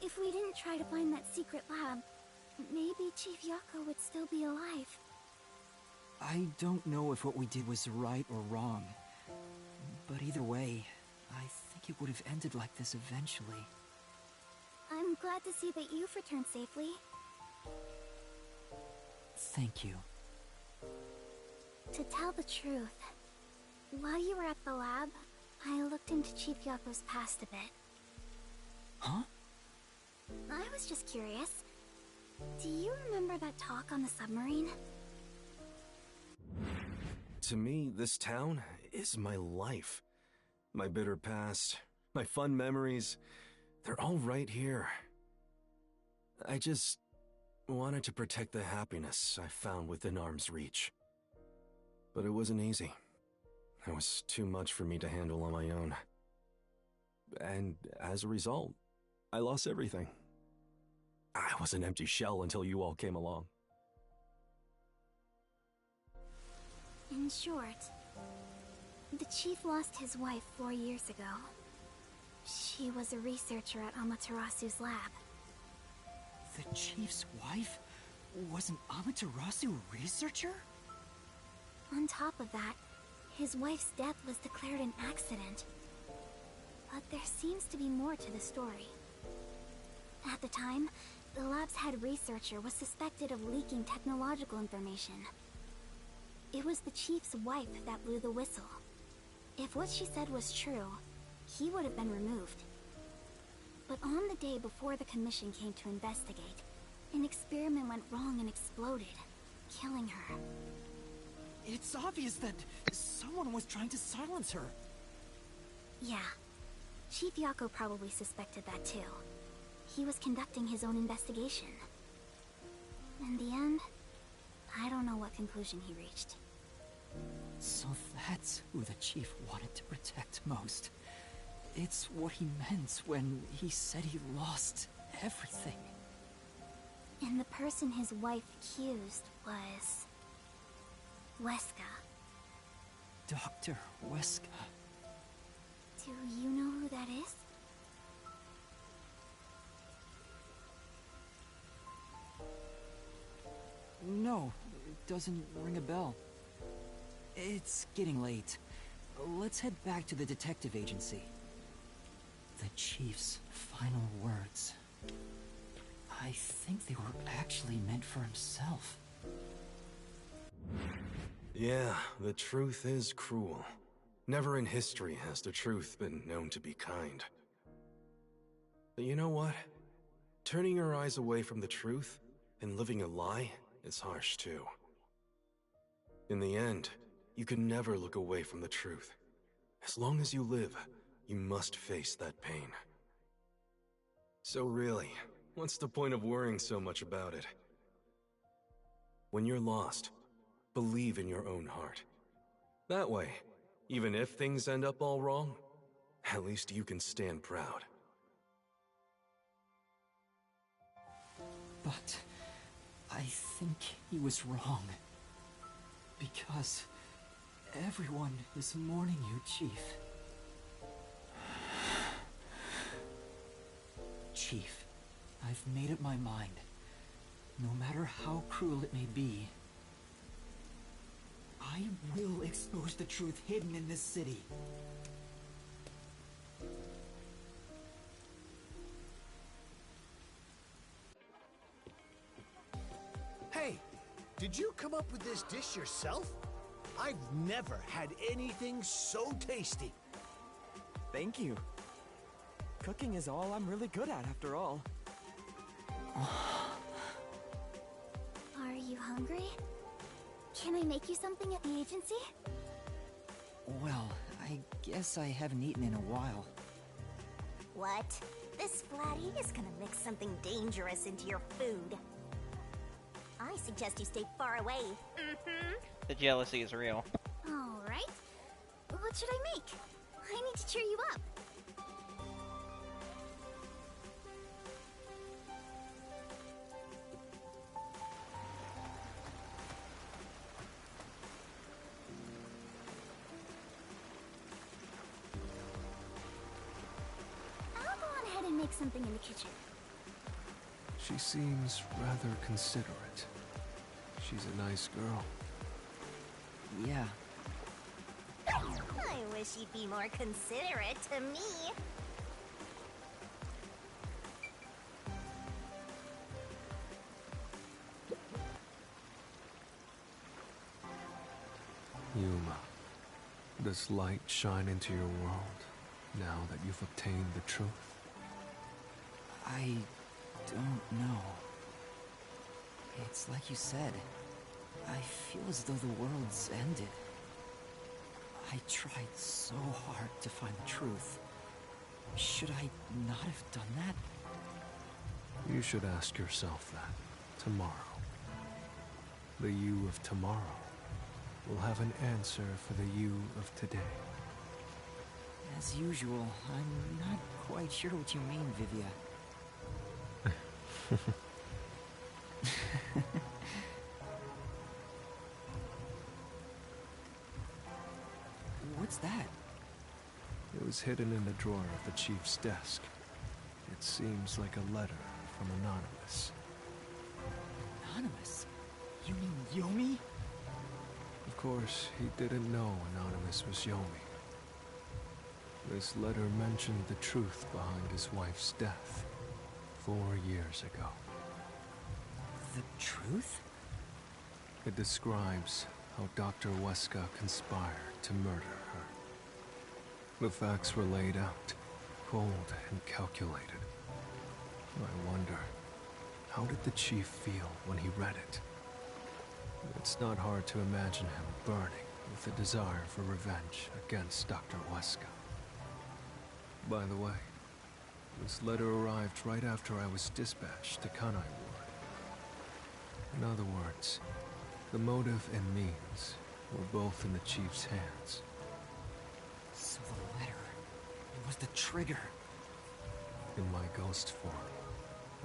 B: If we didn't try to find that secret lab, maybe Chief Yako would still be alive.
E: I don't know if what we did was right or wrong. But either way, I think it would have ended like this eventually.
B: I'm glad to see that you've returned safely.
E: Thank you.
B: To tell the truth, while you were at the lab, I looked into Chief Yako's past a bit.
E: Huh?
B: I was just curious. Do you remember that talk on the submarine?
D: To me, this town is my life. My bitter past, my fun memories, they're all right here. I just wanted to protect the happiness I found within arm's reach. But it wasn't easy. It was too much for me to handle on my own. And as a result, I lost everything. I was an empty shell until you all came along.
B: In short, the chief lost his wife 4 years ago. She was a researcher at Amaterasu's lab.
E: The chief's wife was an Amaterasu researcher?
B: On top of that, his wife's death was declared an accident. But there seems to be more to the story. At the time, the lab's head researcher was suspected of leaking technological information. It was the chief's wife that blew the whistle. If what she said was true, he would have been removed. But on the day before the commission came to investigate, an experiment went wrong and exploded, killing her.
E: It's obvious that someone was trying to silence her.
B: Yeah. Chief Yako probably suspected that too. He was conducting his own investigation. In the end, I don't know what conclusion he reached.
E: So that's who the chief wanted to protect most. It's what he meant when he said he lost everything.
B: And the person his wife accused was... Weska.
E: Dr. Weska.
B: Do you know who that is?
E: No, it doesn't ring a bell. It's getting late. Let's head back to the detective agency. The chief's final words. I think they were actually meant for himself.
D: Yeah, the truth is cruel. Never in history has the truth been known to be kind. But you know what? Turning your eyes away from the truth and living a lie is harsh too. In the end, you can never look away from the truth. As long as you live, you must face that pain. So really, what's the point of worrying so much about it? When you're lost, believe in your own heart. That way, even if things end up all wrong, at least you can stand proud.
E: But I think he was wrong. Because everyone is mourning you, Chief. Chief, I've made up my mind. No matter how cruel it may be, I will expose the truth hidden in this city.
N: Hey, did you come up with this dish yourself? I've never had anything so tasty.
O: Thank you. Cooking is all I'm really good at, after all.
B: Are you hungry? Can I make you something at the agency?
E: Well, I guess I haven't eaten in a while.
B: What? This flatty is gonna mix something dangerous into your food. I suggest you stay far away.
A: The jealousy is real.
B: Alright. What should I make? I need to cheer you up. I'll go on ahead and make something in the kitchen.
F: She seems rather considerate. She's a nice girl.
E: Yeah.
B: I wish you'd be more considerate to me.
F: Yuma, does light shine into your world now that you've obtained the truth?
E: I don't know. It's like you said. I feel as though the world's ended. I tried so hard to find the truth. Should I not have done that?
F: You should ask yourself that tomorrow. The you of tomorrow will have an answer for the you of today.
E: As usual, I'm not quite sure what you mean, Vivia. What's that?
F: It was hidden in the drawer of the chief's desk. It seems like a letter from Anonymous.
E: Anonymous? You mean Yomi?
F: Of course, he didn't know Anonymous was Yomi. This letter mentioned the truth behind his wife's death 4 years ago.
E: The truth?
F: It describes how Dr. Weska conspired to murder her. The facts were laid out, cold and calculated. I wonder, how did the chief feel when he read it? It's not hard to imagine him burning with a desire for revenge against Dr. Weska. By the way, this letter arrived right after I was dispatched to Kanai Ward. In other words, the motive and means were both in the chief's hands.
E: So the letter It was the trigger.
F: In my ghost form,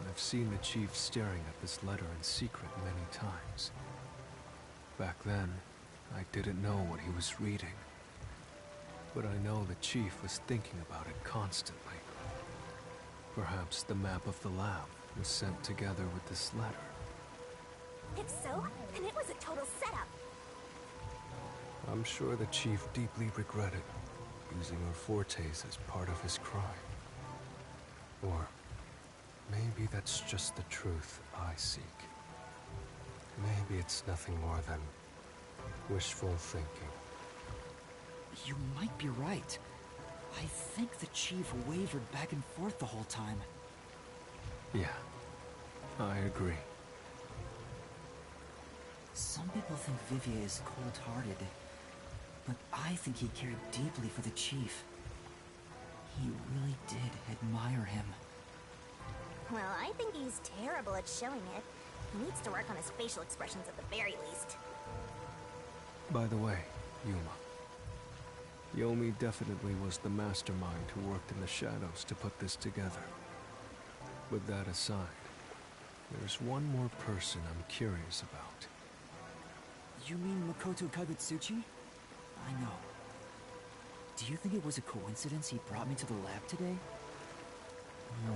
F: I've seen the Chief staring at this letter in secret many times. Back then, I didn't know what he was reading. But I know the Chief was thinking about it constantly. Perhaps the map of the lab was sent together with this letter.
B: If so, then it was a total setup.
F: I'm sure the Chief deeply regretted using our fortes as part of his crime. Or maybe that's just the truth I seek. Maybe it's nothing more than wishful thinking.
E: You might be right. I think the Chief wavered back and forth the whole time.
F: Yeah, I agree.
E: Some people think Vivier is cold-hearted, but I think he cared deeply for the Chief. He really did admire him.
B: Well, I think he's terrible at showing it. He needs to work on his facial expressions at the very least.
F: By the way, Yuma. Yomi definitely was the mastermind who worked in the shadows to put this together. But that aside, there's one more person I'm curious about.
E: You mean Makoto Kagutsuchi? I know. Do you think it was a coincidence he brought me to the lab today?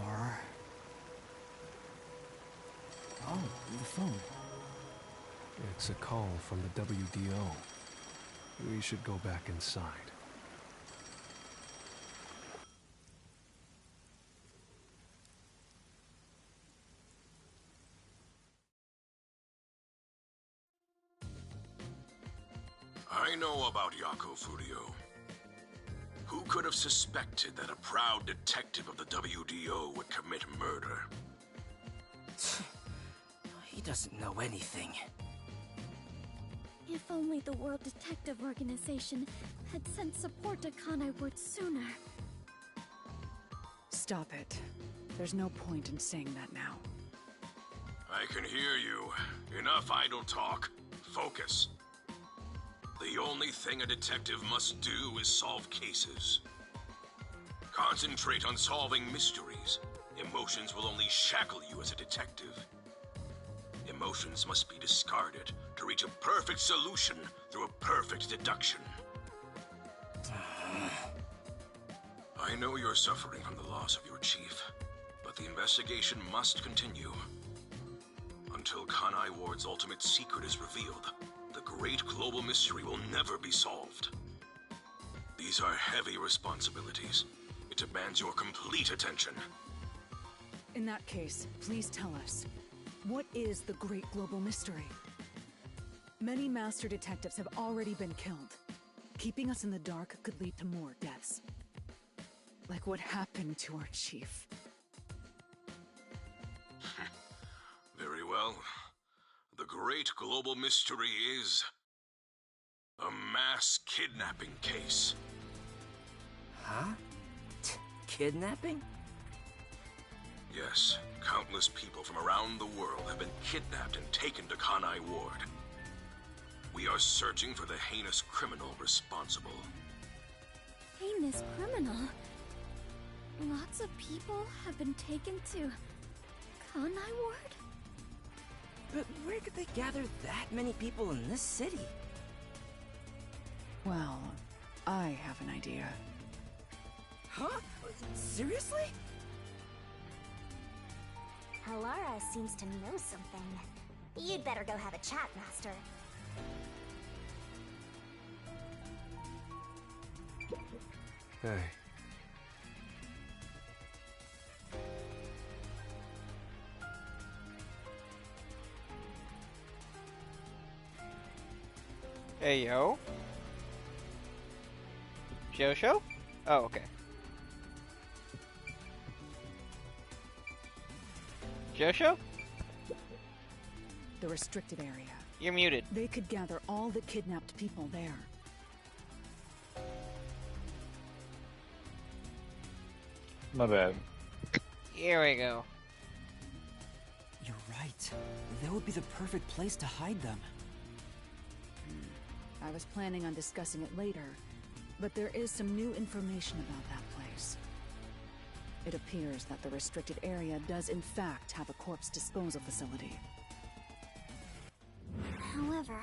E: Or... Oh, the phone.
F: It's a call from the WDO. We should go back inside.
I: I know about Yako Furio. Who could have suspected that a proud detective of the WDO would commit murder?
M: He doesn't know anything.
L: If only the World Detective Organization had sent support to Kanai Ward sooner.
P: Stop it. There's no point in saying that now.
I: I can hear you. Enough idle talk. Focus. The only thing a detective must do is solve cases. Concentrate on solving mysteries. Emotions will only shackle you as a detective. Emotions must be discarded to reach a perfect solution through a perfect deduction. I know you're suffering from the loss of your chief, but the investigation must continue. Until Kanai Ward's ultimate secret is revealed, the great global mystery will never be solved. These are heavy responsibilities. It demands your complete attention.
P: In that case, please tell us, what is the Great Global Mystery? Many master detectives have already been killed. Keeping us in the dark could lead to more deaths. Like what happened to our chief.
I: Very well. The great global mystery is a mass kidnapping case.
M: Huh? Kidnapping?
I: Yes, countless people from around the world have been kidnapped and taken to Kanai Ward. We are searching for the heinous criminal responsible.
L: Heinous criminal? Lots of people have been taken to Kanai Ward?
M: But where could they gather that many people in this city?
P: Well, I have an idea.
M: Huh? Seriously?
B: Alara seems to know something. You'd better go have a chat, Master.
F: Hey.
A: Hey, yo. Josho? Oh, okay. Josho?
P: The restricted area.
A: You're muted.
P: They could gather all the kidnapped people there.
C: My bad.
A: Here we go.
E: You're right. That would be the perfect place to hide them.
P: I was planning on discussing it later, but there is some new information about that place. It appears that the restricted area does in fact have a corpse disposal facility.
B: However,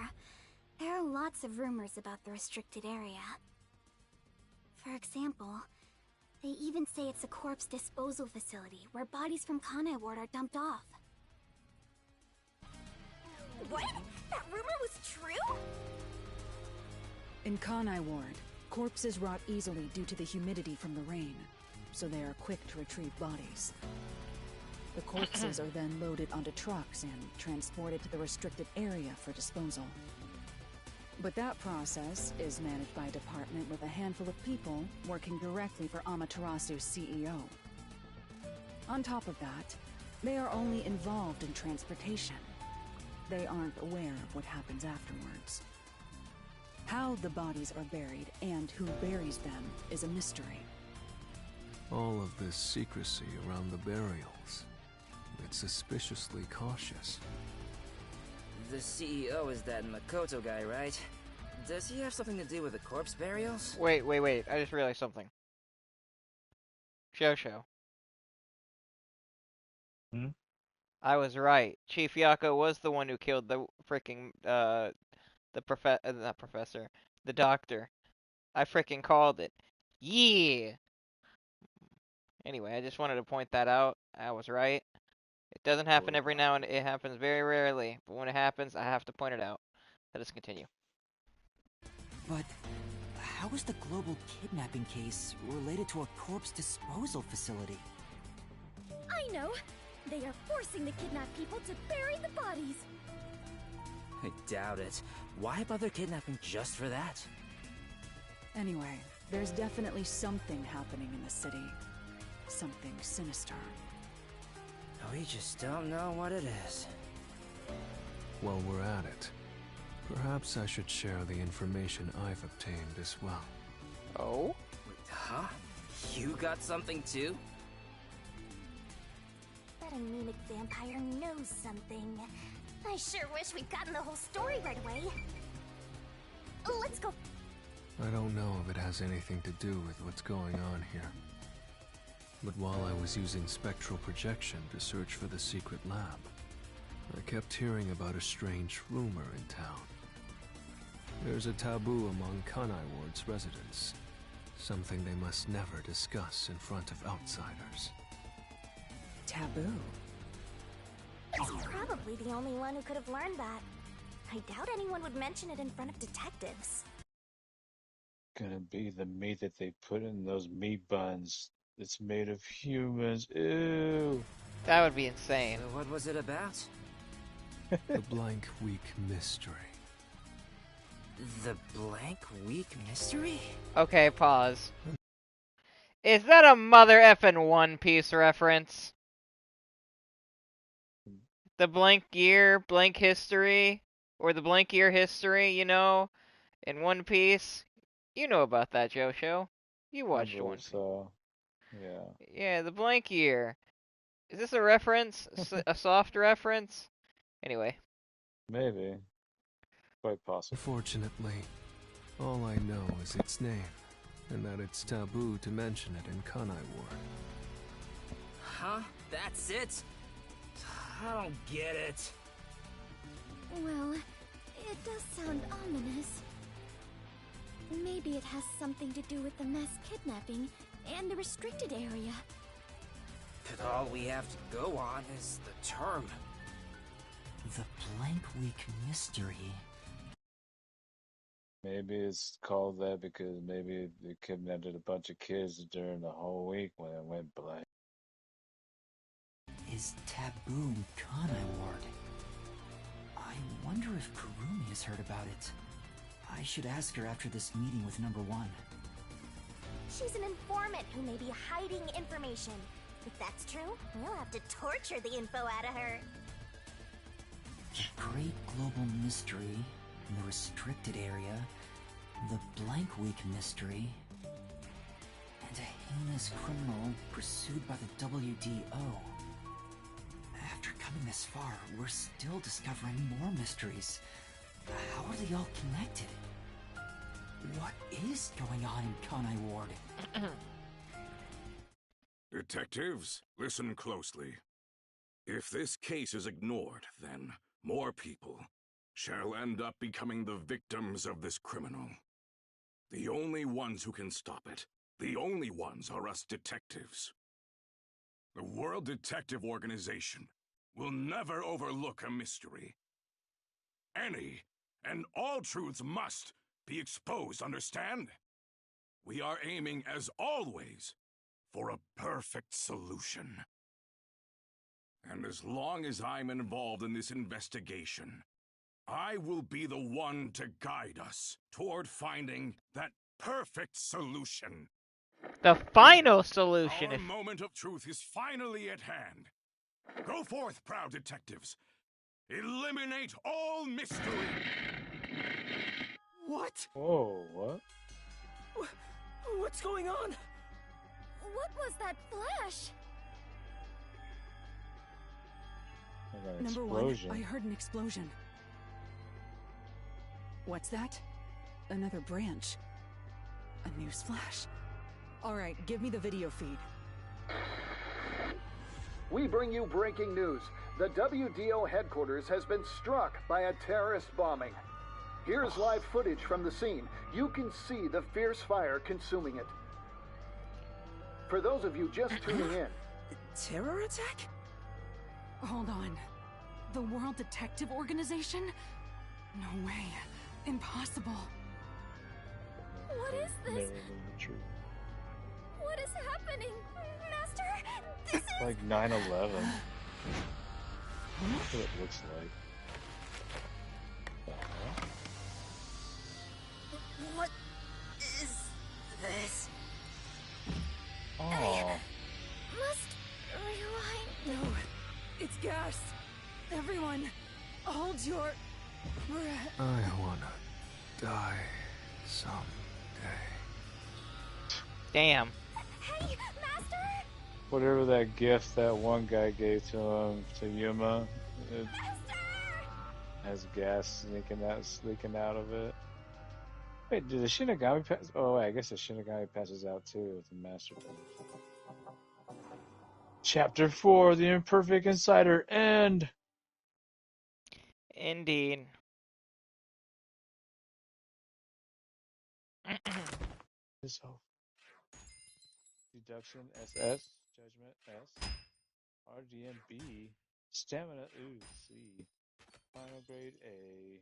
B: there are lots of rumors about the restricted area. For example, they even say it's a corpse disposal facility where bodies from Kanai Ward are dumped off.
L: What? That rumor was true?
P: In Kanai Ward, corpses rot easily due to the humidity from the rain, so they are quick to retrieve bodies. The corpses are then loaded onto trucks and transported to the restricted area for disposal. But that process is managed by a department with a handful of people working directly for Amaterasu's CEO. On top of that, they are only involved in transportation. They aren't aware of what happens afterwards. How the bodies are buried and who buries them is a mystery.
F: All of this secrecy around the burials. It's suspiciously cautious.
Q: The CEO is that Makoto guy, right? Does he have something to do with the corpse burials?
A: Wait. I just realized something. Shosho.
C: Hmm?
A: I was right. Chief Yako was the one who killed the freaking, not professor, the doctor. I freaking called it. Yeah! Anyway, I just wanted to point that out. I was right. It doesn't happen every now and it happens very rarely, but when it happens, I have to point it out. Let us continue.
E: But how is the global kidnapping case related to a corpse disposal facility?
L: I know! They are forcing the kidnapped people to bury the bodies!
Q: I doubt it. Why bother kidnapping just for that?
P: Anyway, there's definitely something happening in the city. Something sinister.
Q: We just don't know what it is.
F: While we're at it, perhaps I should share the information I've obtained as well.
A: Oh?
Q: Huh? You got something too?
B: That anemic vampire knows something. I sure wish we'd gotten the whole story right away. Let's go.
F: I don't know if it has anything to do with what's going on here. But while I was using spectral projection to search for the secret lab, I kept hearing about a strange rumor in town. There's a taboo among Kanai Ward's residents. Something they must never discuss in front of outsiders.
P: Taboo?
B: He's probably the only one who could have learned that. I doubt anyone would mention it in front of detectives.
C: Gonna be the meat that they put in those meat buns. It's made of humans. Ew.
A: That would be insane.
Q: So what was it about?
F: The Blank Week Mystery.
Q: The Blank Week Mystery?
A: Okay, pause. Is that a mother effing One Piece reference? The blank year, blank history, or the blank year history, you know, in One Piece. You know about that, Josho. You watched One Piece.
C: So, yeah.
A: Yeah, the blank year. Is this a reference? A soft reference? Anyway.
C: Maybe. Quite possible.
F: Unfortunately, all I know is its name, and that it's taboo to mention it in Kanai Ward.
Q: Huh? That's it? I don't get it.
L: Well, it does sound ominous. Maybe it has something to do with the mass kidnapping and the restricted area.
Q: But all we have to go on is the term.
E: The Blank Week Mystery.
C: Maybe it's called that because maybe they kidnapped a bunch of kids during the whole week when it went blank.
E: Is taboo in Kanai Ward? I wonder if Kurumi has heard about it. I should ask her after this meeting with number 1.
B: She's an informant who may be hiding information. If that's true, we'll have to torture the info out of her.
E: The Great Global Mystery, the Restricted Area, the Blank Week Mystery, and a heinous criminal pursued by the WDO. After coming this far, we're still discovering more mysteries. How are they all connected? What is going on in Kanai Ward?
I: Detectives, listen closely. If this case is ignored, then more people shall end up becoming the victims of this criminal. The only ones who can stop it, the only ones are us detectives. The World Detective Organization will never overlook a mystery. Any and all truths must be exposed, understand? We are aiming, as always, for a perfect solution. And as long as I'm involved in this investigation, I will be the one to guide us toward finding that perfect solution.
A: The final solution.
I: Our moment of truth is finally at hand. Go forth, proud detectives. Eliminate all mystery.
O: What?
C: Whoa, what?
O: What's going on?
L: What was that flash?
C: Like an
P: Number
C: explosion.
P: one, I heard an explosion. What's that? Another branch. A news flash. Alright, give me the video feed.
R: We bring you breaking news. The WDO headquarters has been struck by a terrorist bombing. Here's live footage from the scene. You can see the fierce fire consuming it. For those of you just tuning in.
P: Terror attack? Hold on. The World Detective Organization? No way. Impossible.
L: What is this? What is happening? Master, this is...
C: Like 9/11. That's what it looks like.
J: What is this?
C: Oh.
L: Must rewind.
P: No, it's gas. Everyone, hold your breath.
F: I wanna die someday.
A: Damn.
L: Hey, Master!
C: Whatever that gift that one guy gave to Yuma, it has gas leaking out of it. Wait, did the Shinigami pass? Oh, wait, I guess the Shinigami passes out too with the Master. Chapter 4, The Imperfect Insider, end!
A: Indeed.
C: This whole Deduction SS, Judgment S, RDM B, Stamina ooh C, Final Grade A.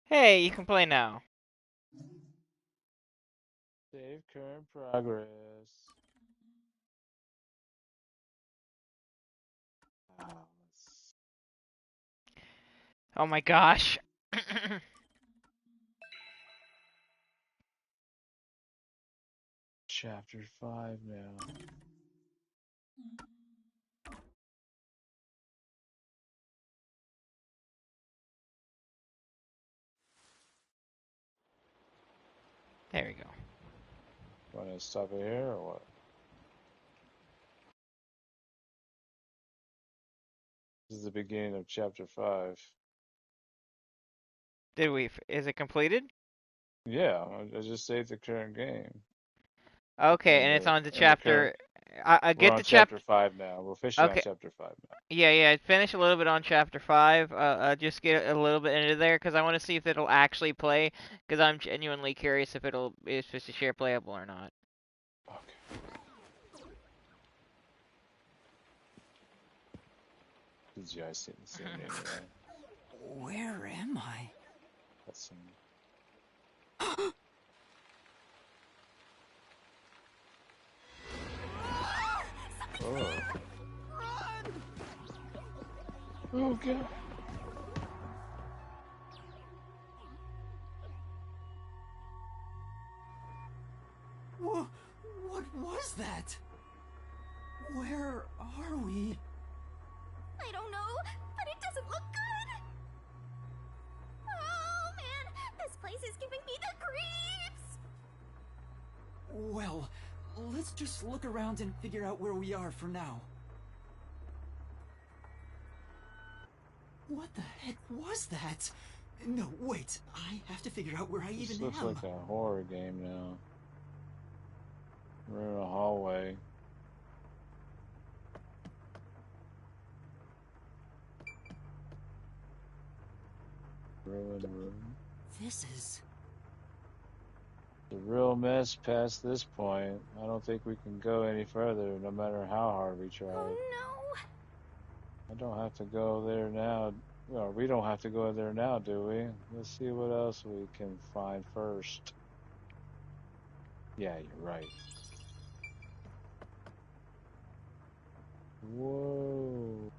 A: Hey, you can play now.
C: Save current progress.
A: Oh my gosh.
C: Chapter 5 now.
A: There we go.
C: Want to stop it here or what? This is the beginning of chapter 5.
A: Did we? Is it completed?
C: Yeah, I just saved the current game.
A: Okay, and it's on to chapter. I
C: We're
A: get
C: on
A: to
C: chapter 5 now. We're officially
A: Okay.
C: on chapter 5 now.
A: Yeah. Finish a little bit on chapter 5. Just get a little bit into there because I want to see if it'll actually play. Because I'm genuinely curious if it's share playable or not.
C: Did you guys see the scene anyway?
E: Where am I?
C: That's some... Oh. Oh god.
E: What was that? Where are we?
L: I don't know, but it doesn't look good. Oh man, this place is giving me the creeps.
E: Well, let's just look around and figure out where we are for now. What the heck was that? No, wait. I have to figure out where I
C: This
E: even
C: looks
E: am.
C: like a horror game now. We're in a hallway. Ruined room.
E: This is...
C: The real mess past this point. I don't think we can go any further, no matter how hard we try.
B: Oh
C: I don't have to go there now. Well, we don't have to go there now, do we? Let's see what else we can find first. Yeah, you're right. Whoa.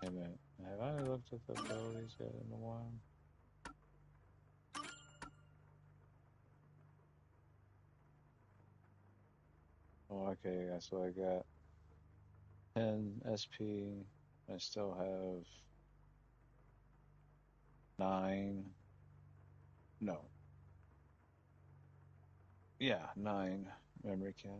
C: Wait a minute. Have I looked at the abilities yet in a while? Oh, okay, so I got 10 SP. I still have 9. No. Yeah, 9 memory cap.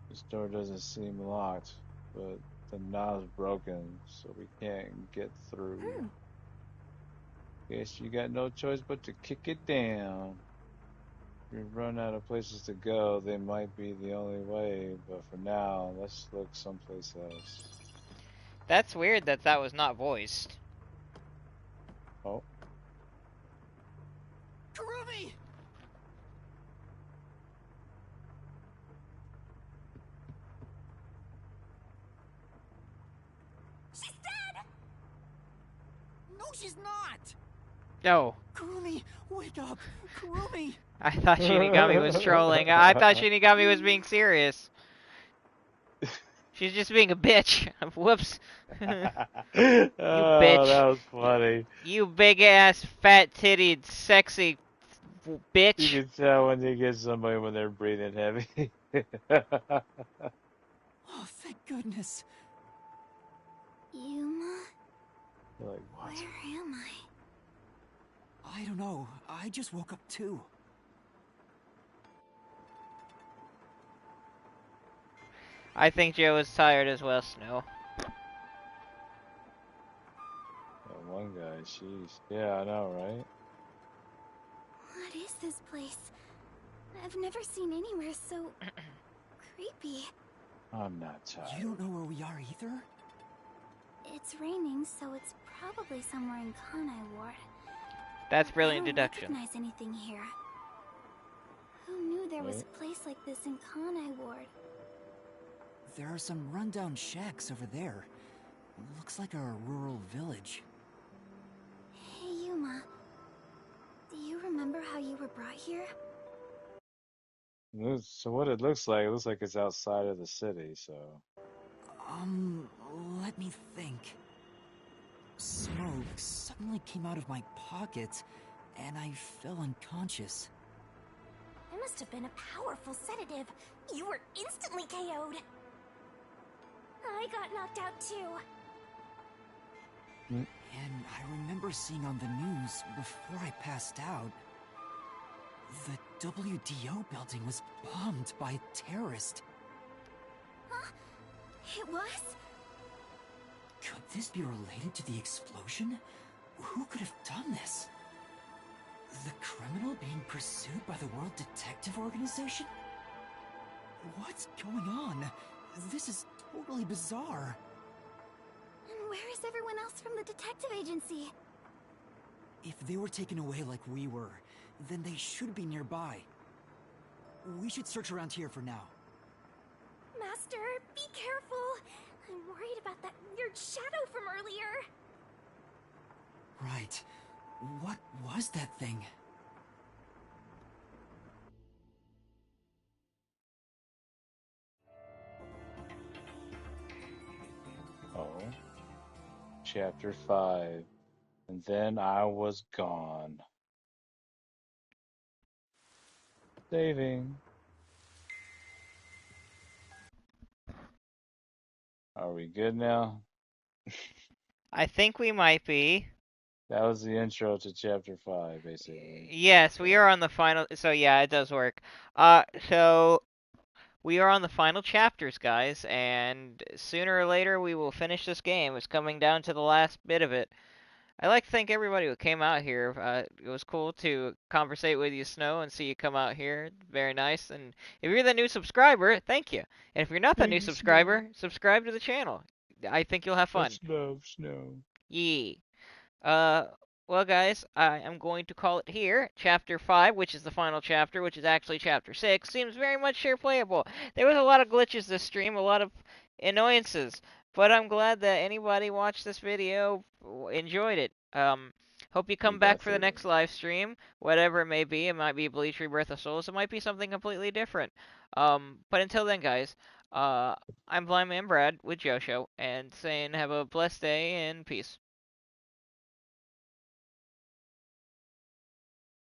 C: This door doesn't seem locked, but the knob's broken, so we can't get through. Guess you got no choice but to kick it down. If we run out of places to go, they might be the only way, but for now, let's look someplace else.
A: That's weird that that was not voiced.
C: Oh.
E: Kurumi!
B: She's dead!
E: No, she's not!
A: No.
E: Kurumi, wake up! Kurumi!
A: I thought Shinigami was trolling. I thought Shinigami was being serious. She's just being a bitch. Whoops. You bitch.
C: Oh, that was funny.
A: You big ass, fat tittied, sexy bitch.
C: You can tell when you get somebody when they're breathing heavy.
E: Oh, thank goodness.
B: Yuma?
C: You're like, what?
B: Where am I?
E: I don't know. I just woke up too.
A: I think Joe is tired as well, Snow.
C: That one guy, jeez. Yeah, I know, right?
B: What is this place? I've never seen anywhere so creepy.
C: I'm not tired.
E: You don't know where we are either?
B: It's raining, so it's probably somewhere in Kanai Ward.
A: That's brilliant
B: I don't
A: deduction.
B: recognize anything here. Who knew there was a place like this in Kanai Ward?
E: There are some rundown shacks over there. Looks like a rural village.
B: Hey, Yuma. Do you remember how you were brought here?
C: So what it looks like it's outside of the city, so...
E: Let me think. Smoke suddenly came out of my pocket, and I fell unconscious.
B: It must have been a powerful sedative. You were instantly KO'd. I got knocked out too.
E: And I remember seeing on the news before I passed out, the WDO building was bombed by a terrorist.
B: Huh? It was?
E: Could this be related to the explosion? Who could have done this? The criminal being pursued by the World Detective Organization? What's going on? This is totally bizarre.
B: And where is everyone else from the detective agency?
E: If they were taken away like we were, then they should be nearby. We should search around here for now.
B: Master, be careful. I'm worried about that weird shadow from earlier.
E: Right. What was that thing?
C: Oh. Chapter 5. And then I was gone. Saving. Are we good now?
A: I think we might be.
C: That was the intro to chapter 5, basically.
A: Yes, we are on the final. So yeah, it does work. So we are on the final chapters, guys, and sooner or later we will finish this game. It's coming down to the last bit of it. I'd like to thank everybody who came out here. It was cool to conversate with you, Snow, and see you come out here. Very nice. And if you're the new subscriber, thank you. And if you're not the
C: Thank
A: new
C: you,
A: subscriber, subscribe to the channel. I think you'll have fun.
C: Much love, Snow.
A: Yee. Uh, well, guys, I am going to call it here. Chapter 5, which is the final chapter, which is actually Chapter 6, seems very much share playable. There was a lot of glitches this stream, a lot of annoyances, but I'm glad that anybody watched this video enjoyed it. Hope you come back for the next live stream, whatever it may be. It might be Bleach Rebirth of Souls. It might be something completely different. But until then, guys, I'm Blind Man Brad with Josho, and saying have a blessed day and peace.